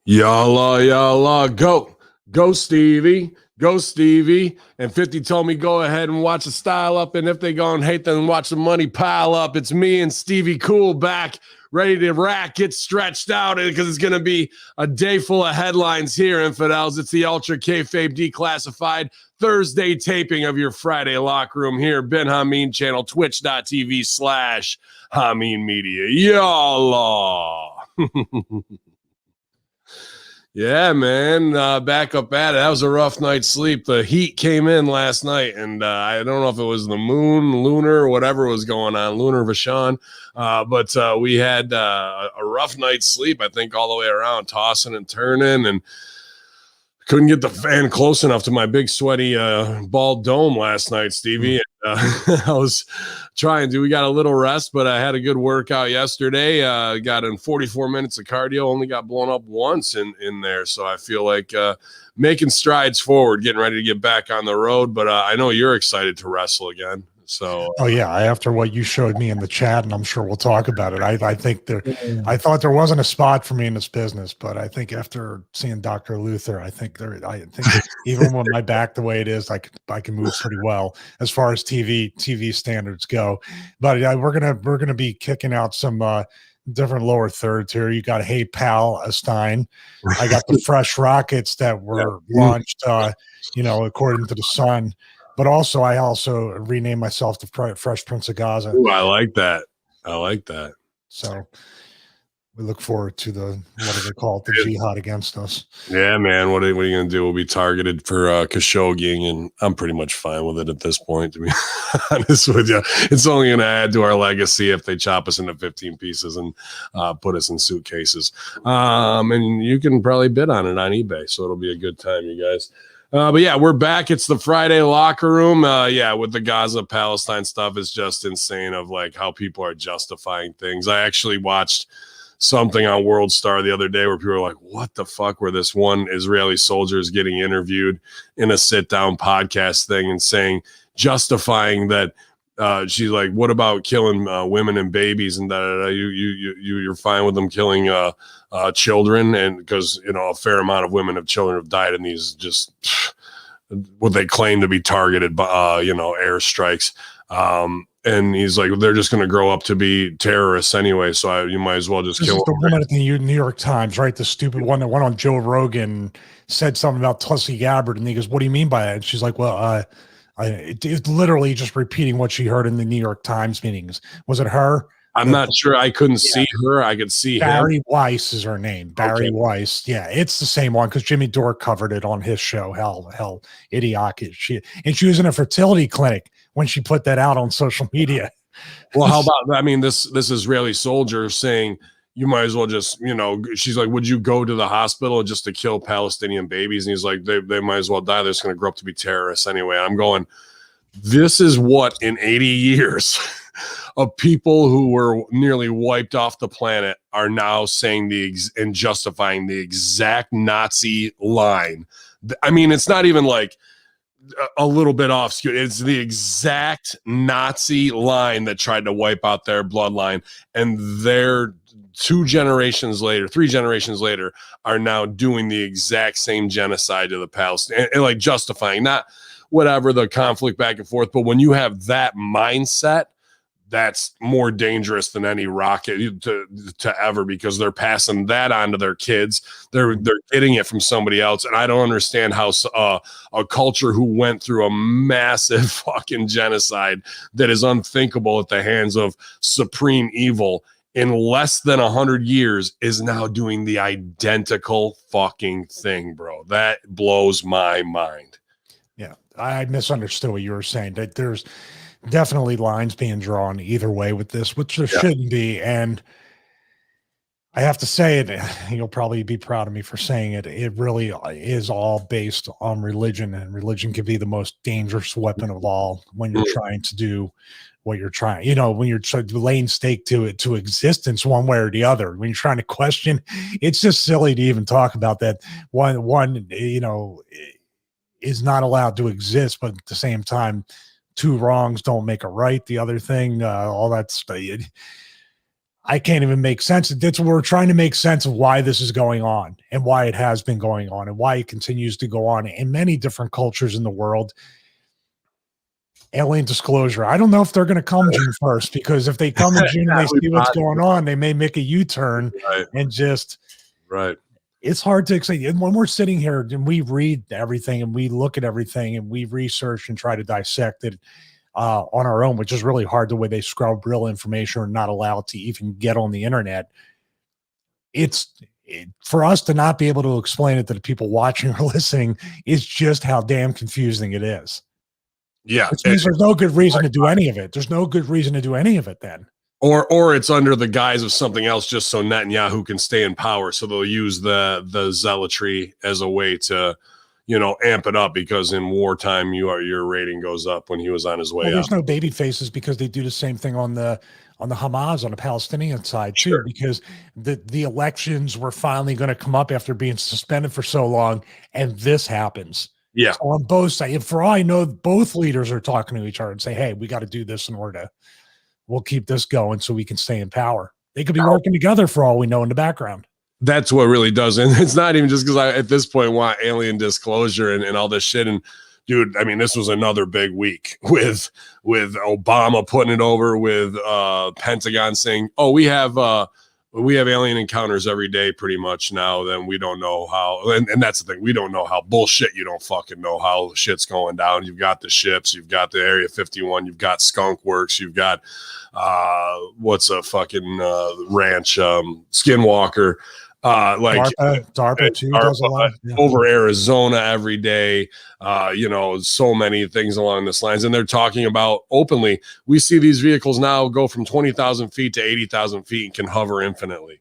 Yalla, go Stevie, go Stevie. And 50 told me go ahead and watch the style up. And if they go and hate, then watch the money pile up. It's me and Stevie Cool back, ready to rack, get stretched out because it's going to be a day full of headlines here, infidels. It's the Ultra Kayfabe Declassified Thursday taping of your Friday locker room here, Ben Hamin channel, twitch.tv/Hamin Media. Yalla. Yeah, man, back up at it. That was a rough night's sleep. The heat came in last night, and I don't know if it was the moon, lunar, whatever was going on, lunar Vashon, but we had a rough night's sleep, I think, all the way around, tossing and turning, and couldn't get the fan close enough to my big, sweaty, bald dome last night, Stevie. I was trying to. We got a little rest, but I had a good workout yesterday. Got in 44 minutes of cardio, only got blown up once in there. So I feel like making strides forward, getting ready to get back on the road. But I know you're excited to wrestle again. So, oh yeah, after what you showed me in the chat, and I'm sure we'll talk about it. I think I thought there wasn't a spot for me in this business, but I think after seeing Dr. Luther, I think even with my back the way it is, I can move pretty well as far as TV standards go. But we're gonna be kicking out some different lower thirds here. You got Hey Pal Stein. I got the Fresh Rockets that were launched, according to the Sun. But also, I also renamed myself the Fresh Prince of Gaza. Ooh, I like that. So we look forward to what do they call it? The jihad against us. Yeah, man. What are you going to do? We'll be targeted for Khashoggi, and I'm pretty much fine with it at this point, to be honest with you. It's only going to add to our legacy if they chop us into 15 pieces and put us in suitcases. And you can probably bid on it on eBay, so it'll be a good time, you guys. But yeah, we're back. It's the Friday locker room. With the Gaza Palestine stuff, it's just insane of like how people are justifying things. I actually watched something on World Star the other day where people were like, what the fuck, where this one Israeli soldier is getting interviewed in a sit down podcast thing and justifying that she's like, what about killing women and babies and you're fine with them killing children, and because a fair amount of women and children have died in these just what they claim to be targeted by airstrikes, and he's like, they're just going to grow up to be terrorists anyway, so you might as well just kill them. The woman at the New York Times, right? The stupid one that went on Joe Rogan, said something about Tulsi Gabbard, and he goes, what do you mean by that? And she's like, well, it's literally just repeating what she heard in the New York Times meetings. Was it her? I'm not sure. I couldn't see her. I could see Barry him. Weiss is her name. Barry Weiss. Yeah, it's the same one because Jimmy Dore covered it on his show. Hell, idiotic. She was in a fertility clinic when she put that out on social media. Well, how about, this Israeli soldier saying, you might as well just, she's like, would you go to the hospital just to kill Palestinian babies? And he's like, they might as well die. They're just going to grow up to be terrorists anyway. I'm going, this is what in 80 years of people who were nearly wiped off the planet are now saying and justifying the exact Nazi line. It's not even like a little bit off. It's the exact Nazi line that tried to wipe out their bloodline, and they're 3 generations later are now doing the exact same genocide to the Palestinians, and like justifying not whatever the conflict back and forth, but when you have that mindset, that's more dangerous than any rocket to ever, because they're passing that on to their kids. They're getting it from somebody else. And I don't understand how a culture who went through a massive fucking genocide that is unthinkable at the hands of supreme evil in less than 100 years is now doing the identical fucking thing, bro. That blows my mind. Yeah, I misunderstood what you were saying. That there's definitely lines being drawn either way with this, which there shouldn't be. And I have to say it, you'll probably be proud of me for saying it. It really is all based on religion, and religion can be the most dangerous weapon of all when you're trying to do what you're trying, when you're laying stake to existence one way or the other. When you're trying to question, it's just silly to even talk about that. One, is not allowed to exist, but at the same time, 2 wrongs don't make a right. The other thing, all that stuff. I can't even make sense. That's what we're trying to make sense of why this is going on and why it has been going on and why it continues to go on in many different cultures in the world. Alien disclosure. I don't know if they're going to come June 1st, because if they come in June and they see what's going on, they may make a U-turn and just it's hard to explain. And when we're sitting here and we read everything and we look at everything and we research and try to dissect it on our own, which is really hard the way they scrub real information or not allow it to even get on the internet. For us to not be able to explain it to the people watching or listening is just how damn confusing it is. Yeah. Which means there's no good reason to do any of it. There's no good reason to do any of it then. Or it's under the guise of something else just so Netanyahu can stay in power. So they'll use the zealotry as a way to, amp it up, because in wartime your rating goes up when he was on his way there's up. no baby faces because they do the same thing on the Hamas, on the Palestinian side too, because the elections were finally going to come up after being suspended for so long, and this happens. Yeah. So on both sides, for all I know, both leaders are talking to each other and say, hey, we got to do this in order to, we'll keep this going so we can stay in power. They could be working together for all we know in the background. That's what really does. And it's not even just because I, at this point, want alien disclosure and all this shit. And dude, I mean, this was another big week with Obama putting it over, with Pentagon saying, oh, we have alien encounters every day pretty much now. Then we don't know how, and that's the thing. We don't know how. Bullshit. You don't fucking know how shit's going down. You've got the ships, you've got the Area 51, you've got Skunk Works, you've got what's a fucking ranch, Skinwalker. DARPA too does a lot. Over Arizona every day, so many things along this lines. And they're talking about openly, we see these vehicles now go from 20,000 feet to 80,000 feet and can hover infinitely.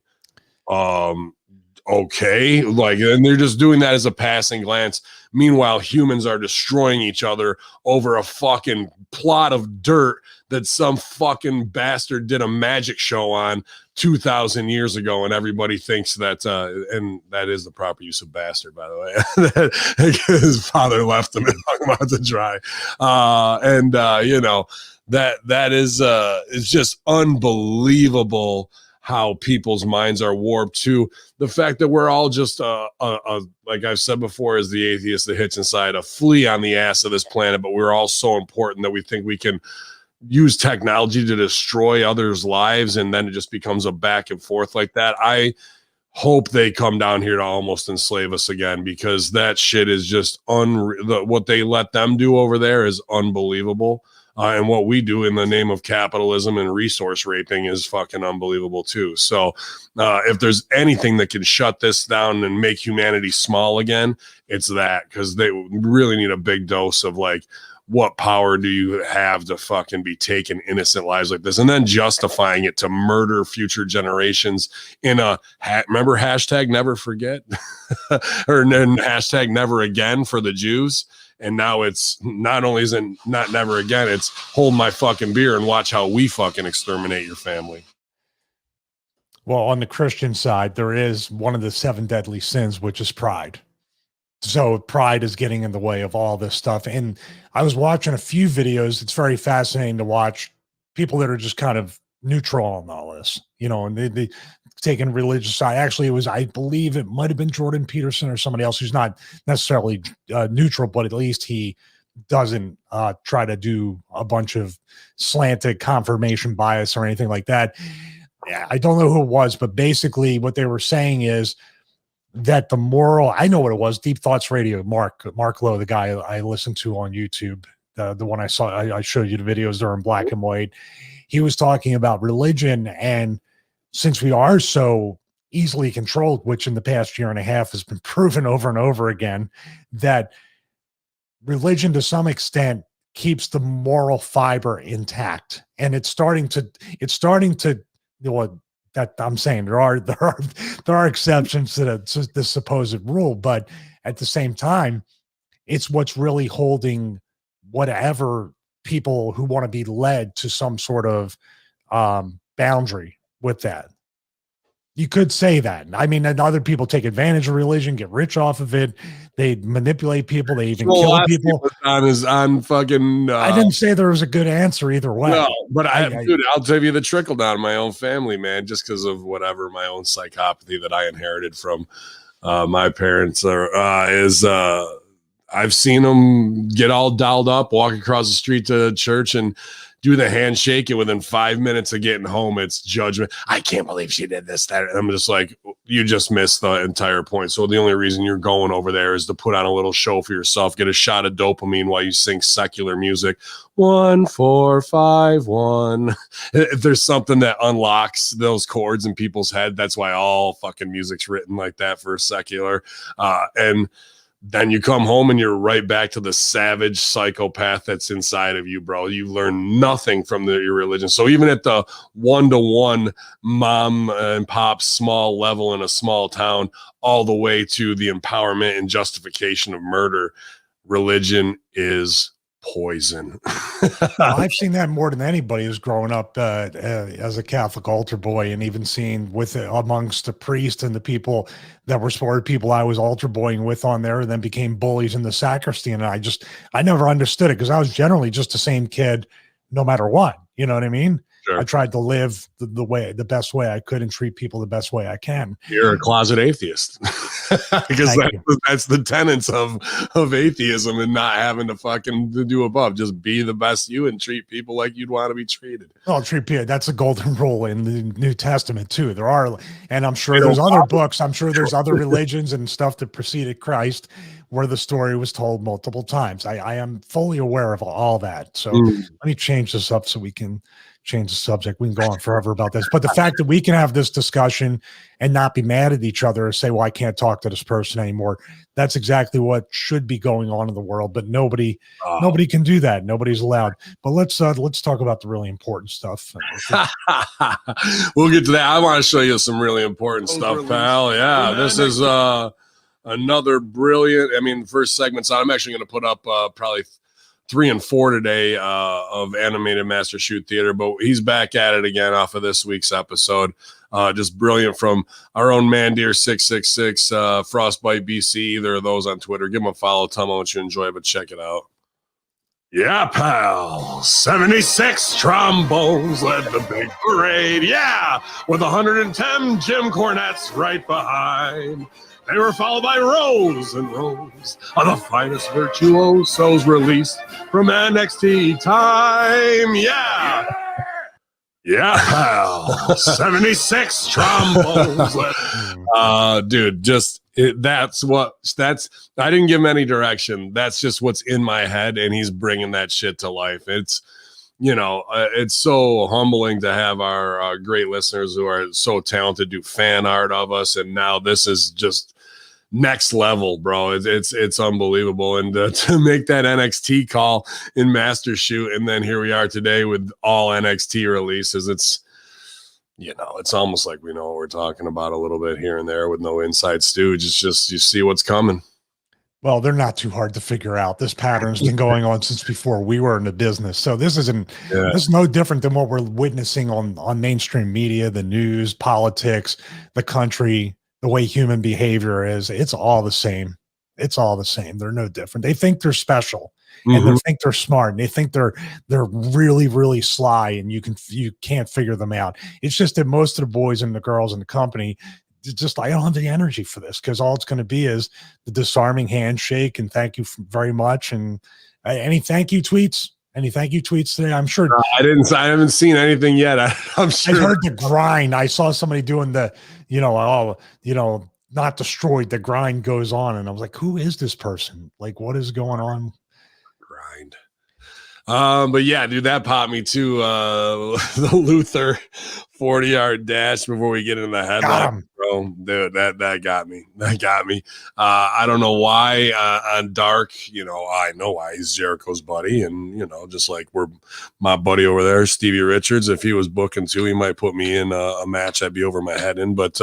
Okay, and they're just doing that as a passing glance. Meanwhile, humans are destroying each other over a fucking plot of dirt that some fucking bastard did a magic show on 2,000 years ago, and everybody thinks that, and that is the proper use of bastard, by the way. His father left him and hung him out to dry. That is it's just unbelievable how people's minds are warped to the fact that we're all just like I've said before, as the atheist that hits inside, a flea on the ass of this planet, but we're all so important that we think we can use technology to destroy others' lives, and then it just becomes a back and forth like that. I hope they come down here to almost enslave us again, because that shit is just what they let them do over there is unbelievable. And what we do in the name of capitalism and resource raping is fucking unbelievable too. So if there's anything that can shut this down and make humanity small again, it's that, because they really need a big dose of what power do you have to fucking be taking innocent lives like this and then justifying it to murder future generations in remember hashtag never forget or hashtag never again for the Jews. And now it's not only is it not never again, it's hold my fucking beer and watch how we fucking exterminate your family. Well, on the Christian side, there is one of the 7 deadly sins, which is pride. So pride is getting in the way of all this stuff. And I was watching a few videos. It's very fascinating to watch people that are just kind of neutral on all this, and they taking religious side. Actually, I believe it might've been Jordan Peterson or somebody else who's not necessarily neutral, but at least he doesn't try to do a bunch of slanted confirmation bias or anything like that. I don't know who it was, but basically what they were saying is that the moral, I know what it was, Deep Thoughts Radio, Mark Lowe, the guy I listened to on YouTube, the one I saw, I showed you the videos, they're in black and white. He was talking about religion, and since we are so easily controlled, which in the past year and a half has been proven over and over again, that religion to some extent keeps the moral fiber intact. And it's starting to, that I'm saying there are exceptions to the supposed rule, but at the same time, it's what's really holding whatever people who want to be led to some sort of boundary with that. You could say that. I mean, and other people take advantage of religion, get rich off of it. They manipulate people. They even kill people. On fucking. I didn't say there was a good answer either way. No, but dude, I'll tell you the trickle down in my own family, man, just because of whatever my own psychopathy that I inherited from my parents I've seen them get all dialed up, walk across the street to church and do the handshake, and within 5 minutes of getting home, it's judgment. I can't believe she did this, that. And I'm just like, you just missed the entire point. So the only reason you're going over there is to put on a little show for yourself, get a shot of dopamine while you sing secular music. 1 4 5 1. If there's something that unlocks those chords in people's head, that's why all fucking music's written like that for secular. And then you come home and you're right back to the savage psychopath that's inside of you, bro. You learn nothing from your religion. So even at the one-to-one mom and pop small level in a small town, all the way to the empowerment and justification of murder, religion is poison. I've seen that more than anybody who's growing up as a Catholic altar boy, and even seen with it amongst the priest and the people that were sort of people I was altar boying with on there, and then became bullies in the sacristy. And I never understood it, because I was generally just the same kid no matter what. You know what I mean? Sure. I tried to live the best way I could and treat people the best way I can. You're a closet atheist, because that's the tenets of atheism, and not having to fucking do above. Just be the best you and treat people like you'd want to be treated. Oh, treat people. That's a golden rule in the New Testament too. There are, and I'm sure there's other books. I'm sure there's other religions and stuff that preceded Christ where the story was told multiple times. I am fully aware of all that. So let me change this up so we can change the subject. We can go on forever about this, but the fact that we can have this discussion and not be mad at each other or say, well, I can't talk to this person anymore. That's exactly what should be going on in the world, but nobody can do that. Nobody's allowed. But let's talk about the really important stuff. We'll get to that. I want to show you some really important stuff, pal. Yeah, this is another brilliant. I mean, first segment's on. I'm actually going to put up probably 3 and 4 today of Animated Master Shoot Theater, but he's back at it again off of this week's episode. Just brilliant from our own Mandeer 666, Frostbite BC, either of those on Twitter. Give him a follow. Tell him how much you enjoy, but check it out. Yeah, pal. 76 trombones led the big parade. Yeah, with 110 Jim Cornettes right behind. They were followed by rows and rows of the finest virtuosos released from NXT time. Yeah. Yeah, pal. 76 trombones. Dude, I didn't give him any direction. That's just what's in my head, and he's bringing that shit to life. It's, it's so humbling to have our great listeners who are so talented do fan art of us, and now this is just next level, bro. It's unbelievable. And to make that NXT call in Master Shoot, and then here we are today with all NXT releases, it's almost like we know what we're talking about a little bit here and there with no inside stooge. It's just, you see what's coming. Well, they're not too hard to figure out. This pattern's been going on since before we were in the business. So this is no different than what we're witnessing on mainstream media, the news, politics, the country, the way human behavior is. It's all the same. It's all the same. They're no different. They think they're special, and they think they're smart, and they think they're really, really sly, and you can't figure them out. It's just that most of the boys and the girls in the company, just, I don't have the energy for this, because all it's going to be is the disarming handshake and thank you very much. And any thank you tweets today? I'm sure I haven't seen anything yet. I'm sure. I heard the grind. I saw somebody doing the, not destroyed. The grind goes on, and I was like, who is this person? Like, what is going on? Grind. But yeah, dude, that popped me too. The Luther 40-yard dash before we get into the headline, bro. Dude, that got me. That got me. I don't know why on Dark, I know why he's Jericho's buddy, and just like we're my buddy over there, Stevie Richards. If he was booking too, he might put me in a match I'd be over my head in. But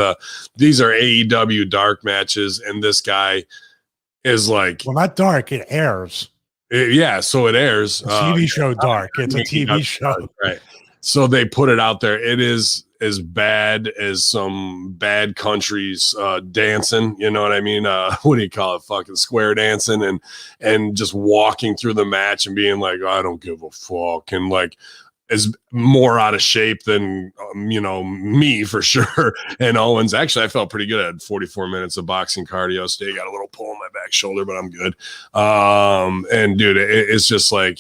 these are AEW Dark matches, and this guy is like, well, not Dark. It airs. So it airs. TV show Dark. It's a TV show. Right. So they put it out there. It is as bad as some bad countries dancing, you know what I mean? What do you call it? Fucking square dancing and just walking through the match and being like, I don't give a fuck, and like is more out of shape than me for sure. And Owens, actually, I felt pretty good. I had 44 minutes of boxing cardio today. Got a little pull in my back shoulder, but I'm good. And dude, it's just like,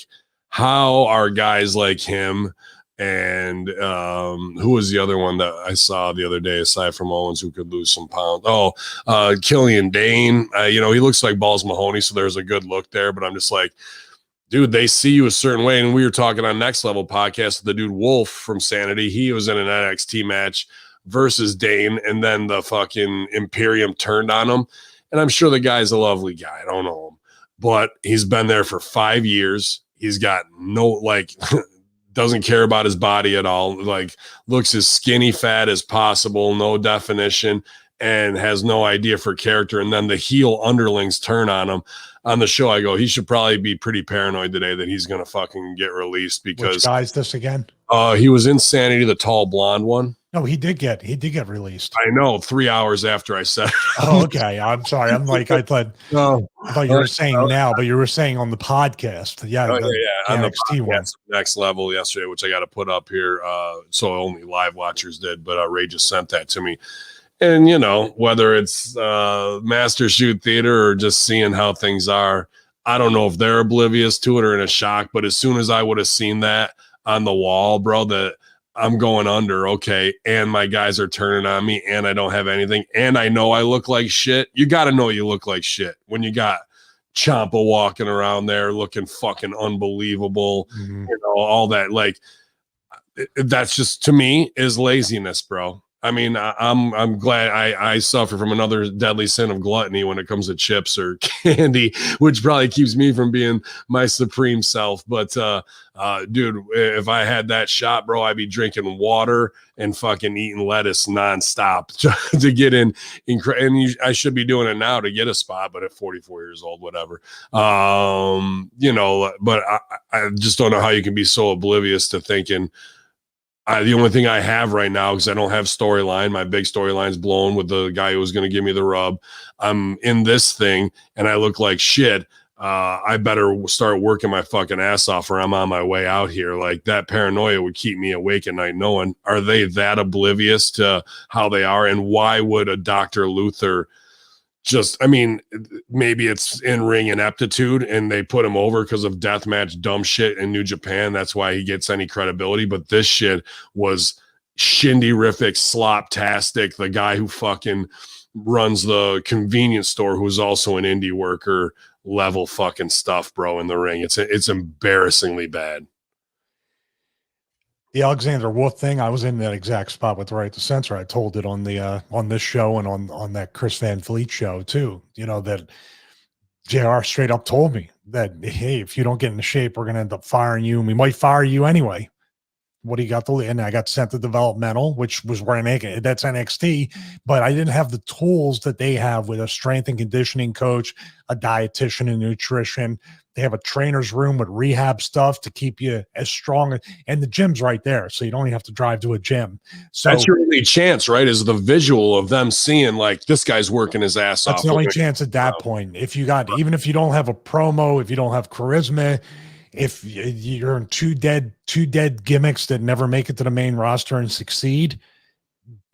how are guys like him and who was the other one that I saw the other day aside from Owens who could lose some pounds? Killian Dane. He looks like Balls Mahoney, so there's a good look there, but I'm just like, dude, they see you a certain way. And we were talking on Next Level podcast, the dude Wolf from Sanity, he was in an NXT match versus Dane, and then the fucking Imperium turned on him. And I'm sure the guy's a lovely guy. I don't know him, but he's been there for 5 years. He's got no, doesn't care about his body at all. Like, looks as skinny fat as possible, no definition, and has no idea for character. And then the heel underlings turn on him. On the show, I go, he should probably be pretty paranoid today that he's going to fucking get released, because which guy is this again? He was Insanity, the tall blonde one. No, he did get released. I know, 3 hours after I said it. Oh, okay. I'm sorry. I'm like, I thought you were saying now, but you were saying on the podcast. Yeah. On the NXT one. Next Level yesterday, which I got to put up here. So only live watchers did, but Ray just sent that to me. And, whether it's Master Shoot Theater or just seeing how things are, I don't know if they're oblivious to it or in a shock, but as soon as I would have seen that on the wall, bro, that I'm going under, okay, and my guys are turning on me and I don't have anything, and I know I look like shit. You got to know you look like shit when you got Ciampa walking around there looking fucking unbelievable, all that. Like, that's just, to me, is laziness, bro. I mean, I'm glad I suffer from another deadly sin of gluttony when it comes to chips or candy, which probably keeps me from being my supreme self. But dude, if I had that shot, bro, I'd be drinking water and fucking eating lettuce nonstop to get in. And I should be doing it now to get a spot, but at 44 years old, whatever. But I just don't know how you can be so oblivious to thinking, the only thing I have right now, because I don't have storyline, my big storyline's blown with the guy who was going to give me the rub. I'm in this thing and I look like shit. I better start working my fucking ass off or I'm on my way out here. Like, that paranoia would keep me awake at night knowing, are they that oblivious to how they are? And why would a Dr. Luther maybe it's in-ring ineptitude and they put him over because of deathmatch dumb shit in New Japan. That's why he gets any credibility. But this shit was shindy-rific, slop-tastic. The guy who fucking runs the convenience store, who's also an indie worker, level fucking stuff, bro, in the ring. It's embarrassingly bad. The Alexander Wolf thing, I was in that exact spot with Right to Censor. I told it on the on this show and on that Chris Van Vliet show too. That JR straight up told me that, hey, if you don't get into shape, we're gonna end up firing you, and we might fire you anyway. What do you got and I got sent to developmental, which was where I make it. That's NXT, but I didn't have the tools that they have with a strength and conditioning coach, a dietitian and nutrition. They have a trainer's room with rehab stuff to keep you as strong, and the gym's right there, so you don't even have to drive to a gym. So that's your only chance, right? Is the visual of them seeing, like, this guy's working his ass off. That's the only chance at that point. Even if you don't have a promo, if you don't have charisma, if you're in two dead gimmicks that never make it to the main roster and succeed,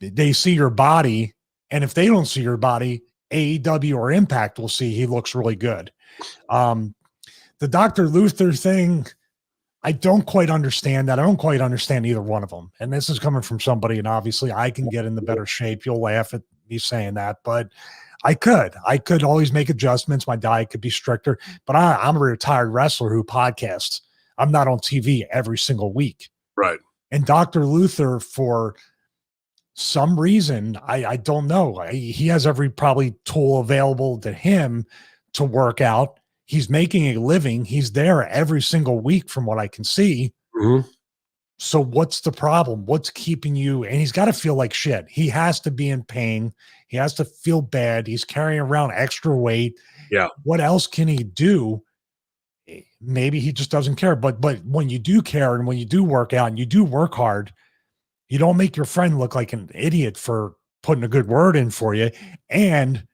they see your body, and if they don't see your body, AEW or Impact will see he looks really good. The Dr. Luther thing, I don't quite understand that. I don't quite understand either one of them. And this is coming from somebody, and obviously I can get into better shape. You'll laugh at me saying that, but I could always make adjustments. My diet could be stricter, but I'm a retired wrestler who podcasts. I'm not on TV every single week. Right. And Dr. Luther, for some reason, I don't know. He has every probably tool available to him to work out. He's making a living. He's there every single week from what I can see. Mm-hmm. So what's the problem? What's keeping you? And he's got to feel like shit. He has to be in pain. He has to feel bad. He's carrying around extra weight. Yeah. What else can he do? Maybe he just doesn't care. But when you do care and when you do work out and you do work hard, You don't make your friend look like an idiot for putting a good word in for you. And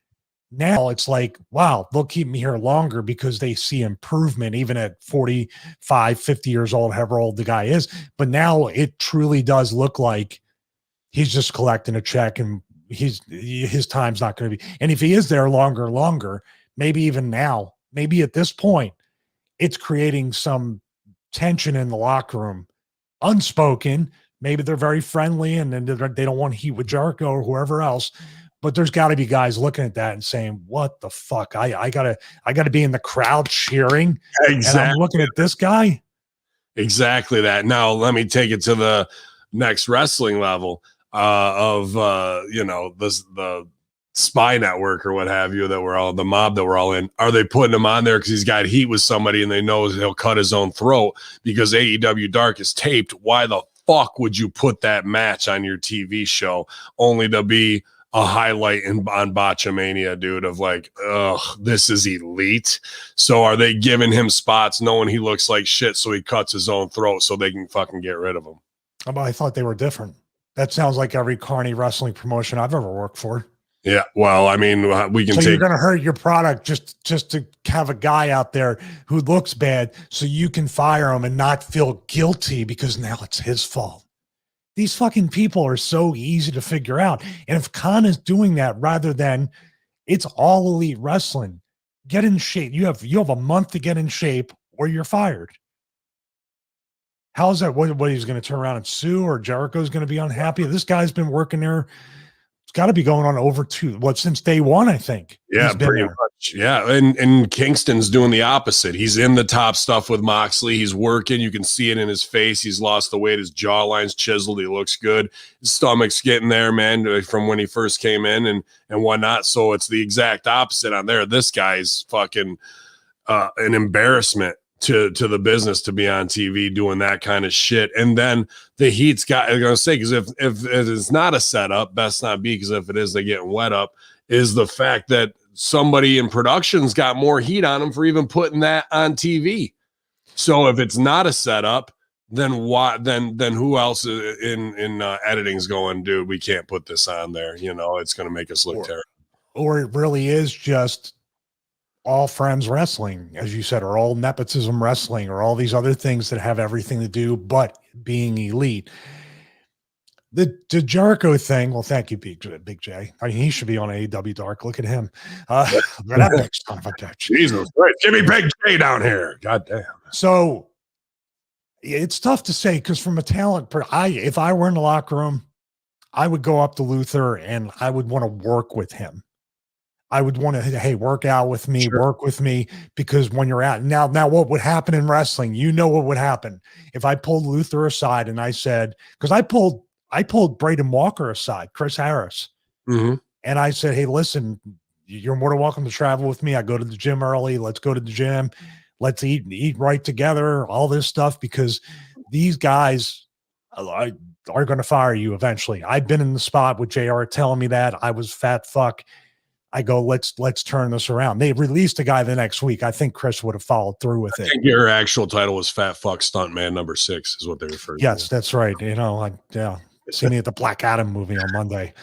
now it's like, wow, they'll keep me here longer because they see improvement, even at 45, 50 years old, however old the guy is. But now it truly does look like he's just collecting a check and his time's not going to be. And if he is there longer, maybe even now, maybe at this point, it's creating some tension in the locker room, unspoken. Maybe they're very friendly and then they don't want heat with Jericho or whoever else. But there's got to be guys looking at that and saying, "What the fuck? I gotta be in the crowd cheering, Exactly. and I'm looking at this guy." Exactly that. Now let me take it to the next wrestling level of the spy network or what have you, that we're all the mob that we're all in. Are they putting him on there because he's got heat with somebody and they know he'll cut his own throat because AEW Dark is taped? Why the fuck would you put that match on your TV show only to be a highlight on Botchamania, dude, of like, ugh, this is elite. So are they giving him spots knowing he looks like shit so he cuts his own throat so they can fucking get rid of him? I thought they were different. That sounds like every carny wrestling promotion I've ever worked for. Yeah, well, I mean, we can. So you're going to hurt your product just to have a guy out there who looks bad, so you can fire him and not feel guilty because now it's his fault. These fucking people are so easy to figure out, and if Khan is doing that rather than it's all elite wrestling, get in shape. You have a month to get in shape, or you're fired. How's that? What he's going to turn around and sue, or Jericho's going to be unhappy? This guy's been working there. It's got to be going on over since day one, I think. Yeah, pretty much. Yeah, and Kingston's doing the opposite. He's in the top stuff with Moxley. He's working. You can see it in his face. He's lost the weight. His jawline's chiseled. He looks good. His stomach's getting there, man, from when he first came in and whatnot. So it's the exact opposite on there. This guy's fucking an embarrassment to the business to be on TV doing that kind of shit. And then the heat's got, I'm gonna say, because if it's not a setup, best not be, because if it is, they're getting wet up, is the fact that somebody in production's got more heat on them for even putting that on TV. So if it's not a setup, then what? Then who else in editing's going, dude, we can't put this on there. You know, it's gonna make us look terrible. Or it really is just all friends wrestling, as you said, or all nepotism wrestling, or all these other things that have everything to do but being elite. The Jericho thing, well, thank you, Big J. I mean, he should be on AEW Dark. Look at him. That big son of a bitch. Jesus Christ. Give me Big J down here. God damn. So it's tough to say, because from a talent, if I were in the locker room, I would go up to Luther and I would want to work with him. I would want to, hey, work out with me, work with me, because when you're out now, what would happen in wrestling? You know what would happen if I pulled Luther aside and I said, because I pulled Braden Walker aside, Chris Harris, and I said, hey, listen, you're more than welcome to travel with me. I go to the gym early. Let's go to the gym. Let's eat right together. All this stuff, because these guys are going to fire you eventually. I've been in the spot with JR telling me that. I was fat fuck. I go, let's turn this around. They released a guy the next week. I think Chris would have followed through with it. I think your actual title was Fat Fuck Stuntman number 6 is what they referred to. Yes, that's right. You know, see me at the Black Adam movie on Monday,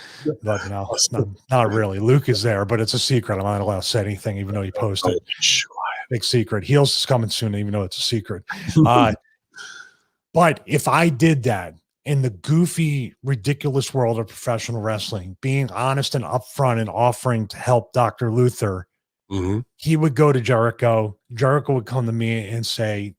but no, not really. Luke is there, but it's a secret. I'm not allowed to say anything, even though he posted. Big secret. Heels is coming soon, even though it's a secret. But if I did that in the goofy, ridiculous world of professional wrestling, being honest and upfront and offering to help Dr. Luther, he would go to Jericho. Jericho would come to me and say,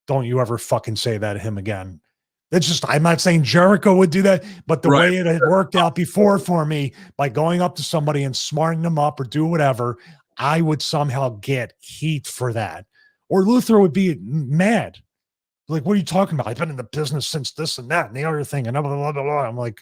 don't you ever fucking say that to him again. That's just, I'm not saying Jericho would do that, but the way it had worked out before for me, by going up to somebody and smarting them up or do whatever, I would somehow get heat for that. Or Luther would be mad. Like, what are you talking about? I've been in the business since this and that and the other thing and blah, blah, blah, blah. I'm like,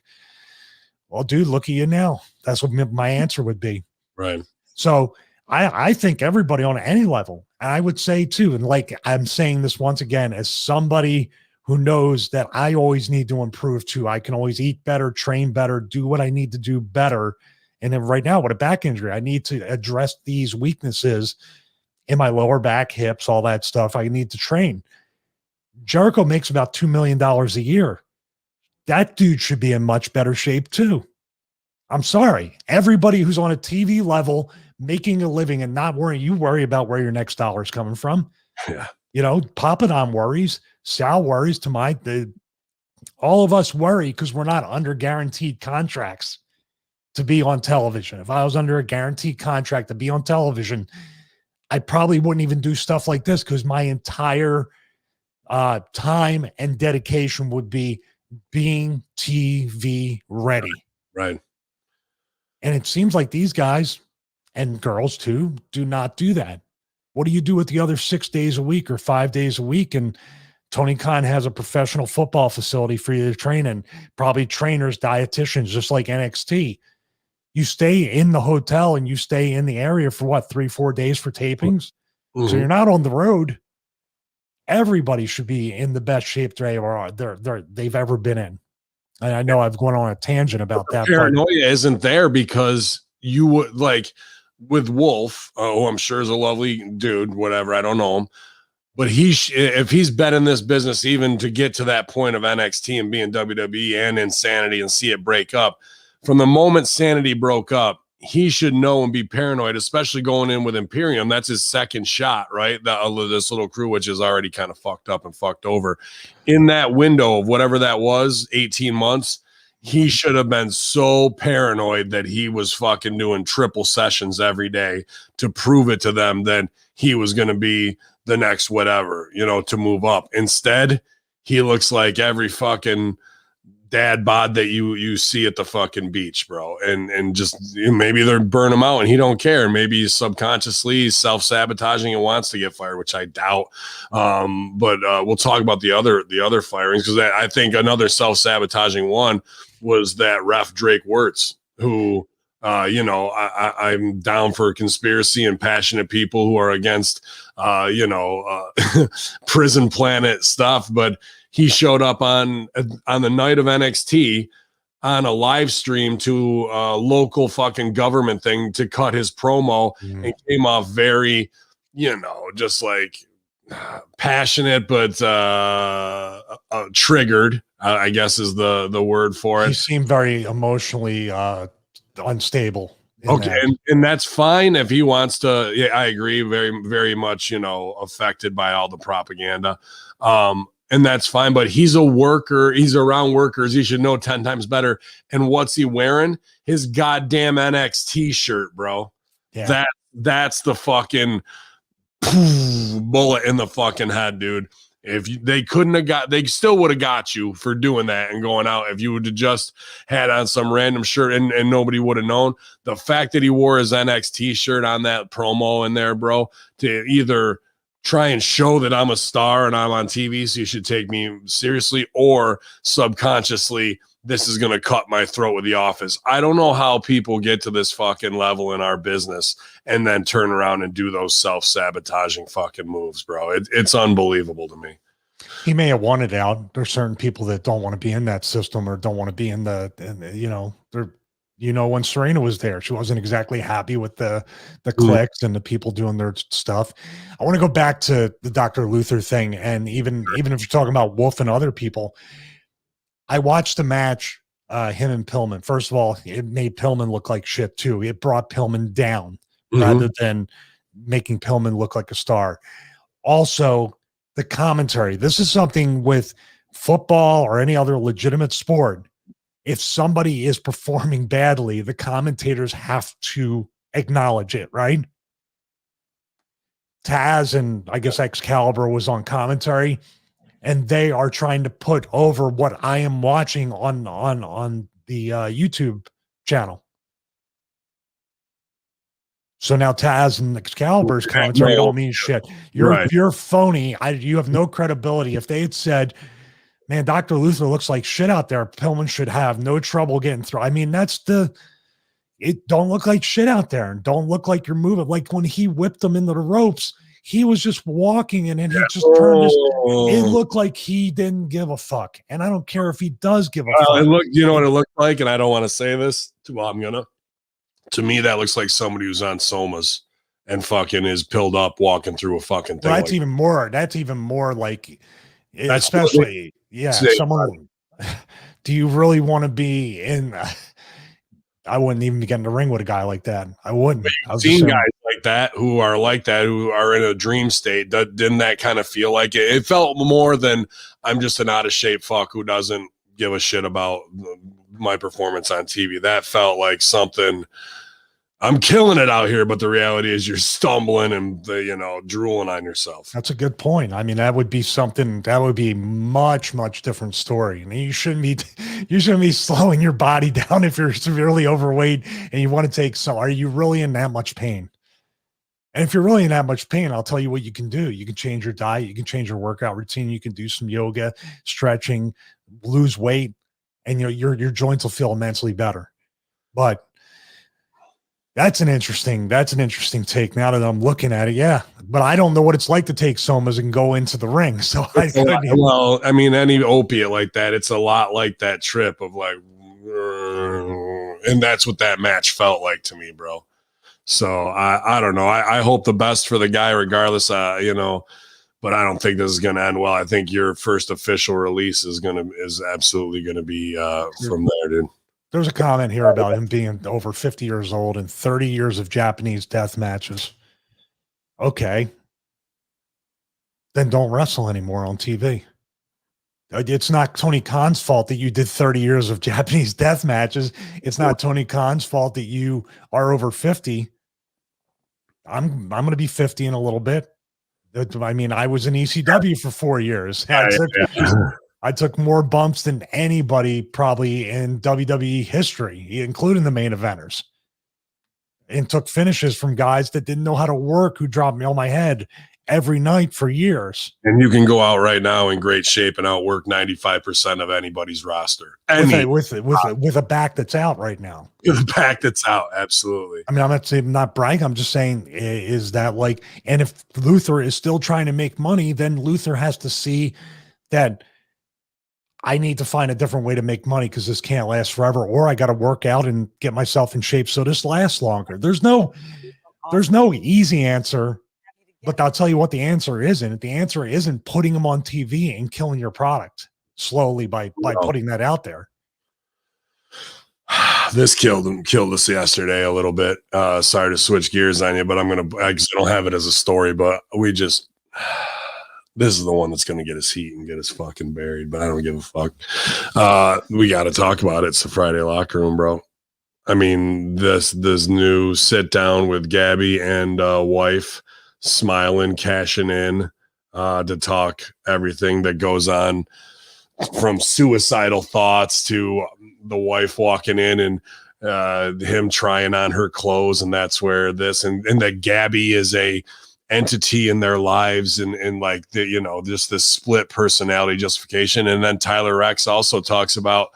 well, dude, look at you now. That's what my answer would be. Right. So I think everybody on any level, and I would say too, and like I'm saying this once again, as somebody who knows that I always need to improve too. I can always eat better, train better, do what I need to do better. And then right now with a back injury, I need to address these weaknesses in my lower back, hips, all that stuff. I need to train. Jericho makes about $2 million a year. that dude should be in much better shape too. I'm sorry. Everybody who's on a TV level making a living and not worrying, you worry about where your next dollar is coming from. Yeah. You know, Papadon worries, Sal worries, all of us worry because we're not under guaranteed contracts to be on television. If I was under a guaranteed contract to be on television, I probably wouldn't even do stuff like this because my entire time and dedication would be being TV ready. Right. And it seems like these guys and girls too do not do that. What do you do with the other 6 days a week or 5 days a week? And Tony Khan has a professional football facility for you to train in, probably trainers, dietitians, just like NXT. You stay in the hotel and you stay in the area for what, 3-4 days for tapings? Mm-hmm. So you're not on the road. Everybody should be in the best shape they've ever been in. And I know I've gone on a tangent about that. Paranoia isn't there because you would like with Wolf, who I'm sure is a lovely dude, whatever. I don't know him, but if he's been in this business even to get to that point of NXT and being WWE and Insanity and see it break up, from the moment Sanity broke up, he should know and be paranoid, especially going in with Imperium. That's his second shot, right? This little crew, which is already kind of fucked up and fucked over. In that window of whatever that was, 18 months, he should have been so paranoid that he was fucking doing triple sessions every day to prove it to them that he was going to be the next whatever, to move up. Instead, he looks like every fucking dad bod that you see at the fucking beach, bro. And just maybe they're burn him out and he don't care. Maybe he's subconsciously self-sabotaging and wants to get fired, which I doubt. But we'll talk about the other firings, because I think another self-sabotaging one was that ref Drake Wirtz, who I'm down for conspiracy and passionate people who are against prison planet stuff, but he showed up on the night of NXT on a live stream to a local fucking government thing to cut his promo and came off very, just like passionate, but triggered, I guess is the word for it. He seemed very emotionally unstable. Okay. And that's fine if he wants to. Yeah, I agree. Very, very much, affected by all the propaganda. And that's fine, but he's a worker. He's around workers. He should know 10 times better. And what's he wearing? His goddamn NXT shirt, bro. Yeah. That's the fucking bullet in the fucking head, dude. If they still would have got you for doing that and going out. If you would have just had on some random shirt and nobody would have known. The fact that he wore his NXT shirt on that promo in there, bro, to either try and show that I'm a star and I'm on TV, so you should take me seriously, or subconsciously, this is going to cut my throat with The Office. I don't know how people get to this fucking level in our business and then turn around and do those self-sabotaging fucking moves, bro. It's unbelievable to me. He may have wanted out. There's certain people that don't want to be in that system or don't want to be in when Serena was there, she wasn't exactly happy with the clicks and the people doing their stuff. I want to go back to the Dr. Luther thing. And even if you're talking about Wolf and other people, I watched the match, him and Pillman. First of all, it made Pillman look like shit too. It brought Pillman down rather than making Pillman look like a star. Also, the commentary. This is something with football or any other legitimate sport. If somebody is performing badly, the commentators have to acknowledge it, right? Taz and I guess Excalibur was on commentary, and they are trying to put over what I am watching on the YouTube channel. So now Taz and Excalibur's commentary don't mean shit. You're phony. You have no credibility. If they had said, man, Dr. Luther looks like shit out there, Pillman should have no trouble getting through. I mean, it don't look like shit out there, and don't look like you're moving. Like when he whipped him into the ropes, he was just walking and then he just turned it looked like he didn't give a fuck. And I don't care if he does give a fuck. You know what it looked like? And I don't want to say this. To me, that looks like somebody who's on somas and fucking is pilled up walking through a fucking thing. Well, that's even more like, especially, someone do you really want to be in? I wouldn't even get in the ring with a guy like that. I wouldn't. I was Seen guys like that, who are in a dream state. Didn't that kind of feel like it? It felt more than I'm just an out of shape fuck who doesn't give a shit about my performance on TV. That felt like something. I'm killing it out here, but the reality is you're stumbling and drooling on yourself. That's a good point. I mean, that would be something that would be much, much different story. And you shouldn't be slowing your body down if you're severely overweight and you want to take some. Are you really in that much pain? And if you're really in that much pain, I'll tell you what you can do. You can change your diet, you can change your workout routine, you can do some yoga, stretching, lose weight, and your joints will feel immensely better. But that's an interesting take now that I'm looking at it. Yeah. But I don't know what it's like to take somas and go into the ring. So I mean, any opiate like that, it's a lot like that trip of like, and that's what that match felt like to me, bro. So I don't know. I hope the best for the guy regardless, but I don't think this is going to end well. I think your first official release is absolutely going to be from there, dude. There's a comment here about him being over 50 years old and 30 years of Japanese death matches. Okay. Then don't wrestle anymore on TV. It's not Tony Khan's fault that you did 30 years of Japanese death matches. It's not Tony Khan's fault that you are over 50. I'm going to be 50 in a little bit. I mean, I was in ECW for 4 years. I took more bumps than anybody probably in WWE history, including the main eventers, and took finishes from guys that didn't know how to work, who dropped me on my head every night for years. And you can go out right now in great shape and outwork 95% of anybody's roster. With a back that's out right now. With a back that's out, absolutely. I mean, I'm not bragging. I'm just saying, is that like, and if Luther is still trying to make money, then Luther has to see that I need to find a different way to make money because this can't last forever, or I got to work out and get myself in shape so this lasts longer. There's no easy answer, but I'll tell you what the answer isn't. The answer isn't putting them on TV and killing your product slowly by putting that out there. This killed us yesterday a little bit. Sorry to switch gears on you, but I don't have it as a story, but this is the one that's going to get us heat and get us fucking buried, but I don't give a fuck. We got to talk about it. It's the Friday locker room, bro. I mean, this new sit down with Gabby and wife, smiling, cashing in to talk everything that goes on, from suicidal thoughts to the wife walking in and him trying on her clothes. And that's where this, and that Gabby is a entity in their lives, and like just this split personality justification. And then Tyler Rex also talks about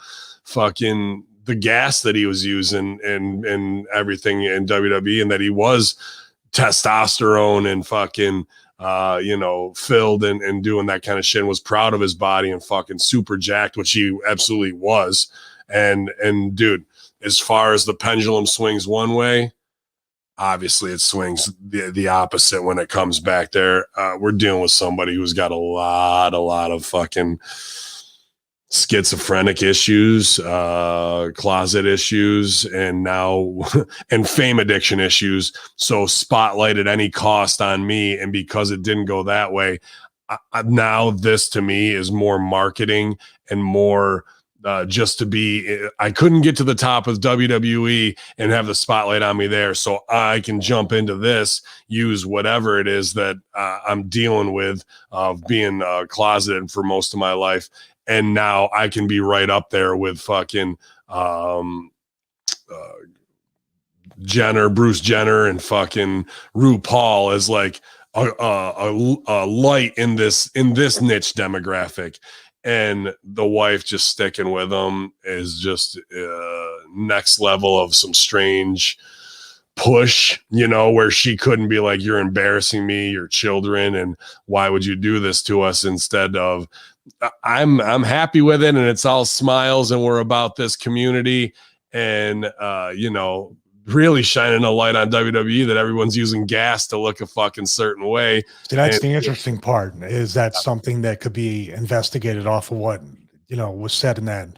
fucking the gas that he was using and everything in WWE, and that he was testosterone and fucking filled and doing that kind of shit, and was proud of his body and fucking super jacked, which he absolutely was. And dude, as far as the pendulum swings one way, obviously it swings the opposite when it comes back there. We're dealing with somebody who's got a lot of fucking schizophrenic issues, closet issues, and now and fame addiction issues. So spotlight at any cost on me. And because it didn't go that way, now this to me is more marketing and more just to be, I couldn't get to the top of WWE and have the spotlight on me there. So I can jump into this, use whatever it is that I'm dealing with, of being closeted for most of my life. And now I can be right up there with fucking Bruce Jenner and fucking RuPaul as like a light in this niche demographic. And the wife just sticking with him is just next level of some strange push, where she couldn't be like, you're embarrassing me, your children, and why would you do this to us? Instead of, I'm happy with it, and it's all smiles, and we're about this community, and really shining a light on WWE that everyone's using gas to look a fucking certain way. See, that's the interesting part. Is that something that could be investigated off of what was said in that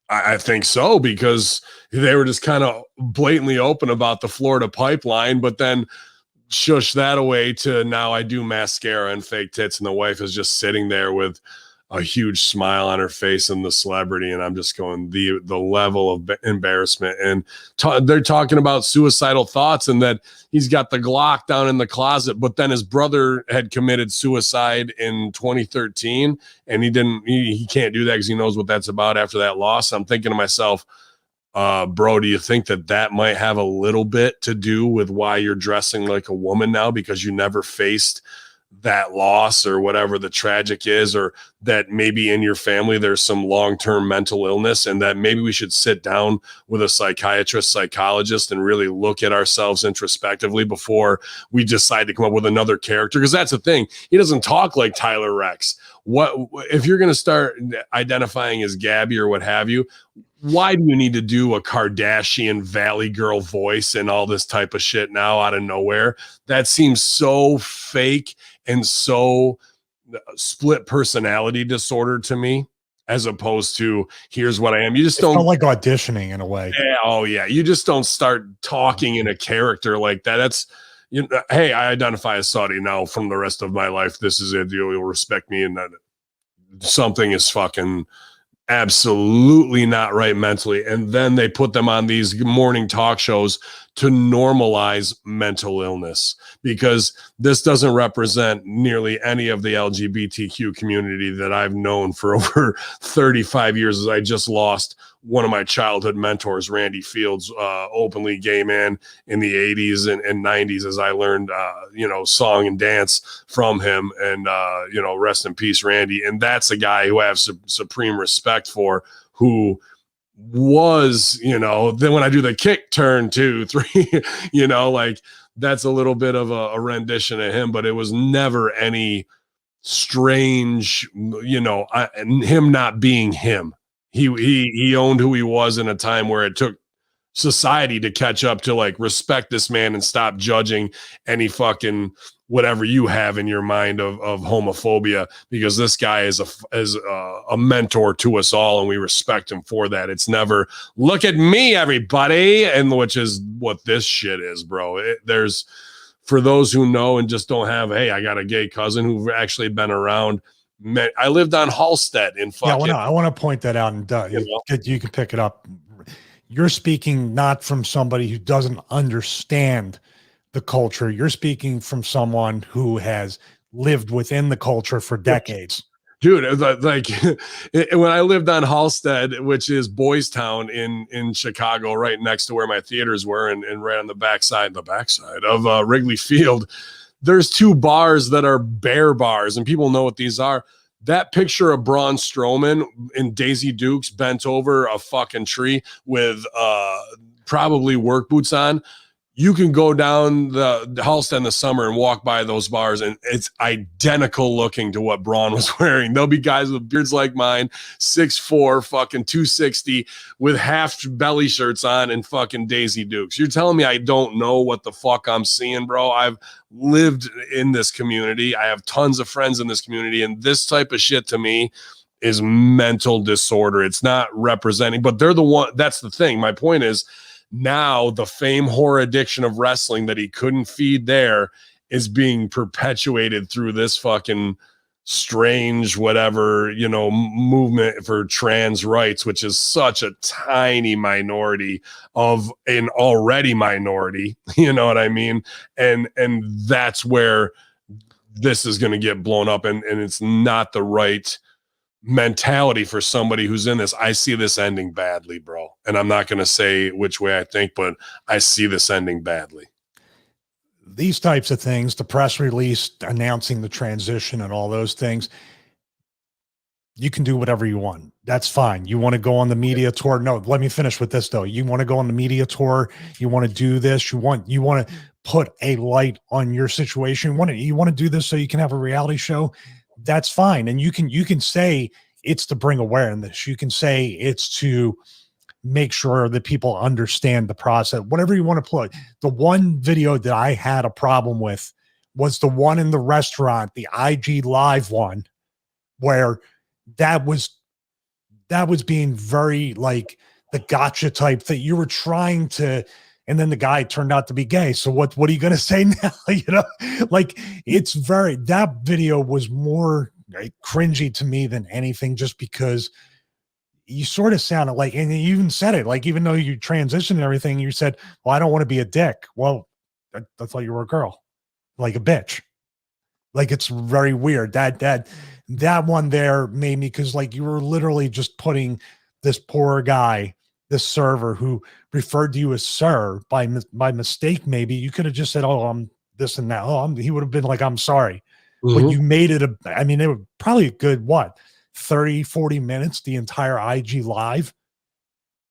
I think so, because they were just kind of blatantly open about the Florida pipeline, but then shush that away to now I do mascara and fake tits, and the wife is just sitting there with a huge smile on her face and the celebrity, and I'm just going, the level of embarrassment. And they're talking about suicidal thoughts and that he's got the Glock down in the closet, but then his brother had committed suicide in 2013, and he can't do that because he knows what that's about after that loss. I'm thinking to myself, bro, do you think that might have a little bit to do with why you're dressing like a woman now, because you never faced that loss or whatever the tragic is, or that maybe in your family there's some long-term mental illness, and that maybe we should sit down with a psychiatrist, psychologist, and really look at ourselves introspectively before we decide to come up with another character? Because that's the thing, he doesn't talk like Tyler Rex. What if you're going to start identifying as Gabby or what have you? Why do you need to do a Kardashian Valley Girl voice and all this type of shit now out of nowhere? That seems so fake and so split personality disorder to me, as opposed to here's what I am. You just don't like auditioning in a way. Yeah, oh yeah. You just don't start talking in a character like that. That's, hey, I identify as Saudi now from the rest of my life. This is it. You'll respect me, and that something is fucking absolutely not right mentally. And then they put them on these morning talk shows to normalize mental illness, because this doesn't represent nearly any of the LGBTQ community that I've known for over 35 years. As I just lost one of my childhood mentors, Randy Fields, openly gay man in the 80s and 90s, as I learned, song and dance from him. And, rest in peace, Randy. And that's a guy who I have supreme respect for, who was, then when I do the kick, turn 2, 3, like that's a little bit of a rendition of him, but it was never any strange, him not being him. He owned who he was in a time where it took society to catch up to like respect this man and stop judging any fucking whatever you have in your mind of homophobia, because this guy is a mentor to us all, and we respect him for that. It's never look at me, everybody, and which is what this shit is, bro. There's, for those who know and just don't have, hey, I got a gay cousin who've actually been around. I lived on Halstead in fucking. I want to point that out, and you can pick it up. You're speaking not from somebody who doesn't understand the culture. You're speaking from someone who has lived within the culture for decades. Dude, like when I lived on Halstead, which is Boys Town in Chicago, right next to where my theaters were, and right on the backside of Wrigley Field, there's 2 bars that are bear bars, and people know what these are. That picture of Braun Strowman and Daisy Dukes bent over a fucking tree with probably work boots on. You can go down the Halstead in the summer and walk by those bars, and it's identical looking to what Braun was wearing. There'll be guys with beards like mine, 6'4", fucking 260, with half belly shirts on and fucking Daisy Dukes. You're telling me I don't know what the fuck I'm seeing, bro? I've lived in this community. I have tons of friends in this community, and this type of shit to me is mental disorder. It's not representing, but they're the one. That's the thing. My point is, now the fame, horror, addiction of wrestling that he couldn't feed there is being perpetuated through this fucking strange whatever, movement for trans rights, which is such a tiny minority of an already minority. You know what I mean? And that's where this is going to get blown up, and it's not the right mentality for somebody who's in this. I see this ending badly, bro. And I'm not going to say which way I think, but I see this ending badly. These types of things, the press release announcing the transition and all those things, you can do whatever you want. That's fine. You want to go on the media tour? No, let me finish with this though. You want to go on the media tour? You want to do this? You want to put a light on your situation? You want to do this so you can have a reality show? That's fine. And you can say it's to bring awareness. You can say it's to make sure that people understand the process, whatever you want to play. The one video that I had a problem with was the one in the restaurant, the IG live one, where that was that was being very like the gotcha type that you were trying to, and then the guy turned out to be gay. So what are you going to say now? Like it's that video was more cringy to me than anything, just because you sort of sounded like, and you even said it, like, even though you transitioned and everything, you said, well, I don't want to be a dick. Well, I thought you were a girl, like a bitch. Like, it's very weird. That one there made me, because like you were literally just putting this poor guy, this server who referred to you as sir by mistake. Maybe you could have just said, oh, I'm this and that. Oh, he would have been like, I'm sorry. But you made it I mean, they were probably a good, what, 30, 40 minutes, the entire IG live.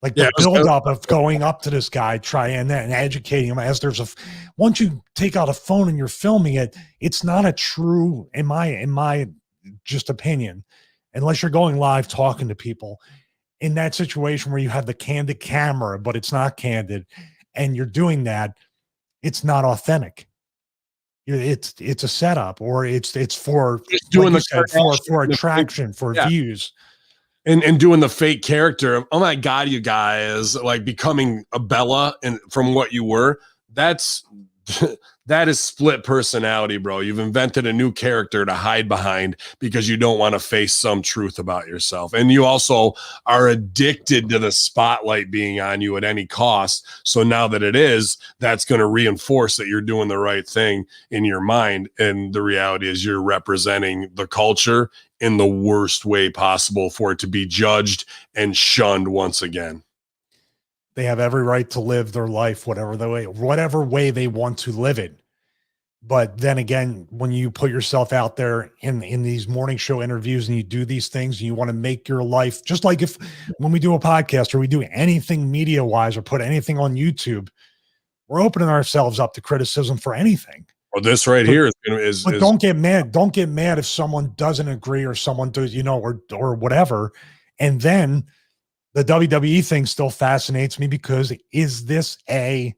Like the buildup of going up to this guy, trying and educating him as once you take out a phone and you're filming it, it's not a true, in my just opinion, unless you're going live talking to people in that situation where you have the candid camera, but it's not candid, and you're doing that, it's not authentic. It's a setup, or it's for doing like for attraction, for views. And doing the fake character of, oh my God, you guys, like becoming a Bella and from what you were, that is split personality, bro. You've invented a new character to hide behind because you don't want to face some truth about yourself. And you also are addicted to the spotlight being on you at any cost. So now that it is, that's going to reinforce that you're doing the right thing in your mind. And the reality is you're representing the culture in the worst way possible for it to be judged and shunned once again. They have every right to live their life whatever way they want to live it. But then again, when you put yourself out there in these morning show interviews and you do these things, and you want to make your life, just like when we do a podcast or we do anything media wise or put anything on YouTube, we're opening ourselves up to criticism for anything. Well, this right here is don't get mad. Don't get mad if someone doesn't agree or someone does, or whatever. And then the WWE thing still fascinates me, because is this a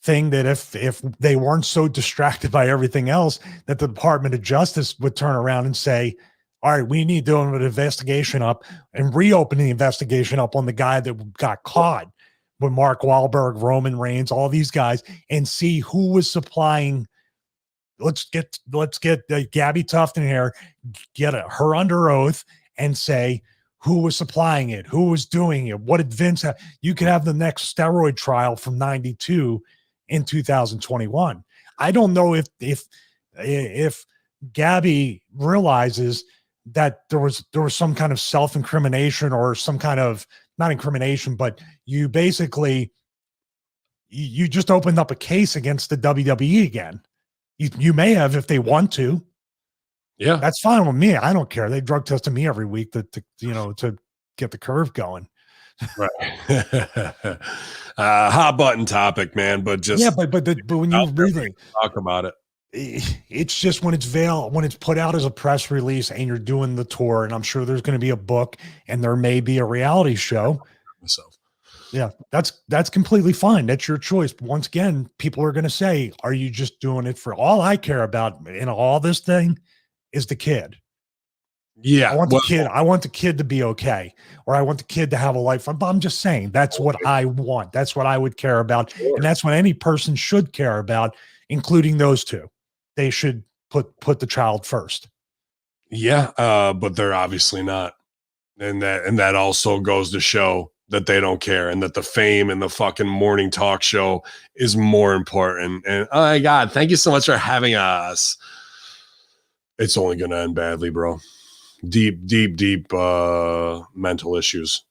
thing that if they weren't so distracted by everything else, that the Department of Justice would turn around and say, all right, we need to do an investigation up and reopen the investigation up on the guy that got caught with Mark Wahlberg, Roman Reigns, all these guys, and see who was supplying. Let's get Gabby Tufton here, get her under oath and say who was supplying it, who was doing it, what did Vince have? You could have the next steroid trial from 92 in 2021. I don't know if Gabby realizes that there was some kind of self-incrimination or some kind of, not incrimination, but you basically, you just opened up a case against the WWE again. You may have, if they want to. Yeah, that's fine with me. I don't care. They drug tested me every week to get the curve going. Right. Hot button topic, man. But just but when you really talk about it, it's just when it's put out as a press release and you're doing the tour, and I'm sure there's going to be a book and there may be a reality show. Yeah, that's completely fine. That's your choice. But once again, people are going to say, are you just doing it for all I care about in all this thing is the kid? Yeah. I want the kid to be okay, or I want the kid to have a life. But I'm just saying that's what I want. That's what I would care about. Sure. And that's what any person should care about, including those two. They should put the child first. Yeah. But they're obviously not. And that also goes to show that they don't care, and that the fame and the fucking morning talk show is more important. And oh my God, thank you so much for having us. It's only going to end badly, bro. Deep mental issues,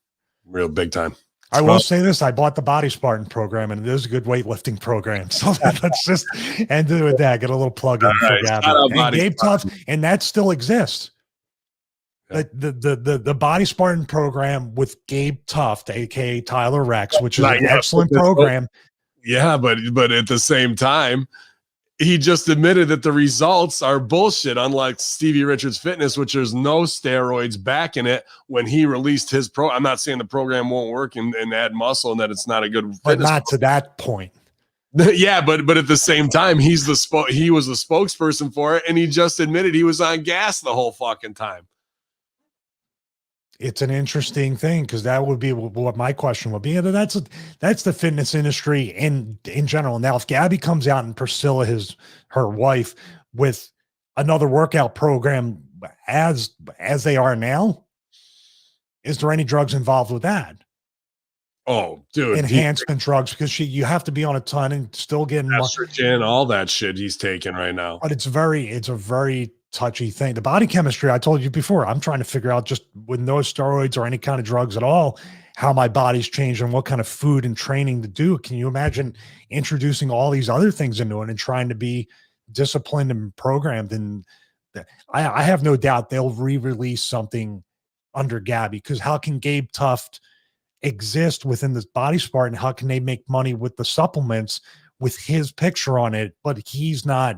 real big time. I will say this: I bought the Body Spartan program, and it is a good weightlifting program. So let's just end it with that. Get a little plug in for Gabby and Gabe Tough, and that still exists. Yeah. The Body Spartan program with Gabe Tuft, aka Tyler Rex, which is an excellent program. Yeah, but at the same time, he just admitted that the results are bullshit, unlike Stevie Richards Fitness, which there's no steroids backing it when he released his pro. I'm not saying the program won't work and add muscle and that it's not a good fitness but not to that point. Yeah, but at the same time, he was the spokesperson for it, and he just admitted he was on gas the whole fucking time. It's an interesting thing because that would be what my question would be. And that's the fitness industry in general. Now, if Gabby comes out and Priscilla, her wife, with another workout program as they are now, is there any drugs involved with that? Oh, dude, Enhancement drugs, because you have to be on a ton and still getting estrogen, all that shit he's taking right now. But it's a very touchy thing. The body chemistry, I told you before, I'm trying to figure out, just with no steroids or any kind of drugs at all, how my body's changed and what kind of food and training to do. Can you imagine introducing all these other things into it and trying to be disciplined and programmed? And I have no doubt they'll re-release something under Gabby, because how can Gabe Tuft exist within this body sport, and how can they make money with the supplements with his picture on it, but he's not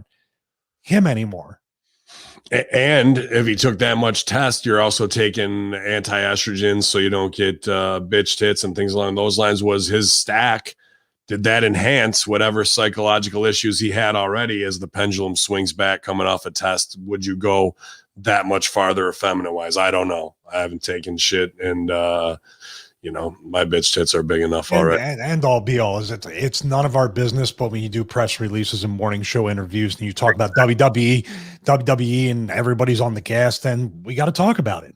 him anymore? And if he took that much test, you're also taking anti-estrogens so you don't get bitch tits and things along those lines. Was his stack, did that enhance whatever psychological issues he had already as the pendulum swings back coming off a test? Would you go that much farther effeminate wise? I don't know. I haven't taken shit, and my bitch tits are big enough already. And all be all is it's none of our business. But when you do press releases and morning show interviews and you talk about WWE and everybody's on the gas, then we got to talk about it.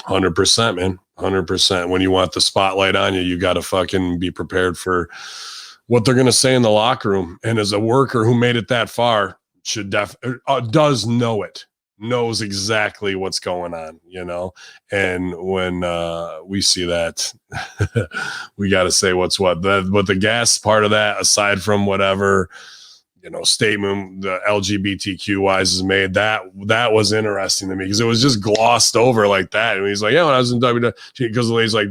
100%, man. 100%. When you want the spotlight on you, you got to fucking be prepared for what they're going to say in the locker room. And as a worker who made it that far, does know it. Knows exactly what's going on, and when we see that, we got to say what's what. But the gas part of that, aside from whatever statement the LGBTQ wise is made, that was interesting to me, because it was just glossed over like that. And he's like, yeah, when I was in WWE, because the lady's like,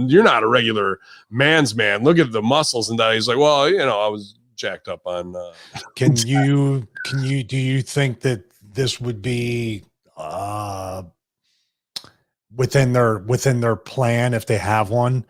you're not a regular man's man, look at the muscles and that. He's like, well, I was jacked up on do you think that this would be within their plan, if they have one,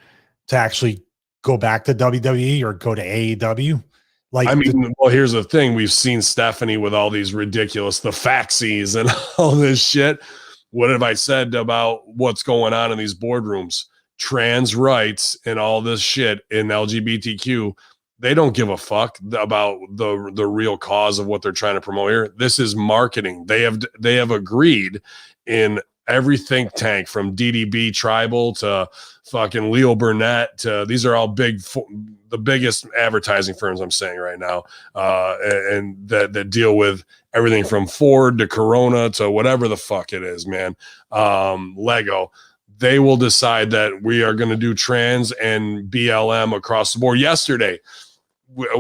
to actually go back to WWE or go to AEW? Well, here's the thing. We've seen Stephanie with all these ridiculous, the faxies and all this shit. What have I said about what's going on in these boardrooms? Trans rights and all this shit in LGBTQ. They don't give a fuck about the real cause of what they're trying to promote here. This is marketing. They have agreed in every think tank, from DDB Tribal to fucking Leo Burnett to, these are all the biggest advertising firms I'm saying right now, and that deal with everything from Ford to Corona to whatever the fuck it is, man. Lego. They will decide that we are going to do trans and BLM across the board. Yesterday,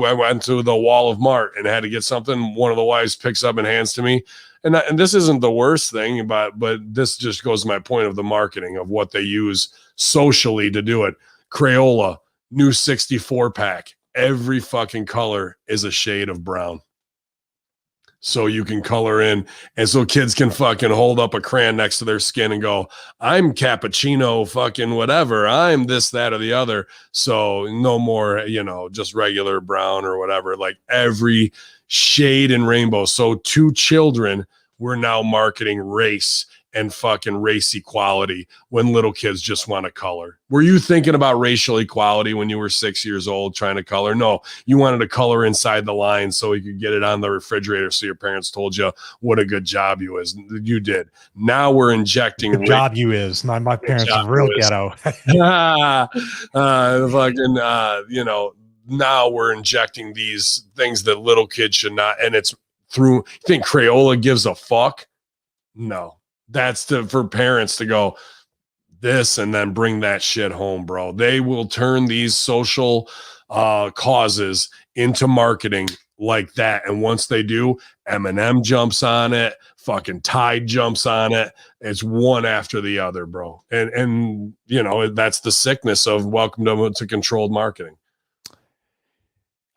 I went to the Wall-of-Mart and had to get something. One of the wives picks up and hands to me. And this isn't the worst thing, but this just goes to my point of the marketing of what they use socially to do it. Crayola, new 64-pack. Every fucking color is a shade of brown. So you can color in, and so kids can fucking hold up a crayon next to their skin and go, I'm cappuccino fucking whatever, I'm this, that, or the other. So no more, just regular brown or whatever, like every shade in rainbow. So to children, we're now marketing race and fucking race equality when little kids just want to color. Were you thinking about racial equality when you were 6 years old trying to color? No, you wanted to color inside the lines so you could get it on the refrigerator so your parents told you what a good job you did. Now we're injecting good job you is. Not my parents are real ghetto. Now we're injecting these things that little kids should not, and it's through. You think Crayola gives a fuck? No. That's for parents to go this and then bring that shit home, bro. They will turn these social causes into marketing like that. And once they do, Eminem jumps on it, fucking Tide jumps on it. It's one after the other, bro. And that's the sickness of welcome to controlled marketing.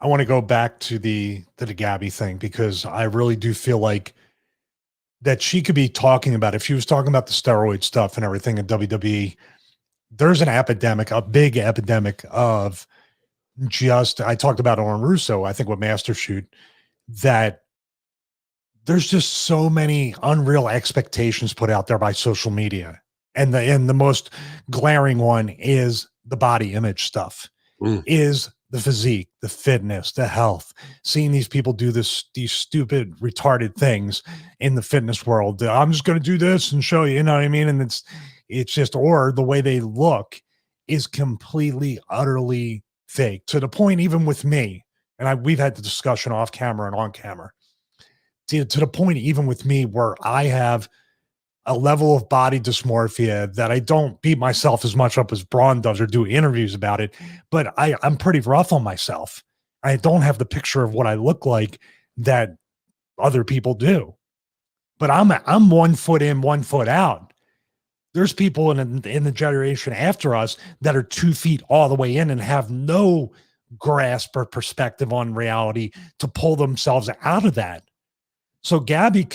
I want to go back to the Gabby thing, because I really do feel like that she could be talking about, if she was talking about the steroid stuff and everything in WWE, there's an epidemic, a big epidemic of I talked about it on Russo, I think with Master Shoot, that there's just so many unreal expectations put out there by social media. And the most glaring one is the body image stuff, is the physique, the fitness, the health, seeing these people do these stupid, retarded things in the fitness world. I'm just going to do this and show you, you know what I mean? And it's just, or the way they look is completely, utterly fake, to the point, even with me, and we've had the discussion off camera and on camera, to the point, even with me, where I have a level of body dysmorphia that I don't beat myself as much up as Braun does or do interviews about it, but I'm pretty rough on myself. I don't have the picture of what I look like that other people do, but I'm 1 foot in, 1 foot out. There's people in the generation after us that are 2 feet all the way in and have no grasp or perspective on reality to pull themselves out of that. So Gabby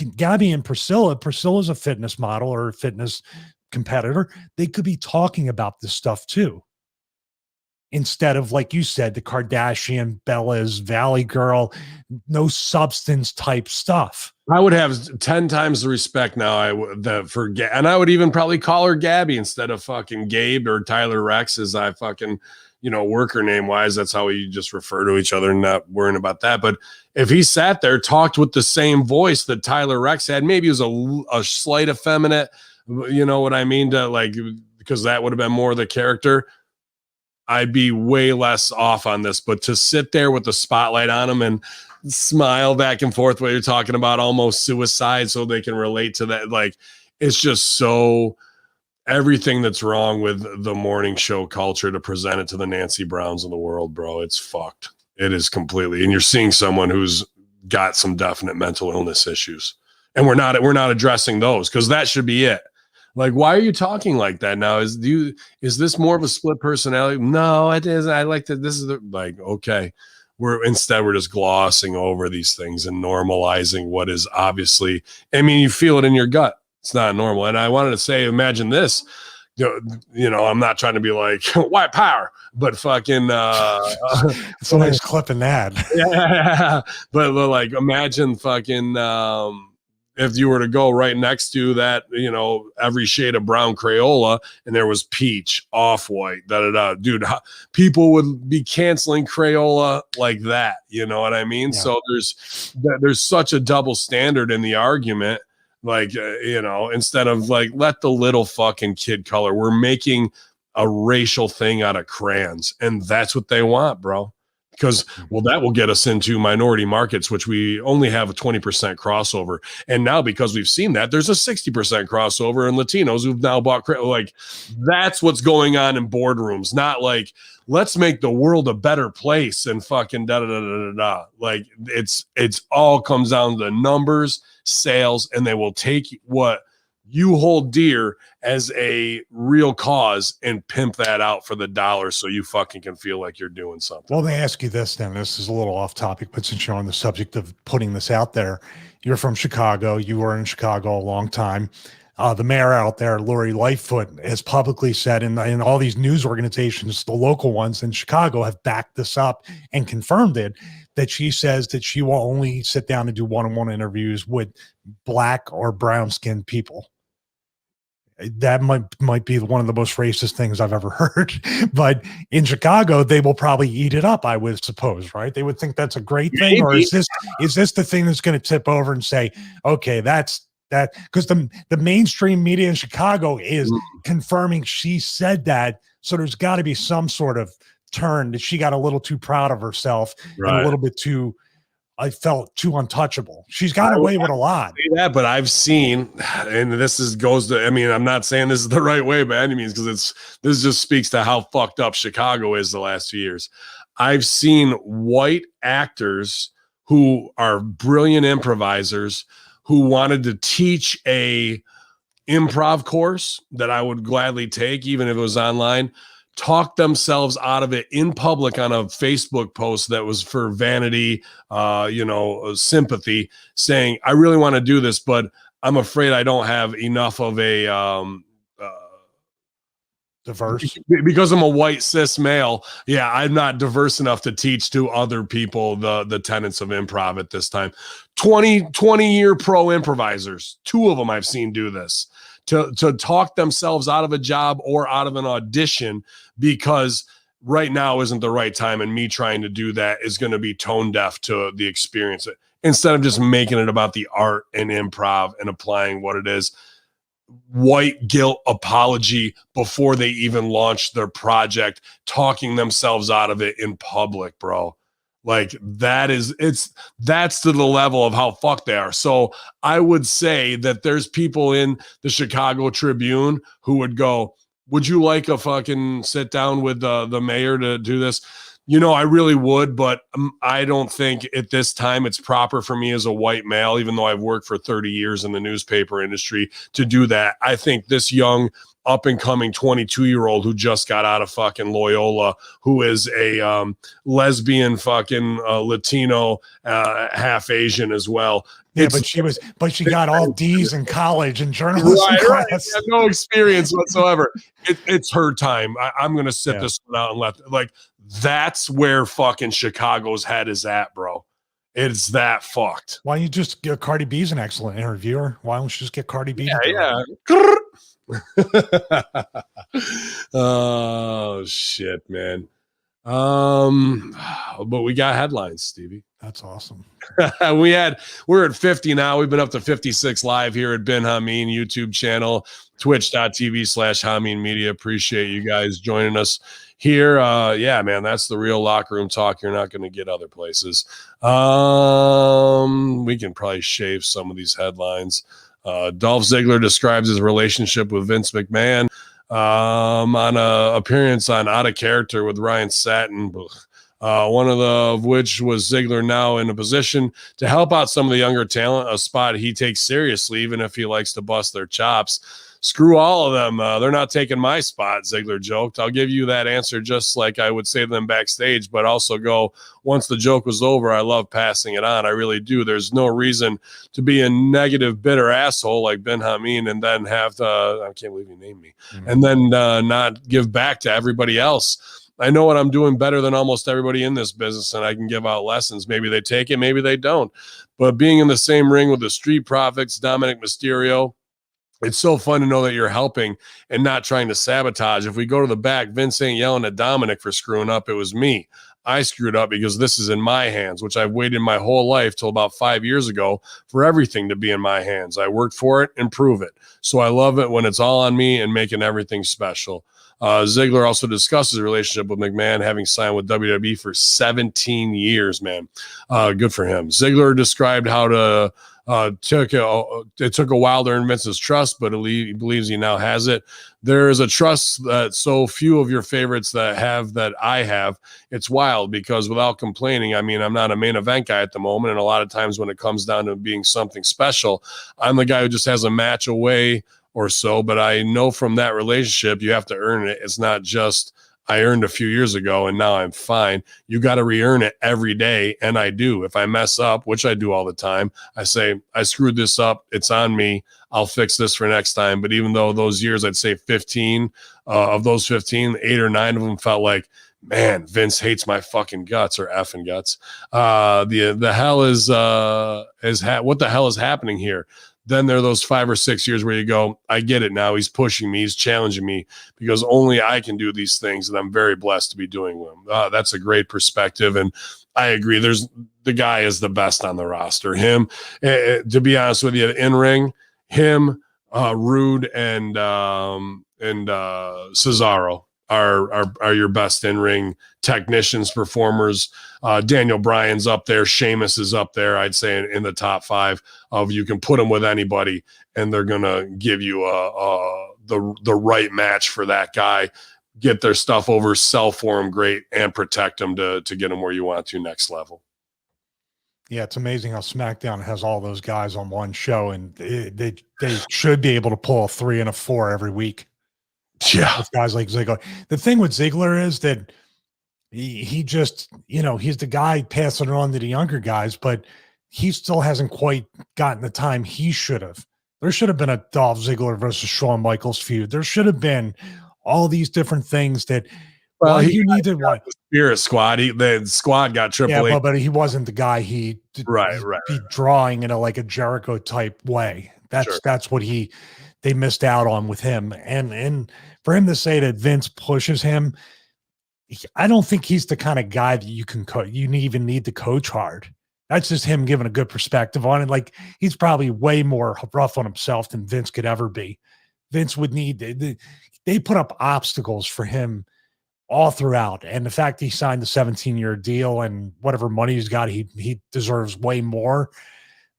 and Priscilla's a fitness model or a fitness competitor. They could be talking about this stuff too, instead of, like you said, the Kardashian, Bella's, Valley Girl, no substance type stuff. I would have 10 times the respect now. And I would even probably call her Gabby instead of fucking Gabe or Tyler Rex, as I fucking, worker name wise. That's how we just refer to each other and not worrying about that. But if he sat there, talked with the same voice that Tyler Rex had, maybe it was a slight effeminate, you know what I mean? Because that would have been more the character. I'd be way less off on this, but to sit there with the spotlight on him and smile back and forth while you're talking about almost suicide so they can relate to that. Like, it's just so everything that's wrong with the morning show culture to present it to the Nancy Browns of the world, bro. It's fucked. It is completely. And you're seeing someone who's got some definite mental illness issues. And we're not addressing those, because that should be it. Like, why are you talking like that now? Is this more of a split personality? No, it is. I like that. This is okay. We're just glossing over these things and normalizing what is obviously, I mean, you feel it in your gut. It's not normal. And I wanted to say, imagine this, I'm not trying to be like white power, but fucking, somebody's clipping that. Yeah. But like, imagine fucking, if you were to go right next to that, every shade of brown Crayola, and there was peach, off-white, dude, people would be canceling Crayola like that. You know what I mean? Yeah. So there's such a double standard in the argument. Like, instead of like, let the little fucking kid color, we're making a racial thing out of crayons, and that's what they want, bro. Because, well, that will get us into minority markets, which we only have a 20% crossover. And now, because we've seen that, there's a 60% crossover in Latinos who've now bought, like, that's what's going on in boardrooms. Not like, let's make the world a better place and fucking da-da-da-da-da-da. Like, it's all comes down to numbers, sales, and they will take what you hold dear as a real cause and pimp that out for the dollar so you fucking can feel like you're doing something. Well, let me ask you this then. This is a little off topic, but since you're on the subject of putting this out there, you're from Chicago. You were in Chicago a long time. The mayor out there, Lori Lightfoot, has publicly said, in all these news organizations, the local ones in Chicago have backed this up and confirmed it, that she says that she will only sit down and do one-on-one interviews with black or brown-skinned people. That might be one of the most racist things I've ever heard. But in Chicago, they will probably eat it up, I would suppose, right? They would think that's a great thing. Or is this the thing that's going to tip over and say, okay, that's that? Because the mainstream media in Chicago is confirming she said that. So there's got to be some sort of turn that she got a little too proud of herself, right, and a little bit too, I felt, too untouchable. She's got away with a lot. Yeah, but I've seen, and I'm not saying this is the right way by any means, because this just speaks to how fucked up Chicago is the last 2 years. I've seen white actors who are brilliant improvisers who wanted to teach a improv course that I would gladly take, even if it was online, talk themselves out of it in public on a Facebook post that was for vanity, sympathy, saying, I really want to do this, but I'm afraid I don't have enough of a diverse, because I'm a white cis male. Yeah, I'm not diverse enough to teach to other people the tenets of improv at this time. 20-year pro improvisers, 2 of them I've seen do this. to talk themselves out of a job or out of an audition because right now isn't the right time, and me trying to do that is going to be tone deaf to the experience, instead of just making it about the art and improv and applying what it is. White guilt apology before they even launched their project, talking themselves out of it in public, bro. Like that's to the level of how fucked they are. So I would say that there's people in the Chicago Tribune who would go, would you like a fucking sit down with the mayor to do this? I really would, but I don't think at this time it's proper for me as a white male, even though I've worked for 30 years in the newspaper industry, to do that. I think this young up and coming 22-year-old who just got out of fucking Loyola, who is a lesbian fucking Latino, half Asian as well. Yeah, but she got all D's in college and journalism class. Right. She had no experience whatsoever. It's her time. I'm going to sit this one out and that's where fucking Chicago's head is at, bro. It's that fucked. Why don't you just get Cardi B's an excellent interviewer? Why don't you just get Cardi B? Yeah. Oh shit, man. But we got headlines, Stevie. That's awesome. We're at 50 now. We've been up to 56 live here at Ben Hamin YouTube channel, twitch.tv/Hamin Media. Appreciate you guys joining us here. Yeah, man, that's the real locker room talk. You're not going to get other places. We can probably shave some of these headlines. Dolph Ziggler describes his relationship with Vince McMahon on a appearance on Out of Character with Ryan Satin. One of which was Ziggler now in a position to help out some of the younger talent, a spot he takes seriously, even if he likes to bust their chops. Screw all of them. They're not taking my spot, Ziggler joked. I'll give you that answer just like I would say to them backstage, but also go, once the joke was over, I love passing it on. I really do. There's no reason to be a negative, bitter asshole like Ben Hamin and then have to, I can't believe you named me, and then not give back to everybody else. I know what I'm doing better than almost everybody in this business, and I can give out lessons. Maybe they take it, maybe they don't. But being in the same ring with the Street Profits, Dominic Mysterio, it's so fun to know that you're helping and not trying to sabotage. If we go to the back, Vince ain't yelling at Dominic for screwing up. It was me. I screwed up because this is in my hands, which I've waited my whole life till about 5 years ago for everything to be in my hands. I worked for it and prove it. So I love it when it's all on me and making everything special. Ziggler also discussed his relationship with McMahon, having signed with WWE for 17 years, man. Good for him. Ziggler described how it took a while to earn Vince's trust, but he believes he now has it. There is a trust that so few of your favorites that I have. It's wild because without complaining, I mean, I'm not a main event guy at the moment. And a lot of times when it comes down to being something special, I'm the guy who just has a match away or so, but I know from that relationship, you have to earn it. It's not just I earned a few years ago and now I'm fine. You got to re-earn it every day. And I do. If I mess up, which I do all the time, I say, I screwed this up. It's on me. I'll fix this for next time. But even though those years, I'd say 15 of those 15, 8 or 9 of them felt like, man, Vince hates my fucking guts or effing guts. The hell what the hell is happening here? Then there are those 5 or 6 years where you go, I get it now. He's pushing me. He's challenging me because only I can do these things. And I'm very blessed to be doing them. That's a great perspective. And I agree. The guy is the best on the roster. Him, to be honest with you, in ring, him, Rude and Cesaro are your best in-ring technicians, performers. Daniel Bryan's up there. Sheamus is up there. I'd say in the top 5 of you can put them with anybody and they're going to give you the right match for that guy, get their stuff over, sell for them great, and protect them to get them where you want to next level. Yeah, it's amazing how SmackDown has all those guys on one show, and they should be able to pull a 3 and a 4 every week. Yeah, with guys like Ziggler. The thing with Ziggler is that he just, he's the guy passing it on to the younger guys, but he still hasn't quite gotten the time he should have. There should have been a Dolph Ziggler versus Shawn Michaels feud. There should have been all these different things that. Well, you needed one. Spirit Squad. The squad got Triple H. But he wasn't the guy he right. Be drawing in a Jericho type way That's what they missed out on with him. And for him to say that Vince pushes him, I don't think he's the kind of guy that you can you even need to coach hard. That's just him giving a good perspective on it. Like, he's probably way more rough on himself than Vince could ever be. Vince would need, they put up obstacles for him all throughout. And the fact he signed the 17-year deal and whatever money he's got, he deserves way more.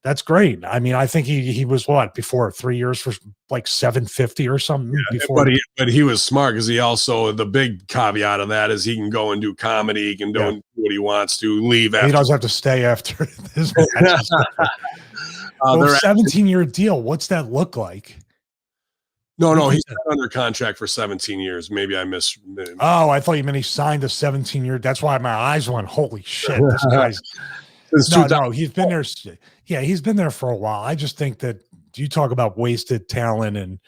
That's great. I mean, I think he was before 3 years for like 750 or something. Yeah, before, but he was smart because he also, the big caveat of that is he can go and do comedy. He can do what he wants to, leave after. He doesn't have to stay after his match. 17-year deal. What's that look like? No, he's not under contract for 17 years. Maybe I missed. Oh, I thought you meant he signed a 17-year. That's why my eyes went, holy shit, this guy's. No, he's been there. Yeah, he's been there for a while. I just think that you talk about wasted talent and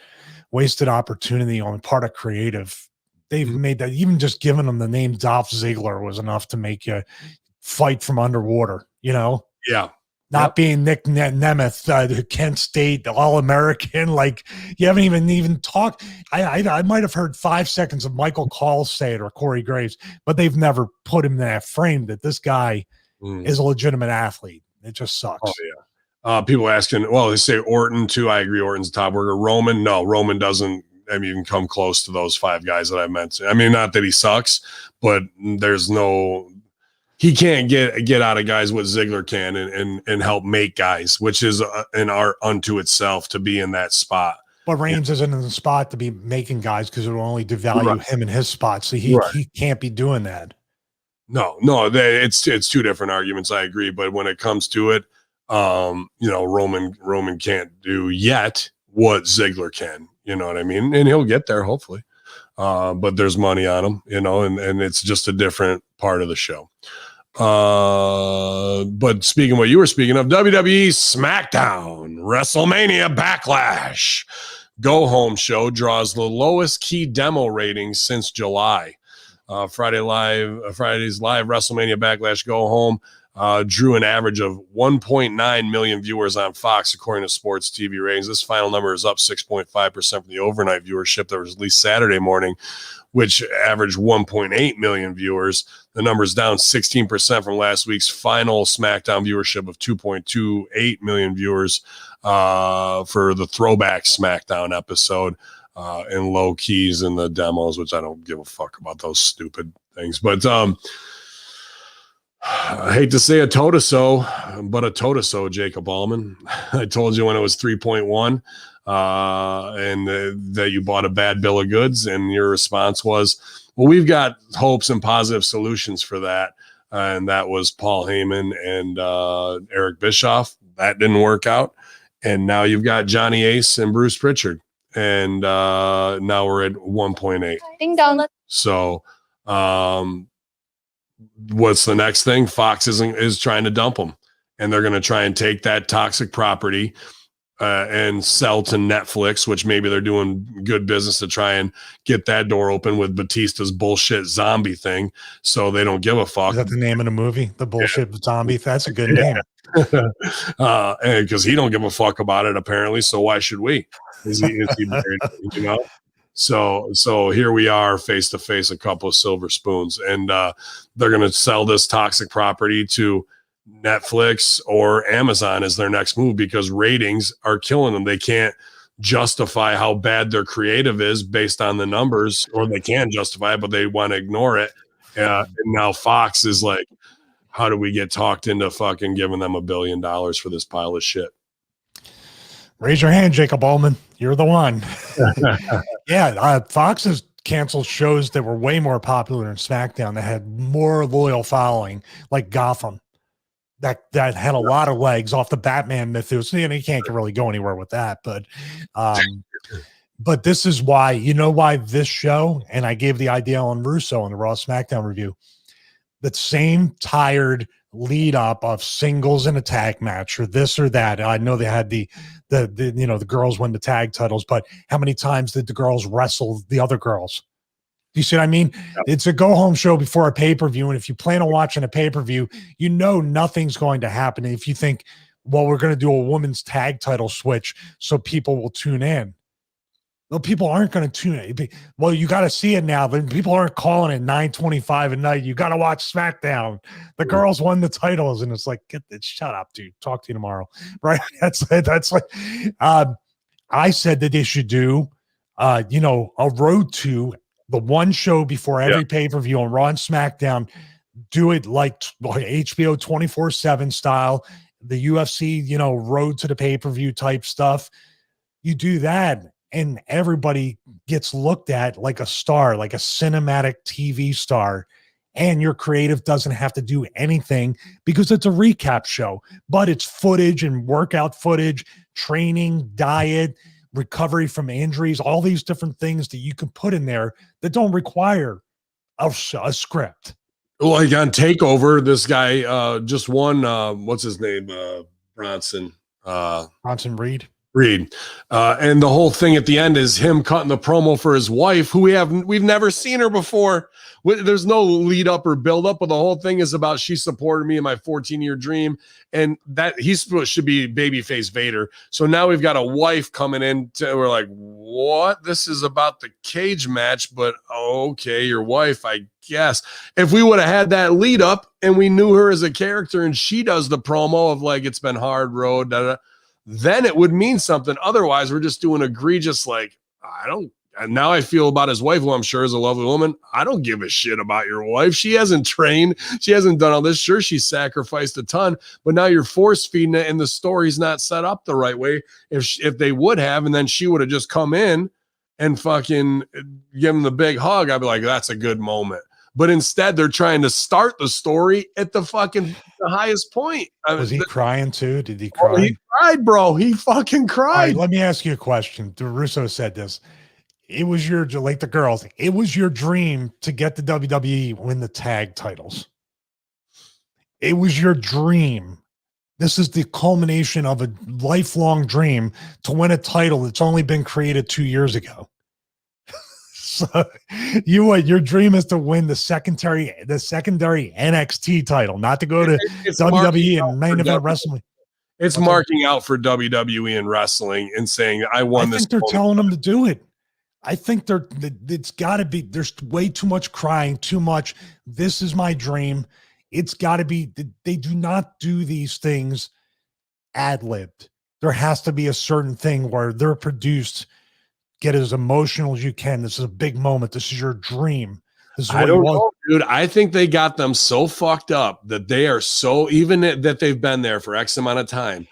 wasted opportunity on part of creative. They've made that, even just giving them the name Dolph Ziggler was enough to make you fight from underwater, Yeah. Not being Nick Nemeth, Kent State, All-American. Like, you haven't even talked. I might have heard 5 seconds of Michael Call say it or Corey Graves, but they've never put him in that frame that this guy is a legitimate athlete. It just sucks. Oh, yeah. People asking, well, they say Orton too. I agree. Orton's top worker. Roman, no, Roman doesn't even come close to those 5 guys that I mentioned. I mean, not that he sucks, but he can't get out of guys what Ziggler can and help make guys, which is an art unto itself to be in that spot. But Reigns isn't in the spot to be making guys because it will only devalue him in his spot. So he can't be doing that. No, it's 2 different arguments. I agree, but when it comes to it, Roman can't do yet what Ziggler can. You know what I mean? And he'll get there hopefully. But there's money on him, and it's just a different part of the show. But speaking of what you were speaking of, WWE SmackDown WrestleMania Backlash Go Home show draws the lowest key demo ratings since July. Friday's live WrestleMania Backlash Go Home drew an average of 1.9 million viewers on Fox, according to Sports TV ratings. This final number is up 6.5% from the overnight viewership that was released Saturday morning, which averaged 1.8 million viewers. The number is down 16% from last week's final SmackDown viewership of 2.28 million viewers for the throwback SmackDown episode. And low keys in the demos, which I don't give a fuck about those stupid things. But I hate to say a toe-to-so, but a toe-to-so, Jacob Allman. I told you when it was 3.1 and that you bought a bad bill of goods, and your response was, well, we've got hopes and positive solutions for that. And that was Paul Heyman and Eric Bischoff. That didn't work out. And now you've got Johnny Ace and Bruce Pritchard. And now we're at 1.8. Ding dong. So what's the next thing? Fox is trying to dump them, and they're going to try and take that toxic property and sell to Netflix, which maybe they're doing good business to try and get that door open with Batista's bullshit zombie thing. So they don't give a fuck. Is that the name of the movie? The bullshit zombie? That's a good name. And because he don't give a fuck about it, apparently. So why should we? Is he married, So here we are face to face, a couple of silver spoons, and they're going to sell this toxic property to Netflix or Amazon as their next move because ratings are killing them. They can't justify how bad their creative is based on the numbers, or they can justify it, but they want to ignore it. And now Fox is like, how do we get talked into fucking giving them $1 billion for this pile of shit? Raise your hand, Jacob Allman. You're the one. Yeah, Fox has canceled shows that were way more popular than SmackDown that had more loyal following, like Gotham. That had a lot of legs off the Batman mythos. And he can't really go anywhere with that. But this is why, why this show, and I gave the idea on Russo in the Raw SmackDown review, that same tired lead up of singles and a tag match or this or that. I know they had the girls win the tag titles, but how many times did the girls wrestle the other girls? Do you see what I mean? Yep. It's a go home show before a pay-per-view. And if you plan on watching a pay-per-view, nothing's going to happen. And if you think, well, we're going to do a women's tag title switch so people will tune in. No, people aren't going to tune in. Well, you got to see it now. But people aren't calling it 9:25 at night. You got to watch SmackDown. The girls won the titles, and it's like, shut up, dude. Talk to you tomorrow, right? That's like, I said that they should do, a road to the one show before every pay-per-view on Raw and SmackDown. Do it like HBO 24/7 style, the UFC, road to the pay-per-view type stuff. You do that, and everybody gets looked at like a star, like a cinematic TV star, and your creative doesn't have to do anything because it's a recap show, but it's footage and workout footage, training, diet, recovery from injuries, all these different things that you can put in there that don't require a script. Like on TakeOver, this guy just won, what's his name? Bronson Reed. And the whole thing at the end is him cutting the promo for his wife, who we've never seen her before. There's no lead up or build up, but the whole thing is about she supported me in my 14-year dream, and that he should be babyface Vader. So now we've got a wife coming in. We're like, what? This is about the cage match, but okay, your wife, I guess. If we would have had that lead up and we knew her as a character, and she does the promo of like it's been hard road, then it would mean something. Otherwise, we're just doing egregious, like, and now I feel about his wife, who I'm sure is a lovely woman. I don't give a shit about your wife. She hasn't trained. She hasn't done all this. Sure, she sacrificed a ton, but now you're force feeding it, and the story's not set up the right way. If they would have, and then she would have just come in and fucking give him the big hug, I'd be like, that's a good moment. But instead, they're trying to start the story at the highest point. Was he crying too? Did he cry? Oh, he cried, bro. He fucking cried. All right, let me ask you a question. Russo said this. It was like the girls, it was your dream to get the WWE win the tag titles. It was your dream. This is the culmination of a lifelong dream to win a title that's only been created 2 years ago. So your dream is to win the secondary NXT title, not to go to WWE and main event wrestling. It's marking out for WWE and wrestling and saying, I won this. I think they're telling them to do it. I think it's got to be, there's way too much crying, too much. This is my dream. It's got to be, they do not do these things ad-libbed. There has to be a certain thing where they're produced. Get as emotional as you can. This is a big moment. This is your dream. This is what I don't know, dude. I think they got them so fucked up that they are so, even that they've been there for X amount of time,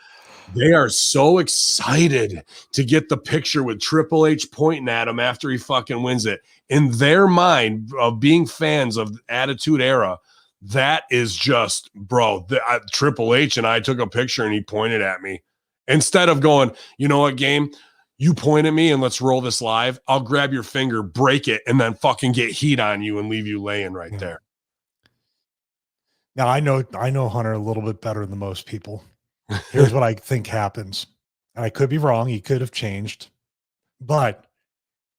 they are so excited to get the picture with Triple H pointing at him after he fucking wins it. In their mind of being fans of Attitude Era, that is just, bro, Triple H and I took a picture and he pointed at me. Instead of going, you know what, game? You point at me and let's roll this live. I'll grab your finger, break it, and then fucking get heat on you and leave you laying right there. Now, I know Hunter a little bit better than most people. Here's what I think happens. And I could be wrong. He could have changed. But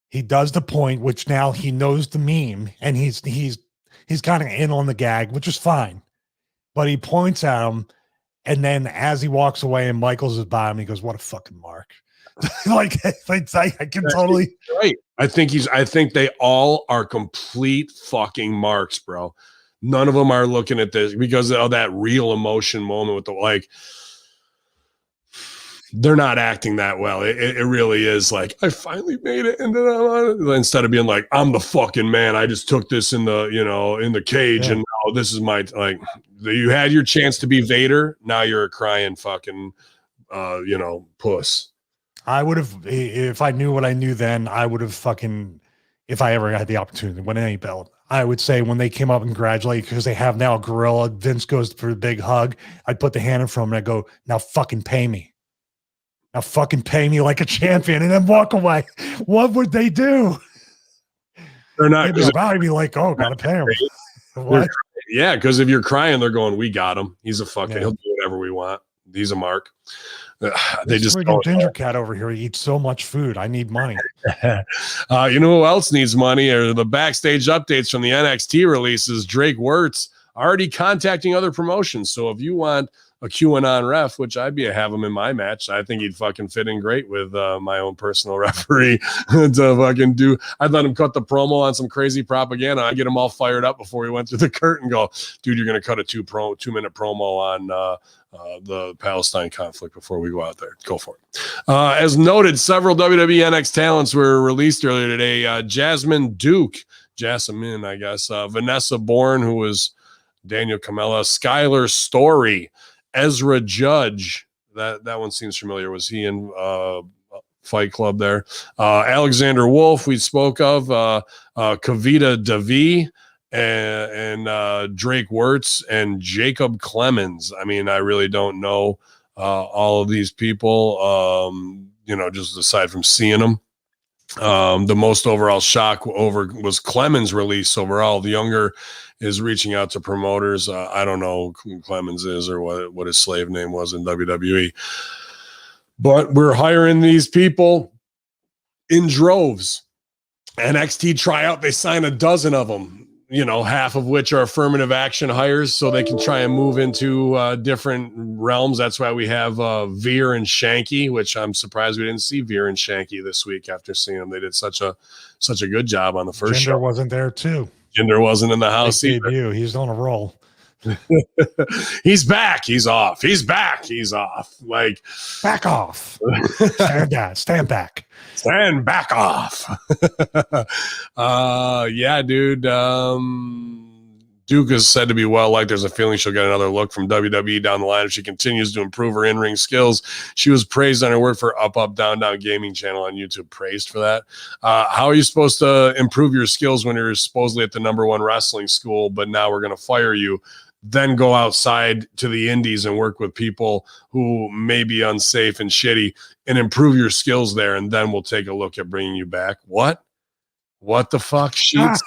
he does the point, which now he knows the meme, and he's kind of in on the gag, which is fine. But he points at him, and then as he walks away and Michaels is by him, he goes, what a fucking mark. I can totally right. I think they all are complete fucking marks, bro. None of them are looking at this because of that real emotion moment with the like. They're not acting that well. It really is like, I finally made it, and then instead of being like, I'm the fucking man. I just took this in the cage, and now this is my like. You had your chance to be Vader. Now you're a crying fucking, puss. I would have, if I knew what I knew then, I would have fucking, if I ever had the opportunity to win any belt, I would say when they came up and congratulate, because they have now a gorilla, Vince goes for the big hug, I'd put the hand in front of him and I'd go, now fucking pay me. Now fucking pay me like a champion, and then walk away. What would they do? They're not. I'd be like, oh, gotta pay him. What? Yeah, because if you're crying, they're going, we got him. He's a fucking, he'll do whatever we want. He's a mark. They just Ginger Cat over here. He eats so much food. I need money. You know who else needs money? Are the backstage updates from the NXT releases? Drake Wirtz already contacting other promotions. So if you want a QAnon ref, which I'd have him in my match, I think he'd fucking fit in great with my own personal referee to fucking do. I'd let him cut the promo on some crazy propaganda. I'd get him all fired up before he went through the curtain. Go, dude, you're going to cut a 2-minute promo on the Palestine conflict before we go out there. Go for it. As noted, several WWE NXT talents were released earlier today. Jasmine, I guess. Vanessa Bourne, who was Daniel Camella. Skylar Story. Ezra Judge, that one seems familiar. Was he in Fight Club there? Alexander Wolf, we spoke of. Kavita Devi and Drake Wirtz and Jacob Clemens. I mean, I really don't know all of these people, just aside from seeing them. The most overall shock was Clemens' release overall. The younger is reaching out to promoters. I don't know who Clemens is or what his slave name was in WWE. But we're hiring these people in droves. NXT tryout, they sign a dozen of them, half of which are affirmative action hires so they can try and move into different realms. That's why we have Veer and Shanky, which I'm surprised we didn't see Veer and Shanky this week after seeing them. They did such a good job on the first show. Jinder wasn't there too. Jinder wasn't in the house either. Debut. He's on a roll. He's back. He's off. He's back. He's off. Like, back off. Stand back. Stand back off. Yeah, dude. Duke is said to be well liked. There's a feeling she'll get another look from WWE down the line if she continues to improve her in-ring skills. She was praised on her work for Up Up Down Down Gaming channel on YouTube. Praised for that. How are you supposed to improve your skills when you're supposedly at the #1 wrestling school, but now we're going to fire you? Then go outside to the indies and work with people who may be unsafe and shitty and improve your skills there. And then we'll take a look at bringing you back. What the fuck, Sheets?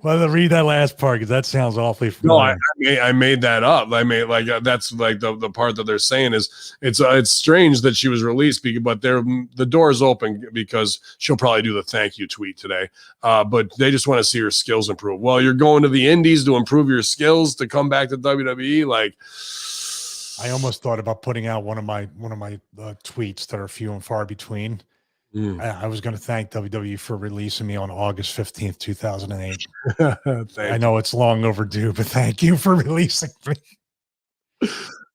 Well, read that last part because that sounds awfully familiar. No, I made that up. I made that's like the part that they're saying is it's strange that she was released, but the door is open because she'll probably do the thank you tweet today. But they just want to see her skills improve. Well, you're going to the indies to improve your skills to come back to WWE. Like, I almost thought about putting out one of my tweets that are few and far between. I was going to thank WWE for releasing me on August 15th, 2008. I know it's long overdue, but thank you for releasing me.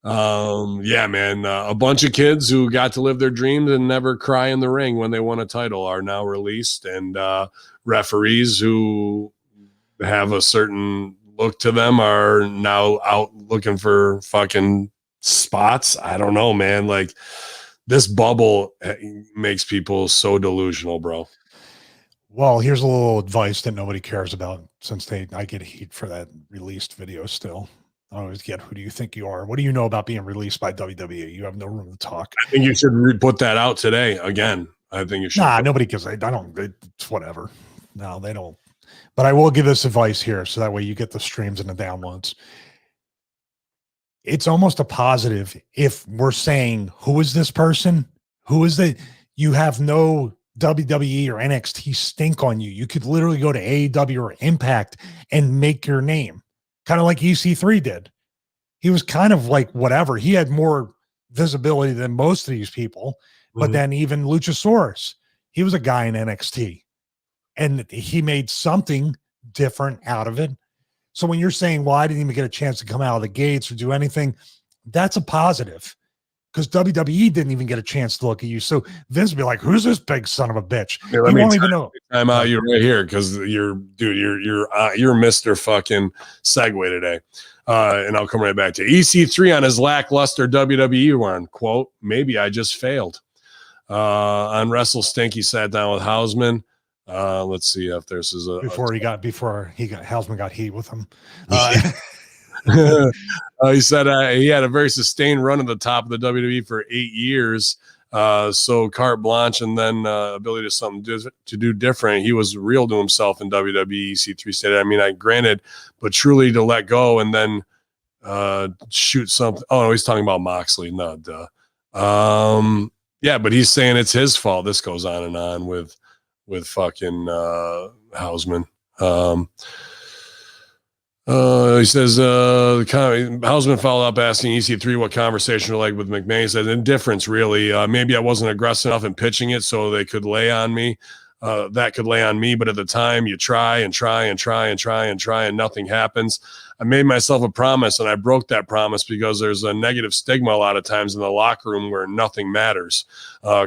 Yeah, man. A bunch of kids who got to live their dreams and never cry in the ring when they won a title are now released, and referees who have a certain look to them are now out looking for fucking spots. I don't know, man. Like, this bubble makes people so delusional, bro. Well, here's a little advice that nobody cares about since I get heat for that released video still. I always get, who do you think you are? What do you know about being released by WWE? You have no room to talk. I think you should put that out today again. I think you should. Nah, nobody gives. I don't. It's whatever. No, they don't. But I will give this advice here so that way you get the streams and the downloads. It's almost a positive if we're saying, who is this person? Who is it? You have no WWE or NXT stink on you. You could literally go to AEW or Impact and make your name, kind of like EC3 did. He was kind of like whatever. He had more visibility than most of these people, but then even Luchasaurus, he was a guy in NXT and he made something different out of it. So when you're saying, well, I didn't even get a chance to come out of the gates or do anything, that's a positive because WWE didn't even get a chance to look at you. So Vince would be like, who's this big son of a bitch? He won't even know. I'm out you right here because you're Mr. fucking segue today. And I'll come right back to EC3 on his lackluster WWE run. Quote, maybe I just failed. On Wrestle Stink, he sat down with Hausman. Let's see if there's before Hausman got heat with him. He said he had a very sustained run at the top of the WWE for 8 years. So carte blanche and then ability to do different. He was real to himself in WWE. EC3 said, I mean, granted, but truly to let go and then shoot something. Oh, no, he's talking about Moxley. No, duh. Yeah, but he's saying it's his fault. This goes on and on with fucking Hausman. He says, the husband followed up asking EC3 what conversation were like with McMahon. He said, indifference, really. Maybe I wasn't aggressive enough in pitching it so they could lay on me. That could lay on me. But at the time, you try and try and try and try and try, and nothing happens. I made myself a promise, and I broke that promise because there's a negative stigma a lot of times in the locker room where nothing matters.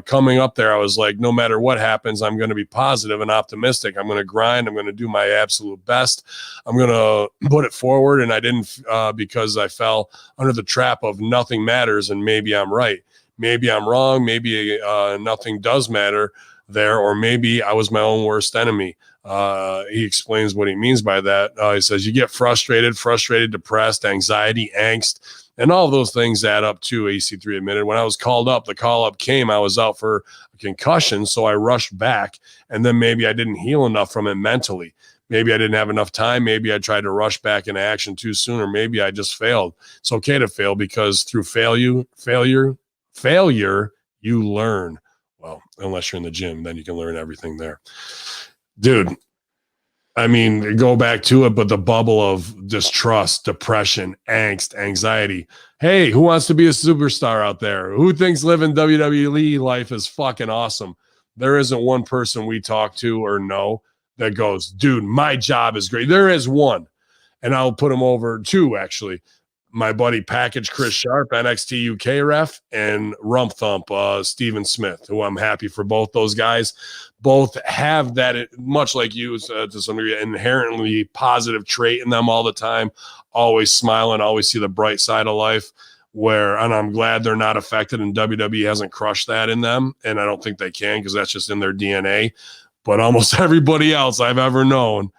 Coming up there, I was like, no matter what happens, I'm going to be positive and optimistic. I'm going to grind. I'm going to do my absolute best. I'm going to put it forward. And I didn't because I fell under the trap of nothing matters, and maybe I'm right. Maybe I'm wrong. Maybe nothing does matter there, or maybe I was my own worst enemy. He explains what he means by that. He says you get frustrated, depressed, anxiety, angst, and all of those things add up too. AC3 admitted, when I was called up, the call up came, I was out for a concussion, so I rushed back, and then maybe I didn't heal enough from it mentally. Maybe I didn't have enough time. Maybe I tried to rush back into action too soon, or maybe I just failed. It's okay to fail, because through failure, you learn. Well, unless you're in the gym, then you can learn everything there. Dude, I mean, go back to it, but the bubble of distrust, depression, angst, anxiety. Hey, who wants to be a superstar out there? Who thinks living WWE life is fucking awesome? There isn't one person we talk to or know that goes, dude, my job is great. There is one, and I'll put him over two, actually. My buddy Package Chris Sharp, NXT UK ref, and Rump Thump Steven Smith, who I'm happy for both those guys. Both have that, much like you, to some degree, inherently positive trait in them all the time, always smiling, always see the bright side of life, and I'm glad they're not affected, and WWE hasn't crushed that in them, and I don't think they can, because that's just in their DNA. But almost everybody else I've ever known,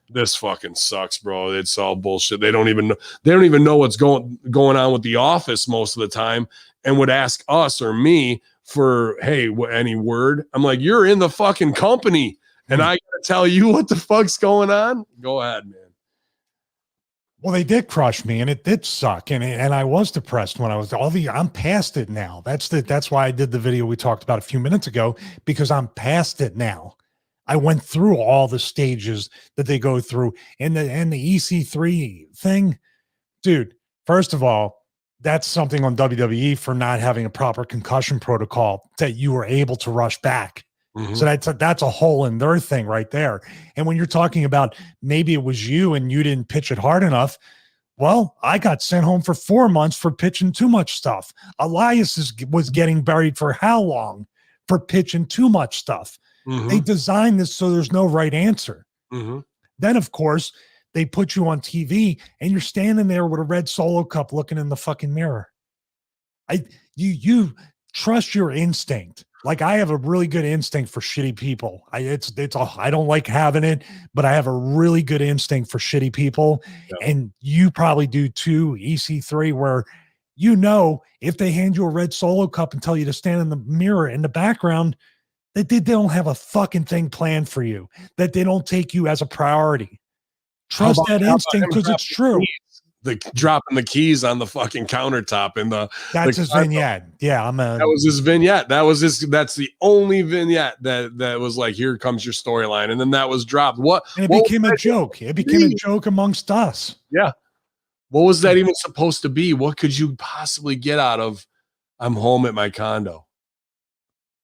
this fucking sucks, bro. It's all bullshit. They don't even know what's going on with the office most of the time, and would ask us or me for, hey, any word. I'm like, you're in the fucking company, and I gotta tell you what the fuck's going on. Go ahead, man. Well, they did crush me, and it did suck, and I was depressed when I was I'm past it now. That's why I did the video we talked about a few minutes ago, because I'm past it now. I went through all the stages that they go through, and the EC3 thing, dude. First of all, that's something on WWE for not having a proper concussion protocol that you were able to rush back. Mm-hmm. So that's a hole in their thing right there. And when you're talking about maybe it was you and you didn't pitch it hard enough, well, I got sent home for 4 months for pitching too much stuff. Elias was getting buried for how long for pitching too much stuff? Mm-hmm. They designed this so there's no right answer. Mm-hmm. Then, of course, they put you on TV and you're standing there with a red Solo cup looking in the fucking mirror. You trust your instinct. Like, I have a really good instinct for shitty people. I don't like having it, but I have a really good instinct for shitty people. Yeah. And you probably do too, EC3, where if they hand you a red Solo cup and tell you to stand in the mirror in the background, that they don't have a fucking thing planned for you, that they don't take you as a priority. Trust that instinct, because it's true. Dropping the keys on the fucking countertop that's his vignette. Yeah, that was his vignette. That's the only vignette that was like, here comes your storyline, and then that was dropped. It became a joke. It became a joke amongst us. Yeah. What was that even supposed to be? What could you possibly get out of I'm home at my condo?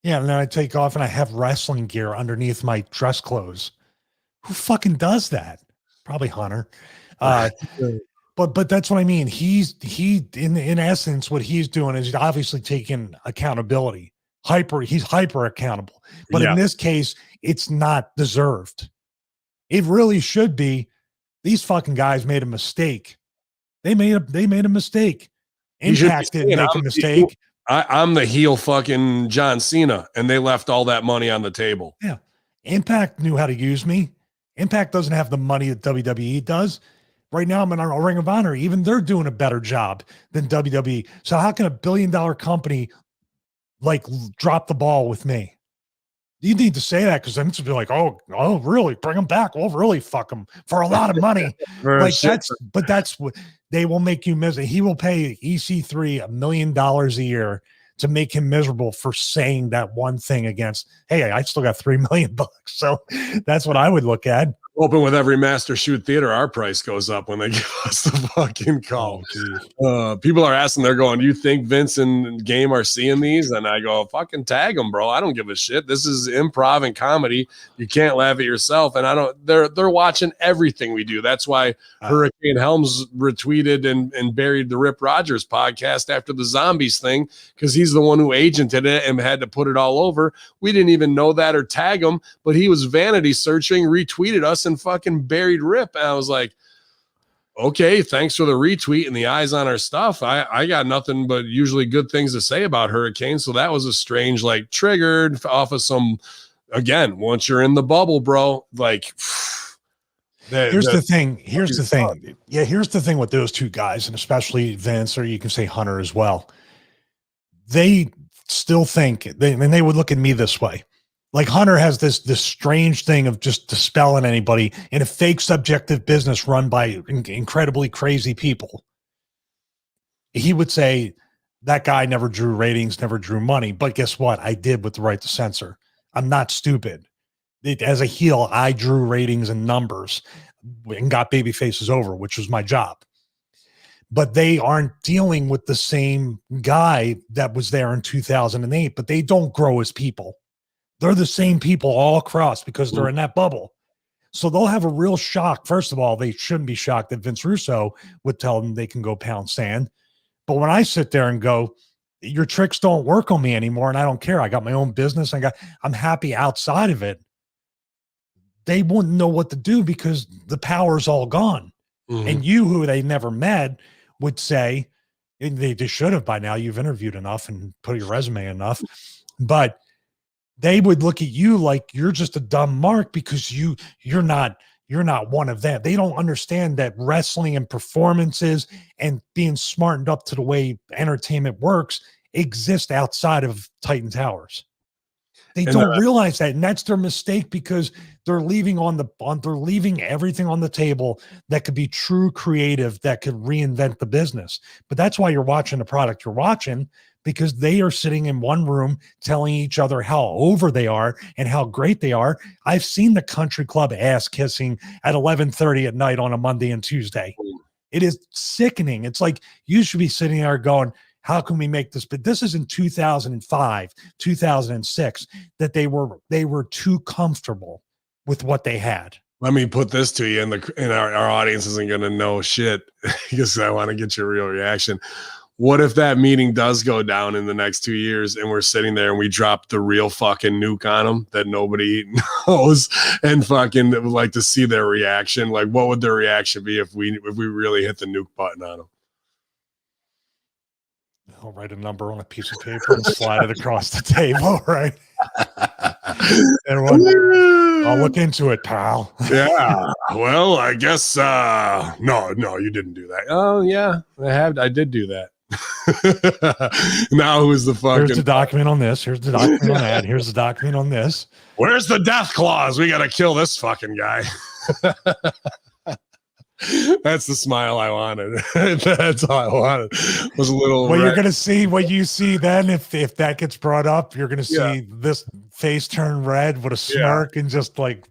Yeah, and then I take off and I have wrestling gear underneath my dress clothes. Who fucking does that? Probably Hunter. But that's what I mean. He in essence, what he's doing is obviously taking accountability. He's hyper accountable. But in this case, it's not deserved. It really should be. These fucking guys made a mistake. They made a mistake. Impact didn't make a mistake. I'm the heel fucking John Cena, and they left all that money on the table. Yeah. Impact knew how to use me. Impact doesn't have the money that WWE does. Right now, I'm in a Ring of Honor. Even they're doing a better job than WWE. So how can a $1 billion company drop the ball with me? You need to say that, because then it's be like, oh, really? Bring them back. We'll really fuck them for a lot of money. That's what they will make you miserable. He will pay EC3 $1 million a year to make him miserable for saying that one thing against, hey, I still got $3 million. So that's what I would look at. Open with every Master Shoot Theater, our price goes up when they give us the fucking call. People are asking, they're going, "Do you think Vince and Game are seeing these?" And I go, "Fucking tag them, bro. I don't give a shit. This is improv and comedy. You can't laugh at yourself." And I don't. They're watching everything we do. That's why Hurricane Helms retweeted and buried the Rip Rogers podcast after the zombies thing, because he's the one who agented it and had to put it all over. We didn't even know that or tag him, but he was vanity searching, retweeted us, and fucking buried Rip. And I was like, okay, thanks for the retweet and the eyes on our stuff. I got nothing but usually good things to say about Hurricane. So that was a strange, like, triggered off of some, again, once you're in the bubble, bro, like, here's the thing. Yeah, here's the thing with those two guys, and especially Vince, or you can say Hunter as well. They still think, and they would look at me this way. Like, Hunter has this strange thing of just dispelling anybody in a fake subjective business run by incredibly crazy people. He would say that guy never drew ratings, never drew money. But guess what? I did with the right to censor. I'm not stupid. As a heel, I drew ratings and numbers and got baby faces over, which was my job. But they aren't dealing with the same guy that was there in 2008, but they don't grow as people. They're the same people all across because they're in that bubble. So they'll have a real shock. First of all, they shouldn't be shocked that Vince Russo would tell them they can go pound sand. But when I sit there and go, your tricks don't work on me anymore, and I don't care. I got my own business. I'm happy outside of it. They wouldn't know what to do because the power's all gone. And you, who they never met, would say, they should have by now. You've interviewed enough and put your resume enough, but they would look at you like you're just a dumb mark because you're not one of them. They don't understand that wrestling and performances and being smartened up to the way entertainment works exist outside of Titan Towers. They don't realize that, and that's their mistake, because they're leaving they're leaving everything on the table that could be true creative, that could reinvent the business. But that's why you're watching the product you're watching, because they are sitting in one room telling each other how over they are and how great they are. I've seen the country club ass kissing at 11:30 at night on a Monday and Tuesday. It is sickening. It's like, you should be sitting there going, how can we make this? But this is in 2005, 2006, that they were too comfortable with what they had. Let me put this to you, and our audience isn't going to know shit because I want to get your real reaction. What if that meeting does go down in the next 2 years and we're sitting there and we drop the real fucking nuke on them that nobody knows, and fucking would like to see their reaction? Like, what would their reaction be if we really hit the nuke button on them? I'll write a number on a piece of paper and slide it across the table, right? Everyone, I'll look into it, pal. Yeah. Well, I guess no, you didn't do that. Oh yeah, I did do that. Now who's the fucking? Here's the document on this. Here's the document on that. Here's the document on this. Where's the death clause? We got to kill this fucking guy. That's the smile I wanted. That's all I wanted. Was a little. Well, you're gonna see what you see then. If that gets brought up, you're gonna see this face turn red with a smirk and just like,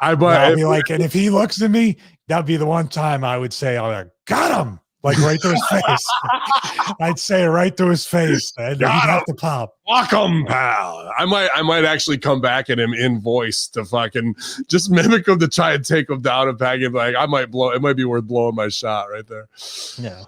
I'll be like, and if he looks at me, that'd be the one time I would say, "I got him." Like, right to his face. I'd say it right to his face, and he'd have to pop. Welcome, pal. I might actually come back at him in voice to fucking just mimic him to try and take him down and pack him. Like, it might be worth blowing my shot right there. Yeah.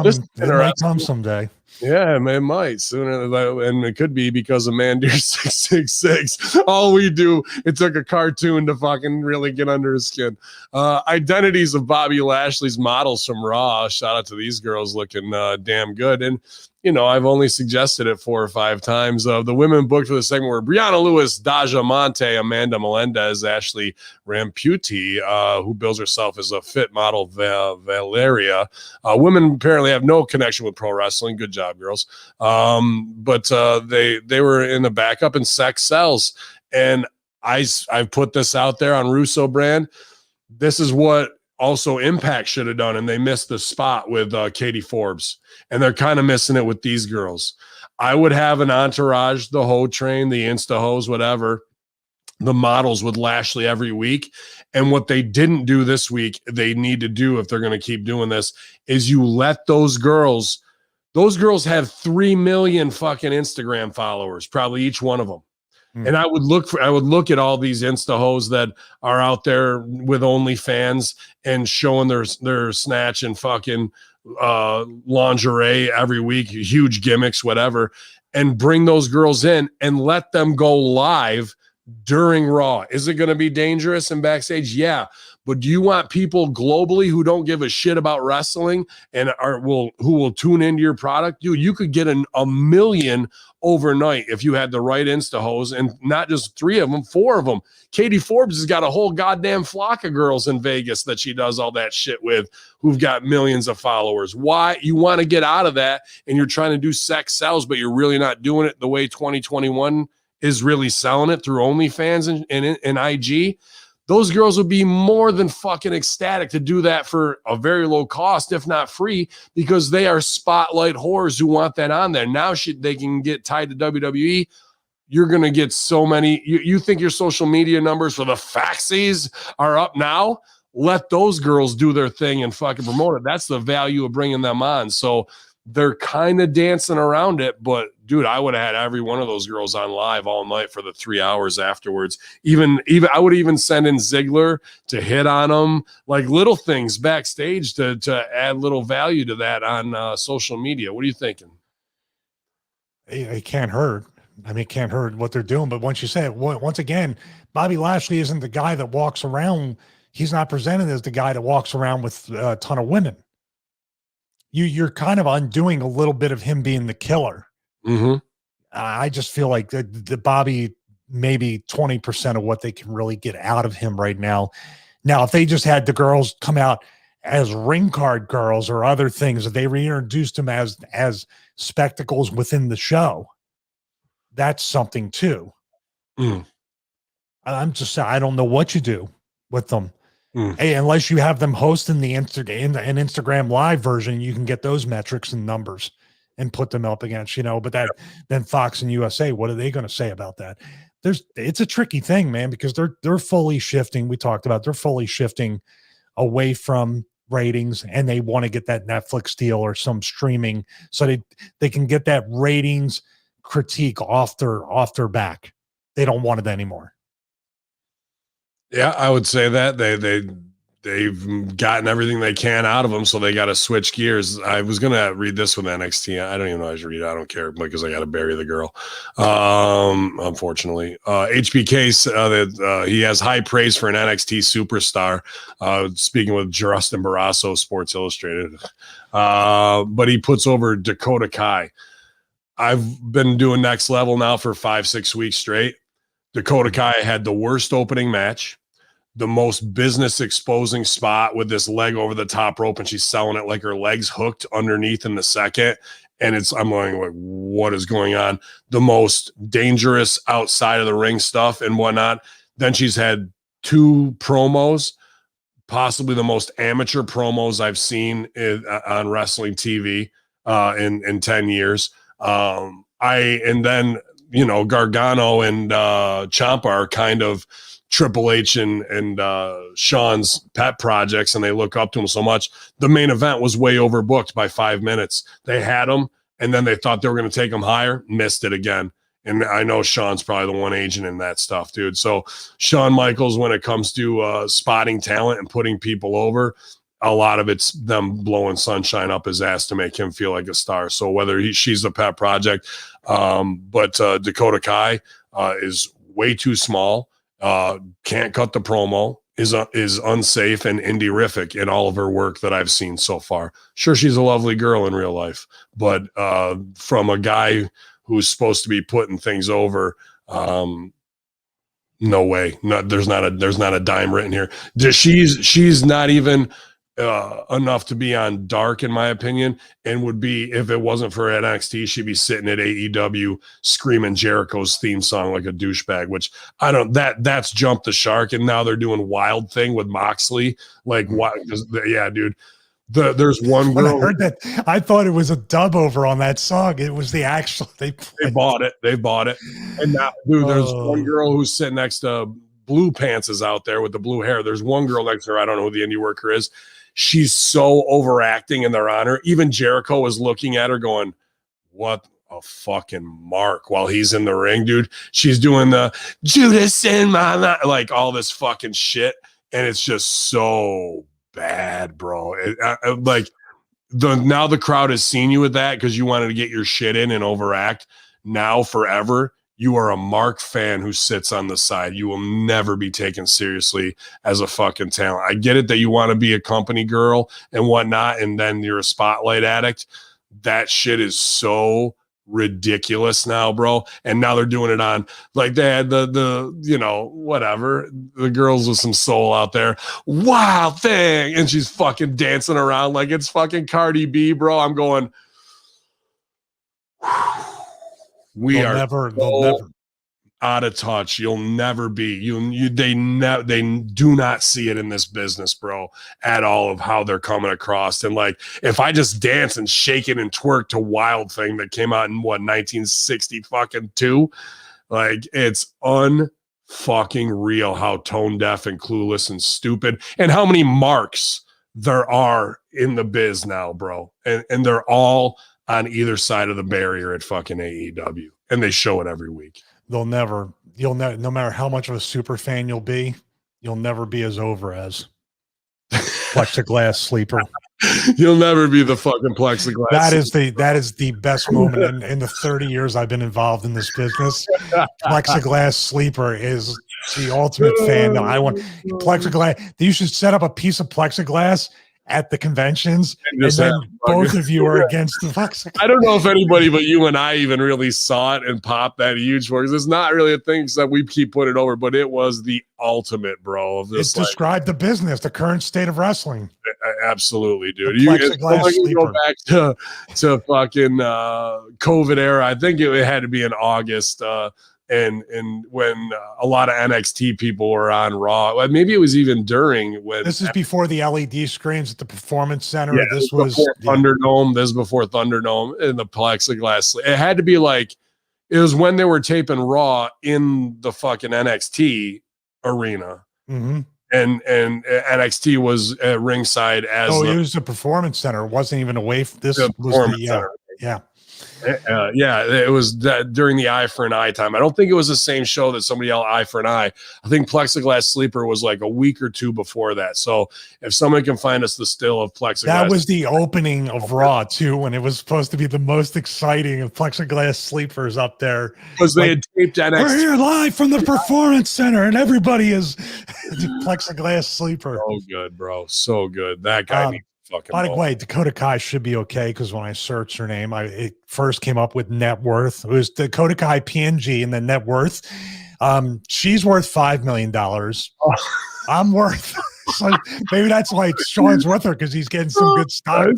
This it might come someday. Yeah, it might sooner, and it could be because of Mandir 666. All we do, it took a cartoon to fucking really get under his skin. Identities of Bobby Lashley's models from Raw. Shout out to these girls looking damn good. And I've only suggested it 4 or 5 times. The women booked for the segment were Brianna Lewis, Daja Monte, Amanda Melendez, Ashley Ramputi, who bills herself as a fit model, Valeria. Women apparently have no connection with pro wrestling. Good job, girls. But they were in the backup, and sex sells. And I've put this out there on Russo brand. This is what also Impact should have done, and they missed the spot with Katie Forbes, and they're kind of missing it with these girls. I would have an entourage, the hoe train, the insta hoes, whatever, the models with Lashley every week. And what they didn't do this week, they need to do if they're going to keep doing this, is you let those girls have 3 million fucking Instagram followers, probably each one of them. And I would look at all these Insta hoes that are out there with OnlyFans and showing their snatch and fucking lingerie every week, huge gimmicks, whatever, and bring those girls in and let them go live during Raw. Is it going to be dangerous and backstage? Yeah. But do you want people globally who don't give a shit about wrestling and who will tune into your product? Dude, you could get a million overnight if you had the right Insta hoes, and not just 3 of them, 4 of them. Katie Forbes has got a whole goddamn flock of girls in Vegas that she does all that shit with, who've got millions of followers. Why? You want to get out of that, and you're trying to do sex sells, but you're really not doing it the way 2021 is really selling it, through OnlyFans and IG. Those girls would be more than fucking ecstatic to do that for a very low cost, if not free, because they are spotlight whores who want that on there. Now they can get tied to WWE. You're going to get so many. You think your social media numbers for the faxies are up now? Let those girls do their thing and fucking promote it. That's the value of bringing them on. So they're kind of dancing around it, but dude, I would have had every one of those girls on live all night for the 3 hours afterwards. Even I would even send in Ziggler to hit on them, like little things backstage to add little value to that on social media. What are you thinking? It can't hurt. I mean, it can't hurt what they're doing. But once you say it, once again, Bobby Lashley isn't the guy that walks around. He's not presented as the guy that walks around with a ton of women. You're kind of undoing a little bit of him being the killer. Mm-hmm. I just feel like the Bobby, maybe 20% of what they can really get out of him right now. Now, if they just had the girls come out as ring card girls or other things, that they reintroduced them as spectacles within the show, that's something too. I'm just saying, I don't know what you do with them. Hey, unless you have them hosting the Instagram live version, you can get those metrics and numbers and put them up against, but then Fox and USA, what are they going to say about that? It's a tricky thing, man, because they're fully shifting. We talked about, they're fully shifting away from ratings, and they want to get that Netflix deal or some streaming so they can get that ratings critique off their back. They don't want it anymore. Yeah, I would say that they've gotten everything they can out of them, so they got to switch gears. I was gonna read this with NXT. I don't even know how to read it. I don't care because I got to bury the girl. Unfortunately, HBK he has high praise for an NXT superstar. Speaking with Justin Barrasso, Sports Illustrated, but he puts over Dakota Kai. I've been doing Next Level now for 5-6 weeks straight. Dakota Kai had the worst opening match, the most business exposing spot with this leg over the top rope, and she's selling it like her legs hooked underneath in the second. And I'm going, like, what is going on? The most dangerous outside of the ring stuff and whatnot. Then she's had 2 promos, possibly the most amateur promos I've seen on wrestling TV in 10 years. And then Gargano and Ciampa are kind of Triple H and Sean's pet projects, and they look up to him so much. The main event was way overbooked by 5 minutes. They had him, and then they thought they were going to take him higher, missed it again. And I know Sean's probably the one agent in that stuff, dude. So Shawn Michaels, when it comes to spotting talent and putting people over, a lot of it's them blowing sunshine up his ass to make him feel like a star. So whether she's the pet project, but Dakota Kai is way too small, can't cut the promo, is unsafe and indie-rific in all of her work that I've seen so far. Sure, she's a lovely girl in real life, but from a guy who's supposed to be putting things over, no way. No, there's not a dime written here. She's not even enough to be on Dark, in my opinion, and would be, if it wasn't for NXT, she'd be sitting at AEW screaming Jericho's theme song like a douchebag, which I don't, that's jumped the shark. And now they're doing Wild Thing with Moxley. Like, what? Yeah, dude. There's one When I girl. heard that, I thought it was a dub over on that song. It was the actual They bought it. They bought it. And now, dude, there's one girl who's sitting next to Blue Pants is out there with the blue hair. There's one girl next to her. I don't know who the indie worker is. She's so overacting in their honor. Even Jericho was looking at her going, what a fucking mark while he's in the ring, dude. She's doing the Judas in my life, like all this fucking shit. And it's just so bad, bro. Like now the crowd has seen you with that because you wanted to get your shit in and overact. Now forever, you are a Mark fan who sits on the side. You will never be taken seriously as a fucking talent. I get it that you want to be a company girl and whatnot, and then you're a spotlight addict. That shit is so ridiculous now, bro. And now they're doing it on, like, they had the you know, whatever, the girls with some soul out there, wild thing, and she's fucking dancing around like it's fucking Cardi B, bro. I'm going, they'll never out of touch. You'll never be. They do not see it in this business, bro, at all, of how they're coming across. And like, if I just dance and shake it and twerk to Wild Thing that came out in 1960 fucking 2, like, it's unfucking real how tone deaf and clueless and stupid and how many marks there are in the biz now, bro. And they're all on either side of the barrier at fucking AEW, and they show it every week. You'll never, no matter how much of a super fan you'll never be as over as Plexiglass Sleeper. You'll never be the fucking Plexiglass. That is the best moment in the 30 years I've been involved in this business. Plexiglass Sleeper is the ultimate fan. I want plexiglass. You should set up a piece of plexiglass at the conventions, and then both of you are against the plexiglass. I don't know if anybody but you and I even really saw it and popped that huge for, because it's not really a thing that we keep putting over, but it was the ultimate, bro. Of this, it described the business, the current state of wrestling. Absolutely, dude. You go back to fucking COVID era. I think it had to be in August. And when a lot of NXT people were on Raw, maybe it was even during when this is before the LED screens at the Performance Center. Yeah, this was Thunderdome. This is before Thunderdome and the plexiglass. It had to be like, it was when they were taping Raw in the fucking NXT arena, and NXT was at ringside as. Oh, it was the Performance Center. It wasn't even away from this. Yeah, it was that during the Eye for an Eye time. I don't think it was the same show that somebody yelled Eye for an Eye. I think Plexiglass Sleeper was like a week or two before that. So if someone can find us the still of Plexiglass, that was the opening of Raw too, when it was supposed to be the most exciting of Plexiglass Sleepers up there, because they had taped NXT. We're here live from the Performance Center, and everybody is Plexiglass Sleeper. So good, bro. So good. That guy. By the way, Dakota Kai should be okay, because when I searched her name, it first came up with net worth. It was Dakota Kai PNG and then net worth. She's worth $5 million. I'm worth. So maybe that's why Sean's with her, because he's getting some good stock.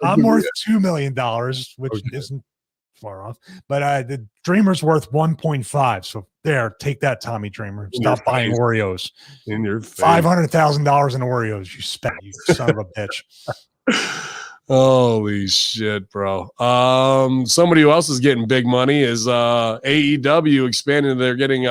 I'm worth $2 million, which isn't far off. But the Dreamer's worth 1.5. So there, take that, Tommy Dreamer. Stop buying Oreos. In your face. $500,000 in Oreos you spent, you son of a bitch. Holy shit, bro. Somebody who else is getting big money is AEW expanding. They're getting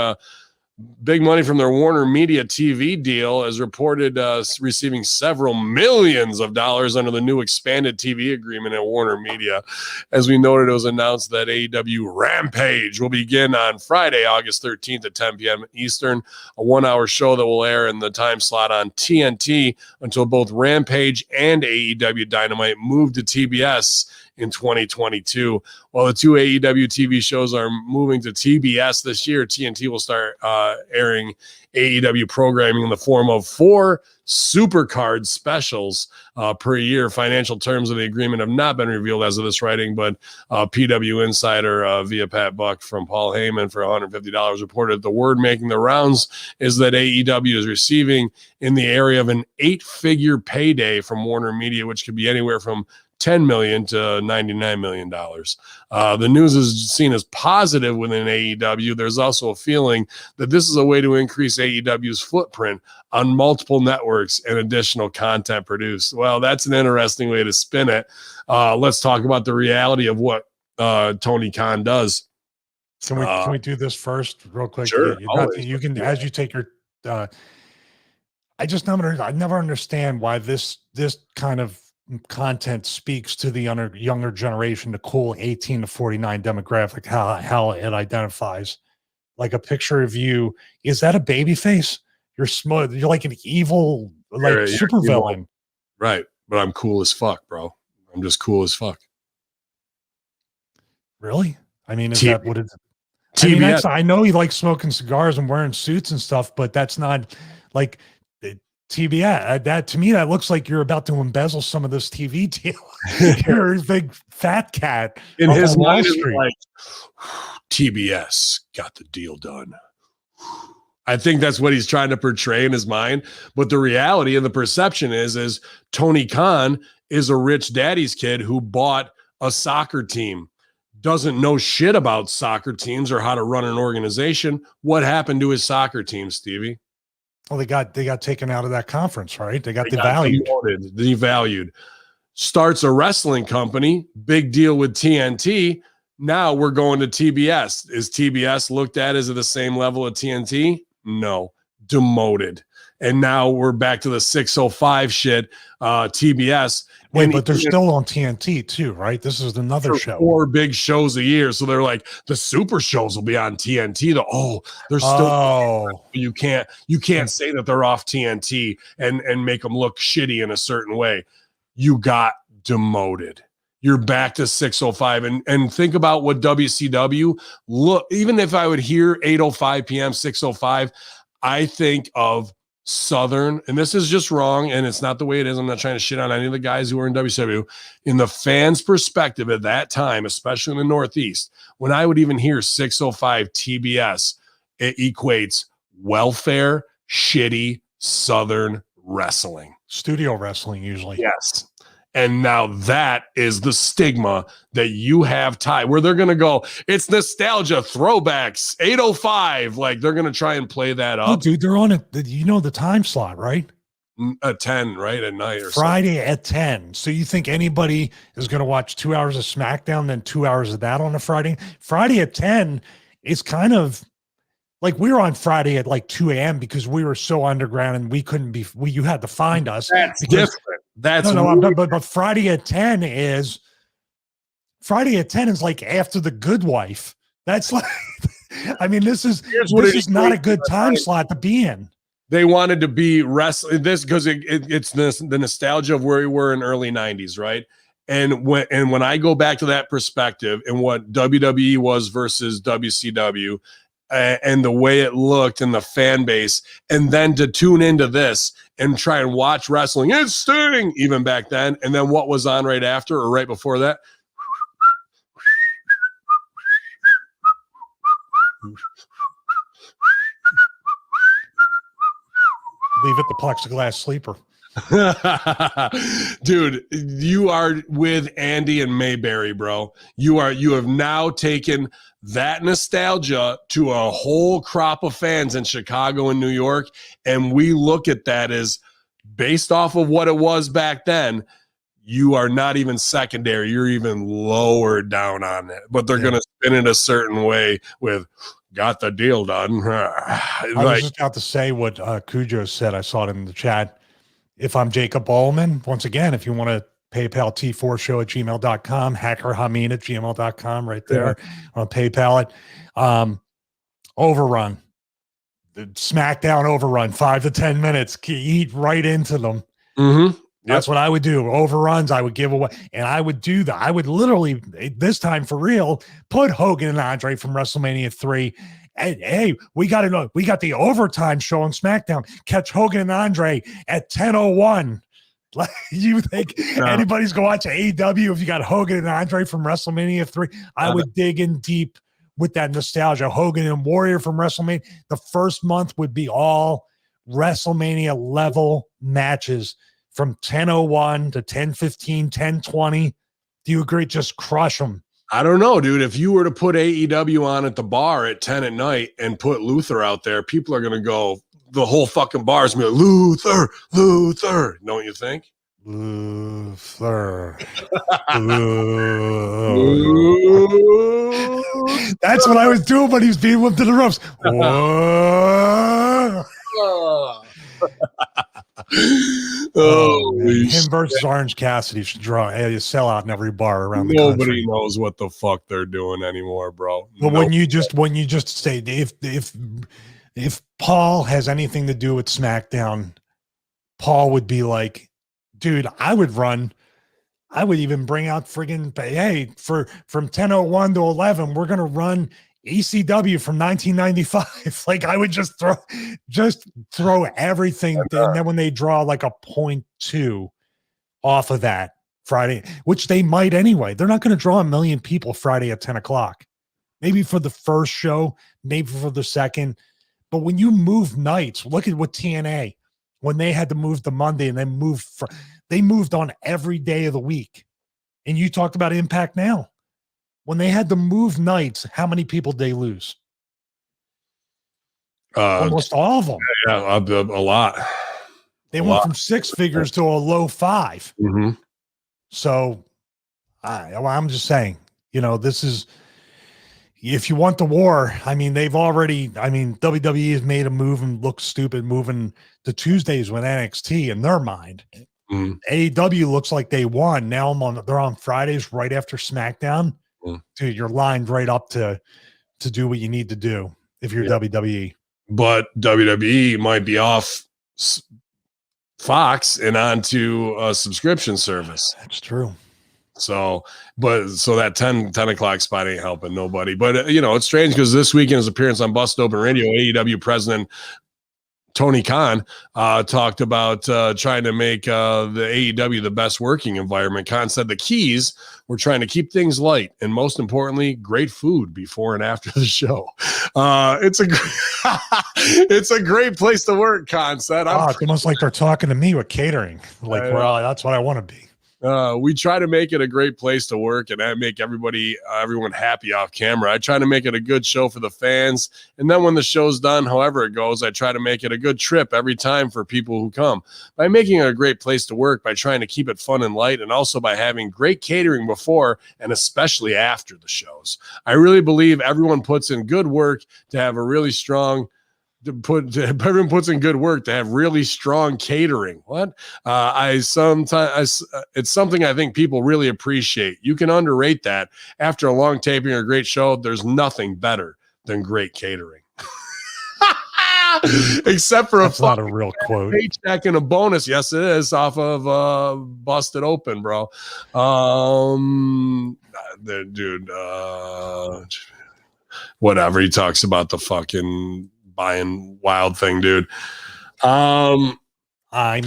big money from their Warner Media TV deal, as reported receiving several millions of dollars under the new expanded TV agreement at Warner Media. As we noted, it was announced that AEW Rampage will begin on Friday, August 13th at 10 p.m. Eastern, a 1-hour show that will air in the time slot on TNT until both Rampage and AEW Dynamite move to TBS in 2022. While the two AEW TV shows are moving to TBS this year, TNT will start airing AEW programming in the form of 4 Supercard specials per year. Financial terms of the agreement have not been revealed as of this writing, but PW Insider via Pat Buck from Paul Heyman for $150 reported the word making the rounds is that AEW is receiving in the area of an 8-figure payday from Warner Media, which could be anywhere from $10 million to $99 million. The news is seen as positive within AEW. There's also a feeling that this is a way to increase AEW's footprint on multiple networks and additional content produced. Well, that's an interesting way to spin it. Let's talk about the reality of what Tony Khan does. Can we do this first real quick? Sure. You can, as you take your, I never understand why this kind of content speaks to the younger generation, the cool 18 to 49 demographic, how it identifies. Like a picture of you, is that a baby face? You're smug, you're like an evil, like super villain. Right. But I'm cool as fuck, bro. I'm just cool as fuck. Really? I mean, is that what it's I know he likes smoking cigars and wearing suits and stuff, but that's not like TBS. That to me, that looks like you're about to embezzle some of this TV deal. You're a big fat cat. In his mind, is like TBS got the deal done. I think that's what he's trying to portray in his mind. But the reality and the perception is Tony Khan is a rich daddy's kid who bought a soccer team. Doesn't know shit about soccer teams or how to run an organization. What happened to his soccer team, Stevie? Well, they got taken out of that conference, right? They got devalued. Devalued. Starts a wrestling company, big deal with TNT. Now we're going to TBS. Is TBS looked at as at the same level of TNT? No, demoted. And now we're back to the 605 shit, TBS. Wait, but they're still on TNT too, right? This is another show. 4 big shows a year. So they're like, the super shows will be on TNT. They're still you can't say that they're off TNT and make them look shitty in a certain way. You got demoted. You're back to 605. And think about what WCW look, even if I would hear 8:05 p.m., 605, I think of Southern, and this is just wrong, and it's not the way it is. I'm not trying to shit on any of the guys who were in WCW. In the fans' perspective at that time, especially in the Northeast, when I would even hear 605 TBS, it equates welfare, shitty Southern wrestling. Studio wrestling, usually. Yes. And now that is the stigma that you have tied, where they're going to go, it's nostalgia, throwbacks, 8:05. Like they're going to try and play that up. Oh, dude, they're on it. You know the time slot, right? At 10, right? At night or Friday something. At 10. So you think anybody is going to watch 2 hours of SmackDown, then 2 hours of that on a Friday? Friday at 10 is kind of like we were on Friday at like 2 a.m. because we were so underground and we couldn't be, you had to find us. That's different. That's but Friday at 10 is like after The Good Wife. That's like, I mean, this is not a good time slot to be in. They wanted to be wrestling this because it's the nostalgia of where we were in early 90s, right? And when I go back to that perspective and what WWE was versus WCW, and the way it looked and the fan base, and then to tune into this and try and watch wrestling, it's Sting, even back then, and then what was on right after or right before that? Leave it the plexiglass sleeper. Dude, you are with Andy and Mayberry, bro. You have now taken that nostalgia to a whole crop of fans in Chicago and New York, and we look at that as based off of what it was back then. You are not even secondary, you're even lower down on it, but they're going to spin it a certain way with got the deal done. I was just about to say what Cujo said. I saw it in the chat. If I'm Jacob Ballman, once again, if you want to PayPal T4show@gmail.com, hacker Hamin at gmail.com right there on PayPal it. Overrun. The SmackDown overrun, 5 to 10 minutes. Eat right into them. Mm-hmm. That's what I would do. Overruns, I would give away. And I would do that. I would literally, this time for real, put Hogan and Andre from WrestleMania 3. And hey, we got to know, we got the overtime show on SmackDown. Catch Hogan and Andre at 10:01. Like, you think anybody's going to watch AEW if you got Hogan and Andre from WrestleMania 3? I would dig in deep with that nostalgia. Hogan and Warrior from WrestleMania. The first month would be all WrestleMania level matches from 10:01 to 10:15, 10:20? Do you agree? Just crush them. I don't know, dude. If you were to put AEW on at the bar at 10 at night and put Luther out there, people are going to go, the whole fucking bar is going to be like, Luther. Don't you think? Luther. That's what I was doing when he was being whipped to the ropes. Him versus Orange Cassidy should draw a sellout in every bar around the country. Nobody knows what the fuck they're doing anymore, bro. But when you just say if Paul has anything to do with SmackDown, Paul would be like, dude, I would even bring out friggin', hey, from 10:01 to 11, we're gonna run ECW from 1995. Like I would just throw everything. And then when they draw like a 0.2 off of that Friday, which they might anyway, they're not going to draw 1 million people Friday at 10 o'clock. Maybe for the first show, maybe for the second. But when you move nights, look at what TNA, when they had to move to Monday and then they moved on every day of the week. And you talked about Impact Now. When they had to move nights, how many people did they lose? Almost all of them. Yeah, a lot. They went from 6 figures to a low 5. Mm-hmm. So I'm just saying, this is, if you want the war, WWE has made a move and look stupid moving to Tuesdays with NXT in their mind. Mm-hmm. AEW looks like they won. Now they're on Fridays right after SmackDown. Dude, you're lined right up to do what you need to do if you're WWE. But WWE might be off Fox and onto a subscription service. That's true. So that 10 o'clock spot ain't helping nobody. But it's strange because this weekend's appearance on Busted Open Radio, AEW president Tony Khan talked about trying to make the AEW the best working environment. Khan said the keys were trying to keep things light and, most importantly, great food before and after the show. It's a great place to work, Khan said. It's almost like they're talking to me with catering. Like, that's what I want to be. We try to make it a great place to work and make everyone happy off camera. I try to make it a good show for the fans. And then when the show's done, however it goes, I try to make it a good trip every time for people who come. By making it a great place to work, by trying to keep it fun and light, and also by having great catering before and especially after the shows. I really believe everyone puts in good work to have a really strong everyone puts in good work to have really strong catering. It's something I think people really appreciate. You can underrate that. After a long taping or a great show, there's nothing better than great catering. Except for that's not a real quote. Paycheck and a bonus. Yes, it is off of Busted Open, bro. Dude, whatever. He talks about the fucking buying wild thing, dude. Do you cook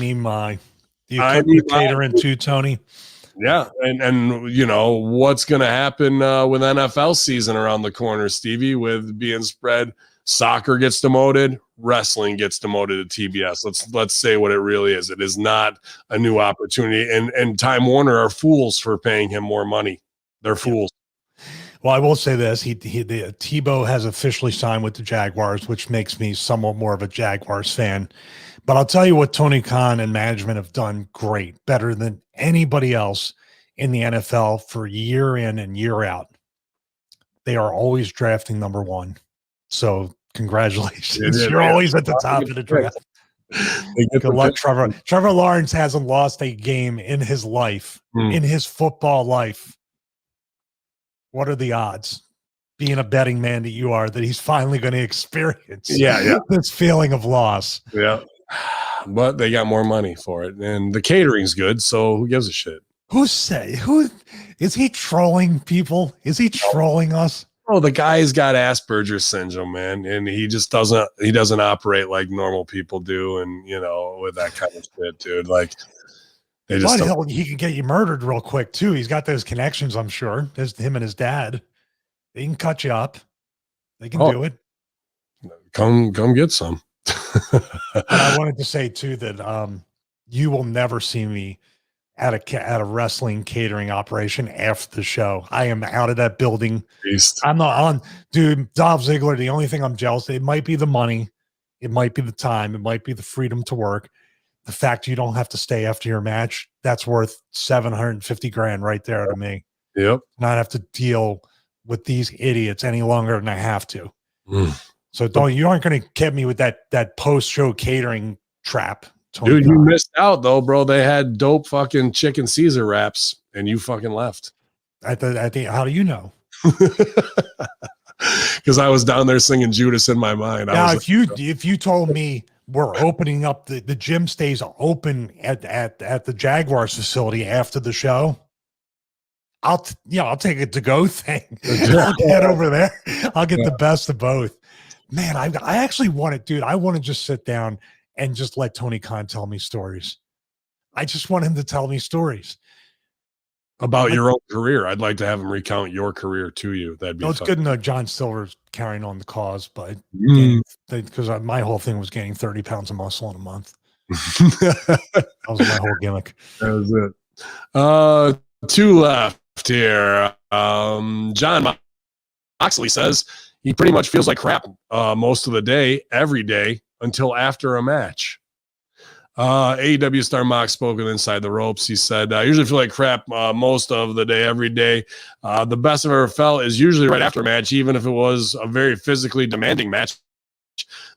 the catering too, Tony? Yeah, and what's going to happen with NFL season around the corner, Stevie, with being spread. Soccer gets demoted, wrestling gets demoted to TBS. Let's say what it really is. It is not a new opportunity, and Time Warner are fools for paying him more money. They're fools. Well, I will say this: Tebow has officially signed with the Jaguars, which makes me somewhat more of a Jaguars fan. But I'll tell you what Tony Khan and management have done great, better than anybody else in the NFL for year in and year out. They are always drafting number 1. So congratulations. You're always at the top of the draft. Good luck, Trevor. Trevor Lawrence hasn't lost a game in his life, in his football life. What are the odds, being a betting man that you are, that he's finally going to experience this feeling of loss? Yeah. But they got more money for it. And the catering's good, so who gives a shit? Who is he trolling people? Is he trolling us? Oh, the guy's got Asperger's syndrome, man. And he just doesn't operate like normal people do. And, with that kind of shit, dude. Like, he can get you murdered real quick too. He's got those connections, I'm sure. There's him and his dad. They can cut you up. They can do it. Come get some. But I wanted to say too that you will never see me at a wrestling catering operation after the show. I am out of that building. Beast. I'm not on, dude. Dolph Ziggler. The only thing I'm jealous of, it might be the money, it might be the time, it might be the freedom to work. The fact you don't have to stay after your match, that's worth 750 grand right there to me. Yep. Not have to deal with these idiots any longer than I have to. Mm. So you aren't going to get me with that post-show catering trap. Tony Dude, Khan. You missed out though, bro. They had dope fucking chicken Caesar wraps and you fucking left. I think, how do you know? Because I was down there singing Judas in my mind. Now, if you told me we're opening up the gym stays open at the Jaguars facility after the show, I'll take a to-go thing. I'll head over there. I'll get the best of both. Man, I actually want it, dude. I want to just sit down and just let Tony Khan tell me stories. I just want him to tell me stories about your own career. I'd like to have him recount your career to you. That'd be it's good to know John Silver's carrying on the cause, but because my whole thing was gaining 30 pounds of muscle in a month. That was my whole gimmick. That was it. Two left here. John Moxley says he pretty much feels like crap most of the day, every day, until after a match. AEW star Mox spoke with Inside the Ropes. He said, I usually feel like crap most of the day, every day. The best I've ever felt is usually right after a match, even if it was a very physically demanding match.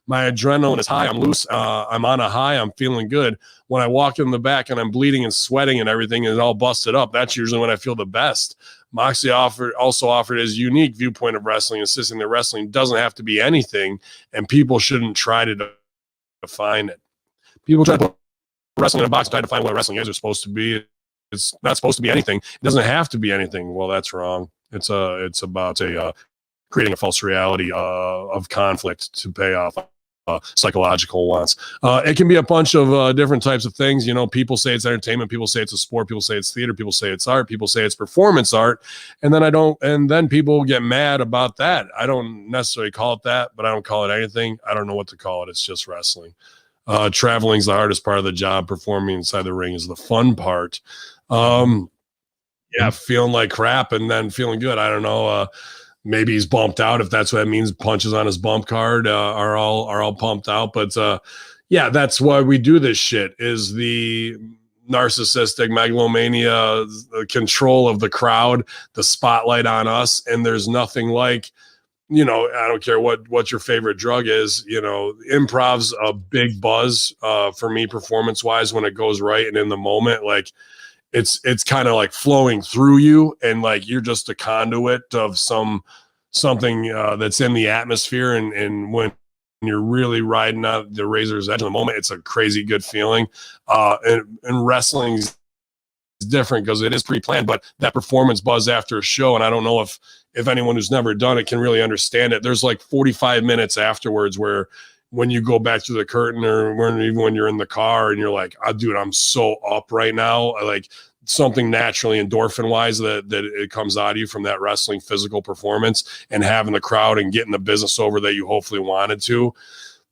My adrenaline is high. I'm loose. I'm on a high. I'm feeling good. When I walk in the back and I'm bleeding and sweating and everything and all busted up, that's usually when I feel the best. Moxley also offered his unique viewpoint of wrestling, insisting that wrestling doesn't have to be anything and people shouldn't try to define it. People try to put wrestling in a box and try to find what wrestling is. It's supposed to be. It's not supposed to be anything. It doesn't have to be anything. Well, that's wrong. It's about creating a false reality of conflict to pay off psychological wants. It can be a bunch of different types of things. You know, people say it's entertainment. People say it's a sport. People say it's theater. People say it's art. People say it's performance art. And then people get mad about that. I don't necessarily call it that, but I don't call it anything. I don't know what to call it. It's just wrestling. Traveling's the hardest part of the job. Performing inside the ring is the fun part. Feeling like crap and then feeling good. I don't know. Maybe he's bumped out, if that's what that means. Punches on his bump card are all pumped out. But that's why we do this shit, is the narcissistic megalomania, the control of the crowd, the spotlight on us. And there's nothing like, I don't care what your favorite drug is, improv's a big buzz for me performance wise when it goes right. And in the moment, like it's kind of like flowing through you and like you're just a conduit of something that's in the atmosphere. And when you're really riding out the razor's edge in the moment, it's a crazy good feeling. And wrestling's different because it is pre-planned, but that performance buzz after a show, and I don't know if anyone who's never done it can really understand it. There's like 45 minutes afterwards where when you go back to the curtain or even when you're in the car and you're like, oh, dude, I'm so up right now. Like something naturally endorphin wise that it comes out of you from that wrestling physical performance and having the crowd and getting the business over that you hopefully wanted to.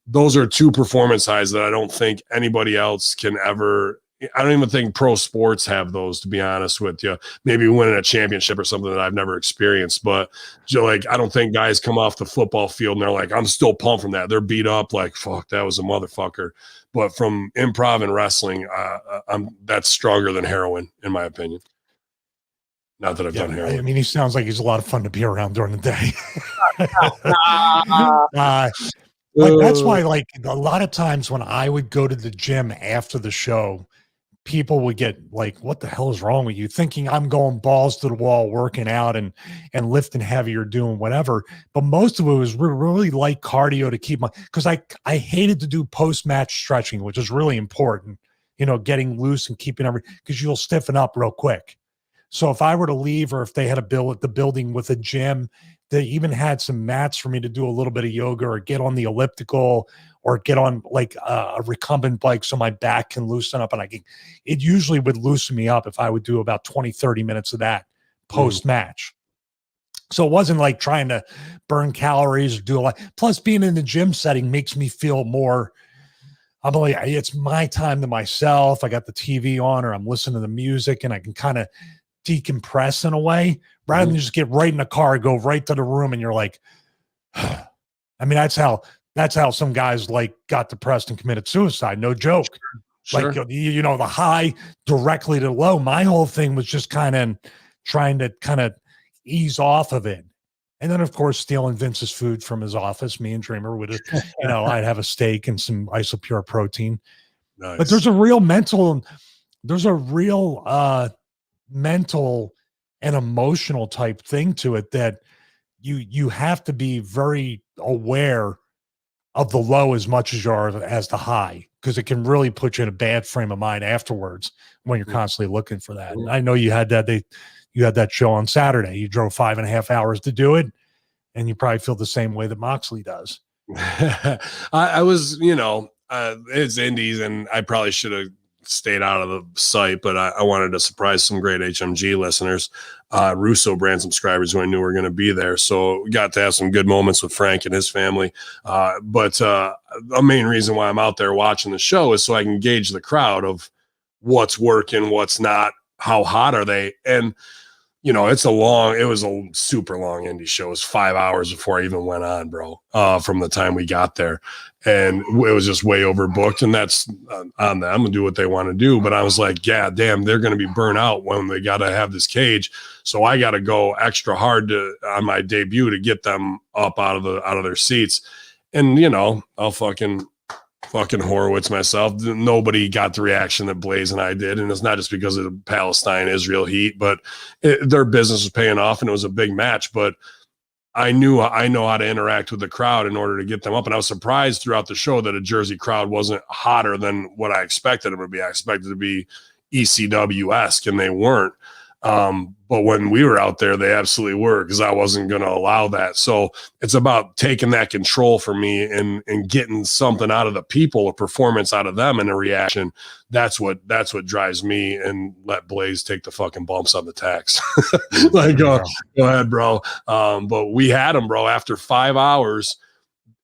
Those are two performance highs that I don't think anybody else can ever. I don't even think pro sports have those, to be honest with you. Maybe winning a championship or something that I've never experienced, but like, I don't think guys come off the football field and they're like, I'm still pumped from that. They're beat up like, fuck, that was a motherfucker. But from improv and wrestling, that's stronger than heroin, in my opinion. Not that I've done heroin. I mean, he sounds like he's a lot of fun to be around during the day. Like that's why, like a lot of times when I would go to the gym after the show, people would get like, what the hell is wrong with you? Thinking I'm going balls to the wall, working out and lifting heavy or doing whatever. But most of it was really light cardio to keep because I hated to do post-match stretching, which is really important, getting loose and keeping because you'll stiffen up real quick. So if I were to leave, or if they had a bill at the building with a gym, they even had some mats for me to do a little bit of yoga or get on the elliptical or get on like a recumbent bike so my back can loosen up. And it usually would loosen me up if I would do about 20, 30 minutes of that post-match. So it wasn't like trying to burn calories or do a lot. Plus being in the gym setting makes me feel more I'm like, it's my time to myself. I got the TV on, or I'm listening to the music, and I can kind of decompress in a way rather than just get right in the car, go right to the room, and you're like, I mean, that's how some guys like got depressed and committed suicide. No joke. Sure. Like, you know, the high directly to low. My whole thing was just kind of trying to kind of ease off of it. And then, of course, stealing Vince's food from his office. Me and Dreamer would, you know, I'd have a steak and some Isopure protein. Nice. But there's a real mental and emotional type thing to it that you have to be very aware of the low as much as you are as the high, because it can really put you in a bad frame of mind afterwards when you're constantly looking for that. And I know you had that show on Saturday. You drove 5.5 hours to do it, and you probably feel the same way that Moxley does. I was, you know, it's indies, and I probably should have stayed out of the site, but I wanted to surprise some great HMG listeners, Russo brand subscribers who I knew were going to be there. So we got to have some good moments with Frank and his family. But the main reason why I'm out there watching the show is so I can gauge the crowd of what's working, what's not, how hot are they? And, you know, it was a super long indie show. It was 5 hours before I even went on, bro, from the time we got there. And it was just way overbooked, and that's on them to do what they want to do. But I was like, yeah, damn, they're going to be burnt out when they got to have this cage. So I got to go extra hard on my debut to get them up out of their seats. And, you know, I'll fucking Horowitz myself. Nobody got the reaction that Blaze and I did. And it's not just because of the Palestine-Israel heat, but their business was paying off, and it was a big match. But I know how to interact with the crowd in order to get them up. And I was surprised throughout the show that a Jersey crowd wasn't hotter than what I expected them to be. I expected to be ECW-esque, and they weren't. But when we were out there, they absolutely were, because I wasn't going to allow that. So it's about taking that control for me and getting something out of the people, a performance out of them, and a reaction. That's what drives me, and let Blaze take the fucking bumps on the tax. Like, go ahead, bro. But we had them, bro, after 5 hours.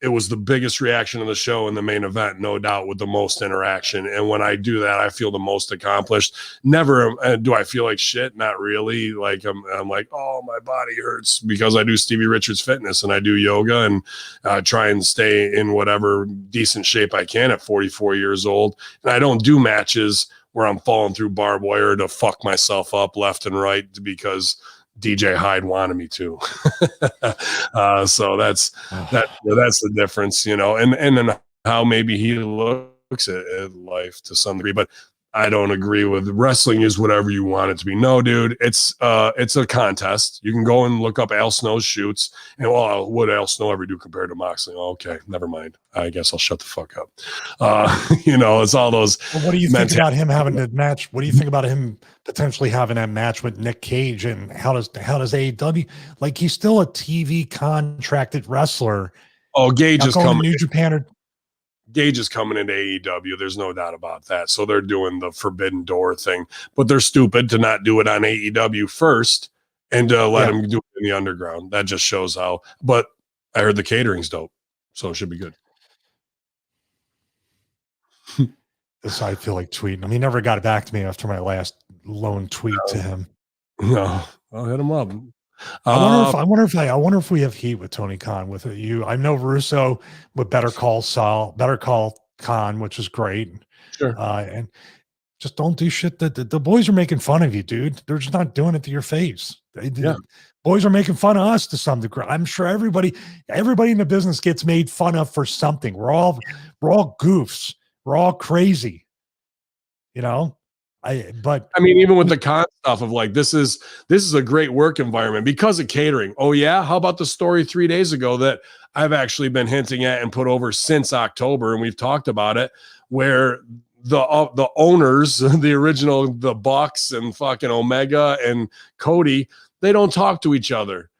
It was the biggest reaction of the show in the main event, no doubt, with the most interaction. And when I do that, I feel the most accomplished. Never do I feel like shit. Not really. Like I'm like, oh, my body hurts, because I do Stevie Richards Fitness and I do yoga and try and stay in whatever decent shape I can at 44 years old. And I don't do matches where I'm falling through barbed wire to fuck myself up left and right because DJ Hyde wanted me to. So that's the difference, you know, and then how maybe he looks at life to some degree. But I don't agree with wrestling is whatever you want it to be. No, dude, it's a contest. You can go and look up Al Snow's shoots, and well, what would Al Snow ever do compared to Moxley? Oh, okay, never mind. I guess I'll shut the fuck up. You know, it's all those. Well, what do you think about him having the match? What do you think about him potentially having that match with Nick Cage? And how does AEW, like, he's still a TV contracted wrestler? Oh, Gage is coming. New Japan or Gage is coming into AEW. There's no doubt about that. So they're doing the Forbidden Door thing, but they're stupid to not do it on AEW first and let him do it in the underground. That just shows how. But I heard the catering's dope, so it should be good. This I feel like tweeting. I mean, he never got it back to me after my last lone tweet to him. No, I'll hit him up. I wonder if we have heat with Tony Khan with you. I know Russo with Better Call Khan, which is great. Sure. And just don't do shit that the boys are making fun of you, dude. They're just not doing it to your face. Boys are making fun of us to some degree. I'm sure everybody in the business gets made fun of for something. We're all goofs. We're all crazy, you know. I mean, even with the con stuff of like, this is a great work environment because of catering. Oh yeah, how about the story 3 days ago that I've actually been hinting at and put over since October, and we've talked about it, where the owners, the Bucks and fucking Omega and Cody, they don't talk to each other.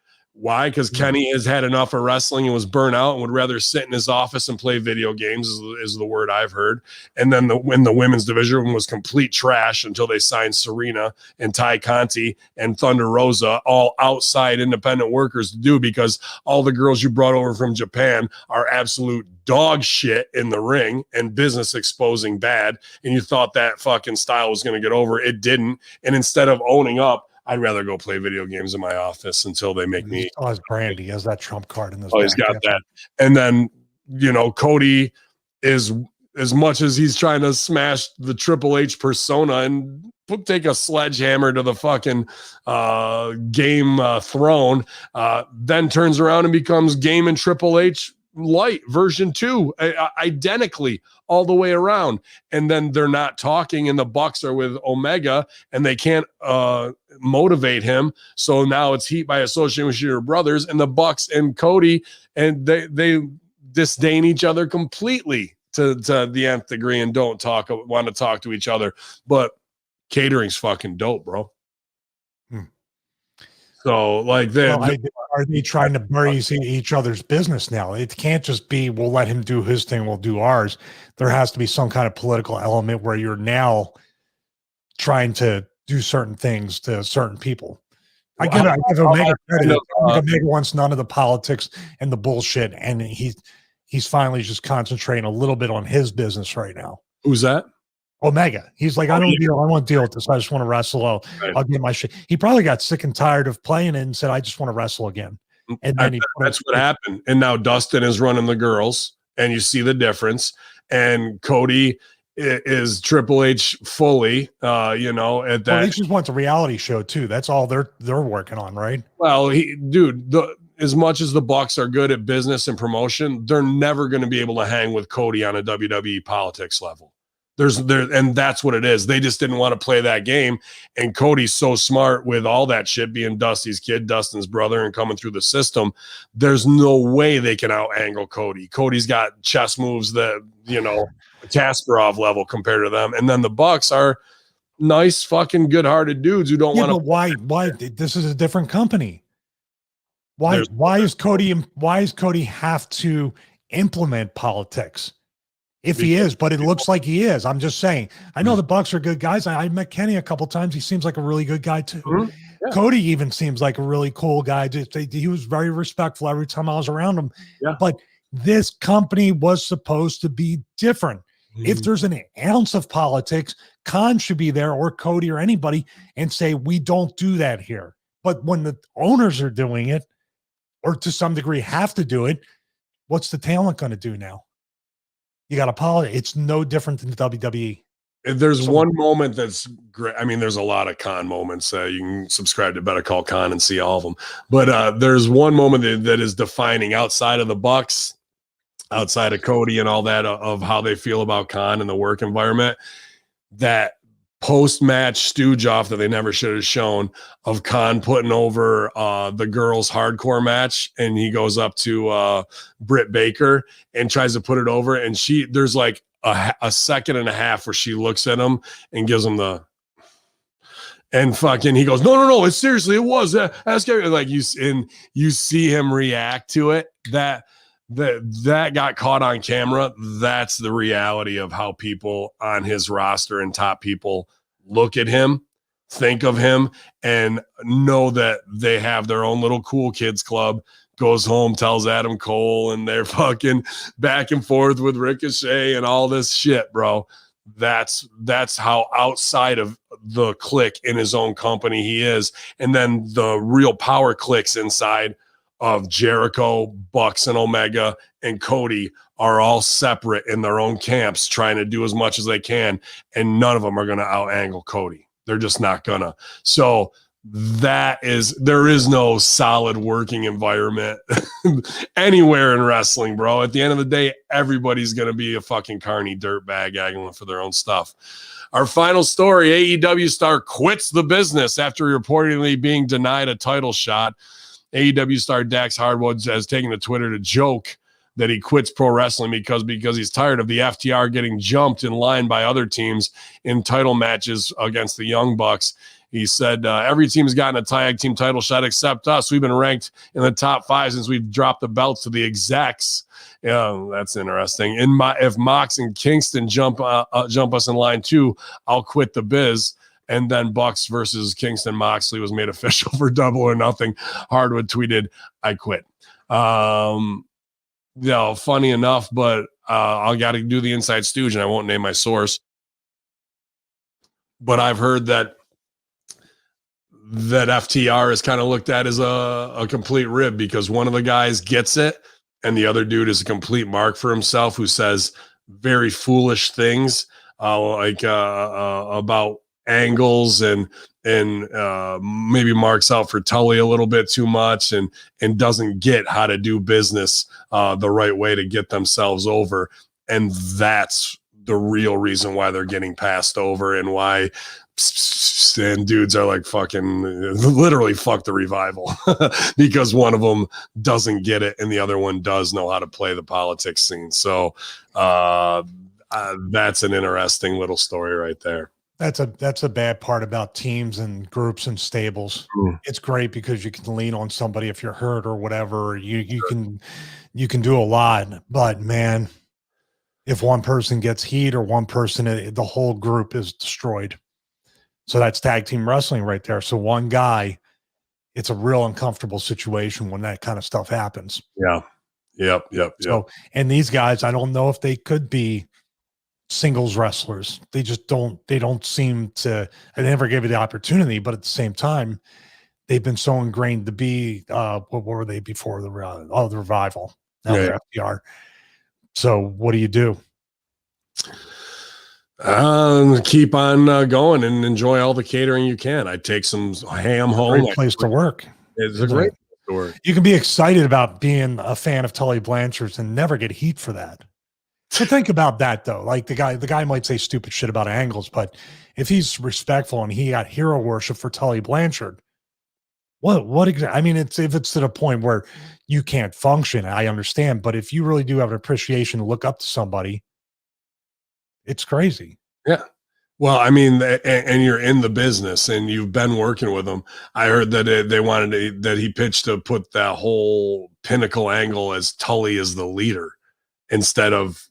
Why? Because Kenny has had enough of wrestling and was burnt out and would rather sit in his office and play video games, is the word I've heard. And then when the women's division was complete trash until they signed Serena and Ty Conti and Thunder Rosa, all outside independent workers to do, because all the girls you brought over from Japan are absolute dog shit in the ring and business exposing bad. And you thought that fucking style was going to get over. It didn't. And instead of owning up, I'd rather go play video games in my office until they make me. Oh, his brand. He has that trump card in this. Oh, he's got that. And then, Cody is, as much as he's trying to smash the Triple H persona and take a sledgehammer to the fucking game throne, then turns around and becomes Game and Triple H Light version 2, identically all the way around. And then they're not talking, and the Bucks are with Omega, and they can't motivate him. So now it's heat by association with your brothers, and the Bucks and Cody, and they disdain each other completely to the nth degree and don't want to talk to each other. But catering's fucking dope, bro. So, like, are they trying to bury each other's business now? It can't just be, we'll let him do his thing, we'll do ours. There has to be some kind of political element where you're now trying to do certain things to certain people. I give Omega credit. Omega wants none of the politics and the bullshit, and he's finally just concentrating a little bit on his business right now. Who's that? Omega. He's like, I want to deal with this. I just want to wrestle. I'll get my shit. He probably got sick and tired of playing it and said, I just want to wrestle again. And then that's what happened. And now Dustin is running the girls, and you see the difference. And Cody is Triple H fully, at that. Well, he just wants a reality show too. That's all they're working on, right? Well, as much as the Bucks are good at business and promotion, they're never going to be able to hang with Cody on a WWE politics level. And that's what it is. They just didn't want to play that game. And Cody's so smart with all that shit, being Dusty's kid, Dustin's brother, and coming through the system. There's no way they can out-angle Cody. Cody's got chess moves that, Kasparov level compared to them. And then the Bucks are nice, fucking good-hearted dudes who don't want to. Why? This is a different company. Why does Cody have to implement politics? If he is, but it looks like he is. I'm just saying. I know the Bucks are good guys. I met Kenny a couple times. He seems like a really good guy too. Mm-hmm. Yeah. Cody even seems like a really cool guy. He was very respectful every time I was around him. Yeah. But this company was supposed to be different. Mm-hmm. If there's an ounce of politics, Khan should be there, or Cody, or anybody, and say, we don't do that here. But when the owners are doing it, or to some degree have to do it, what's the talent going to do now? You got to apologize. It's no different than the WWE. There's one moment that's great. I mean, there's a lot of Khan moments. You can subscribe to Better Call Khan and see all of them. But there's one moment that is defining outside of the Bucks, outside of Cody and all that, of how they feel about Khan and the work environment. That post-match stooge off that they never should have shown of Khan putting over the girls' hardcore match, and he goes up to Britt Baker and tries to put it over, and there's like a second and a half where she looks at him and gives him and fucking he goes, no, it seriously, it was ask everything. Like you see him react to it. That got caught on camera. That's the reality of how people on his roster and top people look at him, think of him, and know that they have their own little cool kids club. Goes home, tells Adam Cole, and they're fucking back and forth with Ricochet and all this shit, bro. That's how outside of the clique in his own company he is. And then the real power cliques inside of Jericho, Bucks, and Omega, and Cody are all separate in their own camps, trying to do as much as they can, and none of them are going to out-angle Cody. They're just not gonna. So there is no solid working environment anywhere in wrestling, bro. At the end of the day, everybody's going to be a fucking carny dirtbag angling for their own stuff. Our final story, AEW star quits the business after reportedly being denied a title shot. AEW star Dax Hardwood has taken to Twitter to joke that he quits pro wrestling because he's tired of the FTR getting jumped in line by other teams in title matches against the Young Bucks. He said, every team's gotten a tag team title shot except us. We've been ranked in the top 5 since we've dropped the belts to the execs. Yeah, that's interesting. If Mox and Kingston jump us in line too, I'll quit the biz. And then Bucks versus Kingston Moxley was made official for Double or Nothing. Hardwood tweeted, I quit. Funny enough, but I got to do the inside stooge, and I won't name my source. But I've heard that FTR is kind of looked at as a complete rib because one of the guys gets it, and the other dude is a complete mark for himself who says very foolish things about angles and maybe marks out for Tully a little bit too much and doesn't get how to do business the right way to get themselves over. And that's the real reason why they're getting passed over and why and dudes are like fucking literally fuck the Revival because one of them doesn't get it and the other one does know how to play the politics scene. So that's an interesting little story right there. That's a bad part about teams and groups and stables. It's great because you can lean on somebody if you're hurt or whatever. You can do a lot, but man, if one person gets heat or one person, the whole group is destroyed. So that's tag team wrestling right there. So one guy, it's a real uncomfortable situation when that kind of stuff happens. Yeah. Yep. So, and these guys, I don't know if they could be singles wrestlers. They don't seem to, I never gave it the opportunity, but at the same time, they've been so ingrained to be, what were they before the Revival? Now they're FTR. So what do you do? Keep on going and enjoy all the catering you can. I take some ham home. Great place to work. It's a great place to work. You can be excited about being a fan of Tully Blanchard's and never get heat for that. So think about that though. Like the guy might say stupid shit about angles, but if he's respectful and he got hero worship for Tully Blanchard, what exactly? I mean, if it's to the point where you can't function, I understand. But if you really do have an appreciation to look up to somebody, it's crazy. Yeah. Well, I mean, and you're in the business and you've been working with them. I heard that they wanted that he pitched to put that whole Pinnacle angle as Tully as the leader instead of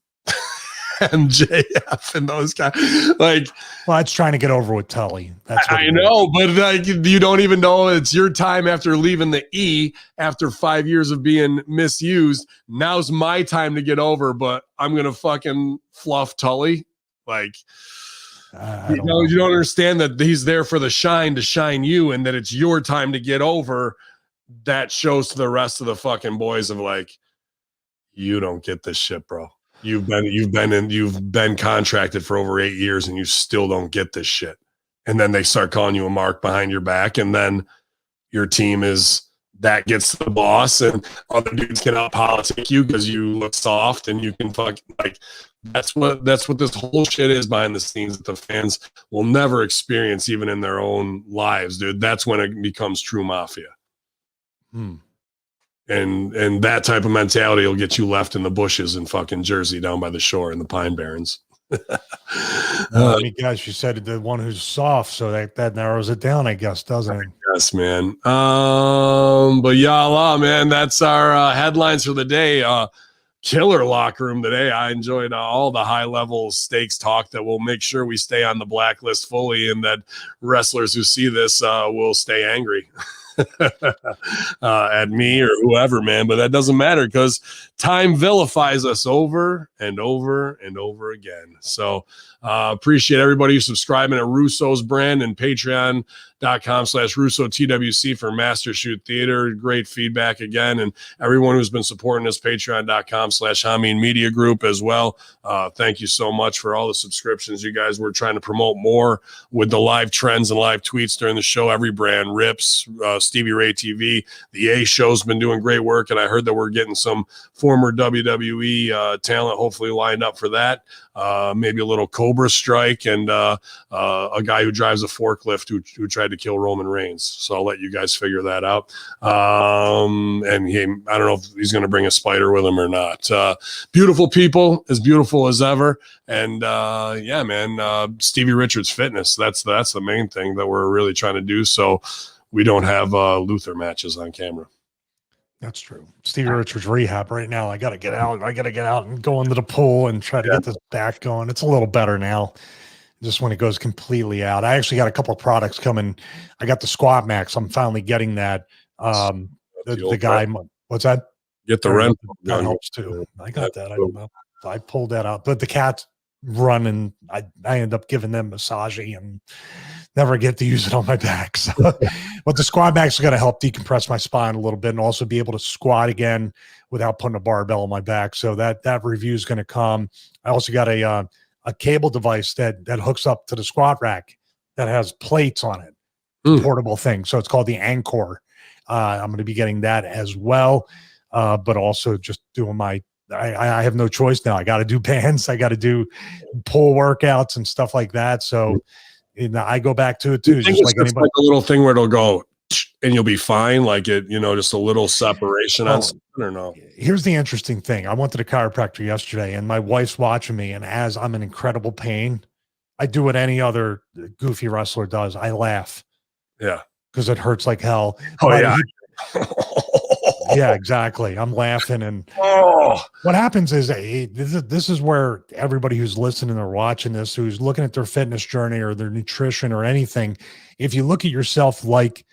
MJF and those guys. Like, well, it's trying to get over with Tully. That's what I know, but like you don't even know it's your time after leaving the E after 5 years of being misused. Now's my time to get over, but I'm gonna fucking fluff Tully. Like, you don't understand that he's there for the shine to shine you, and that it's your time to get over. That shows to the rest of the fucking boys of like, you don't get this shit, bro. You've been contracted for over 8 years and you still don't get this shit. And then they start calling you a mark behind your back. And then your team that gets the boss and other dudes can out politic you because you look soft and you can that's what this whole shit is behind the scenes that the fans will never experience even in their own lives, dude. That's when it becomes true mafia. And that type of mentality will get you left in the bushes in fucking Jersey down by the shore in the Pine Barrens. I mean, guys, you said the one who's soft, so that narrows it down, I guess, doesn't it? Yes, man. But yalla, man, that's our headlines for the day. Killer locker room today. I enjoyed all the high level stakes talk that will make sure we stay on the blacklist fully, and that wrestlers who see this will stay angry. At me or whoever, man, but that doesn't matter because time vilifies us over and over and over again. So appreciate everybody who's subscribing at Russo's brand and patreon.com/RussoTWC for Master Shoot Theater. Great feedback again, and everyone who's been supporting us, patreon.com/Hamin Media Group as well. Thank you so much for all the subscriptions, you guys. We're trying to promote more with the live trends and live tweets during the show. Every brand rips. Stevie Ray TV. The A Show's been doing great work, and I heard that we're getting some former WWE talent hopefully lined up for that. Maybe a little Cobra Strike and a guy who drives a forklift who tried to kill Roman Reigns. So I'll let you guys figure that out. And I don't know if he's going to bring a spider with him or not. Beautiful people, as beautiful as ever. And yeah, man, Stevie Richards Fitness. That's the main thing that we're really trying to do. So we don't have Luther matches on camera. That's true. Stevie Richards rehab right now. I got to get out. I got to get out and go into the pool and try to get this back going. It's a little better now. Just when it goes completely out. I actually got a couple of products coming. I got the Squat Max. I'm finally getting that. The guy, what's that? Get the rent. That helps too. I got that. I pulled that out. But the cats run and I end up giving them massaging and never get to use it on my back. So, but the Squat Max is going to help decompress my spine a little bit and also be able to squat again without putting a barbell on my back. So that review is going to come. I also got a cable device that hooks up to the squat rack that has plates on it, portable thing. So it's called the Anchor. I'm going to be getting that as well. But also just doing I have no choice now. I got to do bands. I got to do pull workouts and stuff like that. So I go back to it too. Just like anybody. Like a little thing where it'll go and you'll be fine. Like just a little separation on something or no. Here's the interesting thing. I went to the chiropractor yesterday and my wife's watching me. And as I'm in incredible pain, I do what any other goofy wrestler does. I laugh. Yeah. Because it hurts like hell. Oh, yeah. Yeah, exactly. I'm laughing. And what happens is this is where everybody who's listening or watching this, who's looking at their fitness journey or their nutrition or anything, if you look at yourself like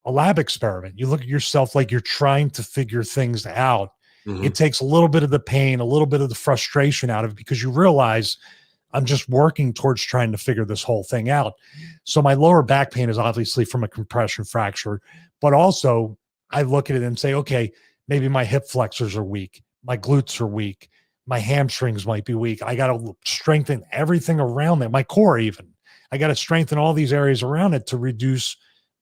a lab experiment, you look at yourself like you're trying to figure things out. It takes a little bit of the pain, a little bit of the frustration out of it because you realize I'm just working towards trying to figure this whole thing out. So my lower back pain is obviously from a compression fracture, but also I look at it and say, okay, maybe my hip flexors are weak. My glutes are weak. My hamstrings might be weak. I got to strengthen everything around it. My core even. I got to strengthen all these areas around it to reduce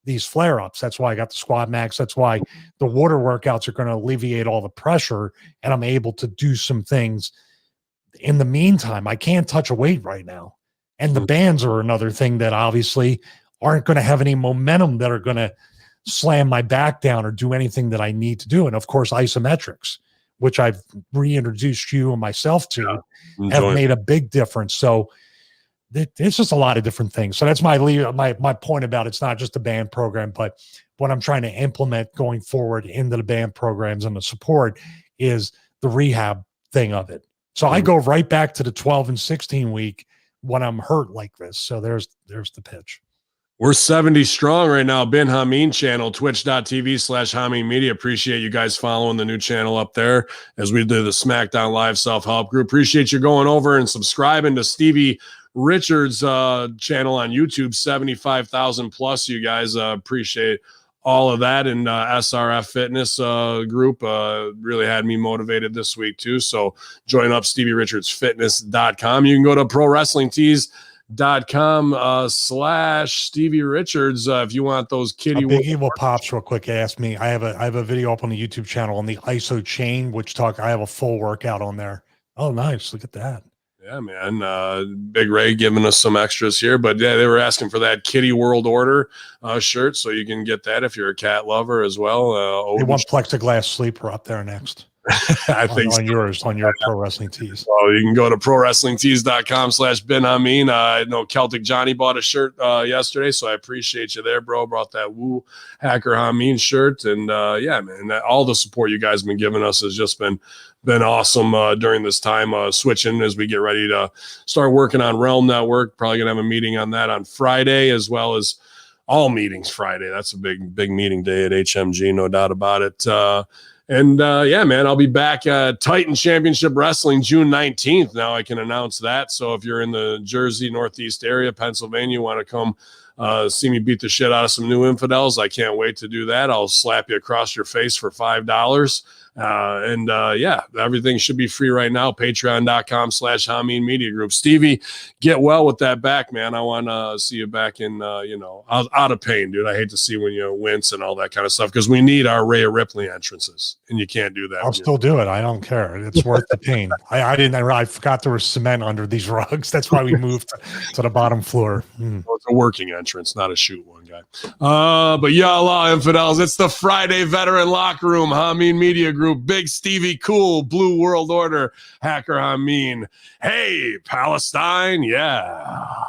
these flare-ups. That's why I got the Squat Max. That's why the water workouts are going to alleviate all the pressure and I'm able to do some things. In the meantime, I can't touch a weight right now. And the bands are another thing that obviously aren't going to have any momentum that are going to slam my back down or do anything that I need to do. And of course, isometrics, which I've reintroduced you and myself to, have made a big difference. So it's just a lot of different things. So that's my point about it's not just a band program, but what I'm trying to implement going forward into the band programs and the support is the rehab thing of it. So I go right back to the 12 and 16 week when I'm hurt like this. So there's the pitch. We're 70 strong right now. Ben Hamin channel, twitch.tv/Hamin Media. Appreciate you guys following the new channel up there as we do the SmackDown Live self-help group. Appreciate you going over and subscribing to Stevie Richards' channel on YouTube. 75,000 plus, you guys. Appreciate all of that. And SRF Fitness group really had me motivated this week too. So join up StevieRichardsFitness.com. You can go to ProWrestlingTees.com/Stevie Richards if you want those kitty. Big Evil Pops real quick asked me. I have a video up on the YouTube channel on the ISO chain, I have a full workout on there. Oh, nice. Look at that. Yeah, man. Big Ray giving us some extras here, but yeah, they were asking for that Kitty World Order shirt, so you can get that if you're a cat lover as well. They want plexiglass sleeper up there next. I think on your Pro Wrestling Tees. So you can go to ProWrestlingTees.com/Ben Hamin. I know Celtic Johnny bought a shirt yesterday, so I appreciate you there, bro. Brought that Woo Hacker Hamin shirt, and yeah, man, all the support you guys have been giving us has just been awesome during this time. Switching as we get ready to start working on Realm Network. Probably gonna have a meeting on that on Friday, as well as all meetings Friday. That's a big meeting day at HMG, no doubt about it. And yeah, man, I'll be back at Titan Championship Wrestling June 19th. Now I can announce that. So if you're in the Jersey, Northeast area, Pennsylvania, you want to come see me beat the shit out of some new infidels, I can't wait to do that. I'll slap you across your face for $5. Yeah, everything should be free right now. Patreon.com/Hamin Media Group. Stevie, get well with that back, man. I want to see you back in, out of pain, dude. I hate to see when you wince and all that kind of stuff, because we need our Rhea Ripley entrances, and you can't do that. I'll still do it. I don't care. It's worth the pain. I forgot there was cement under these rugs. That's why we moved to the bottom floor. Well, it's a working entrance, not a shoot one, guy. But y'all infidels, it's the Friday Veteran Locker Room, Hamin Media Group, Big Stevie Cool, Blue World Order, Hacker Hamin. Hey, Palestine, yeah.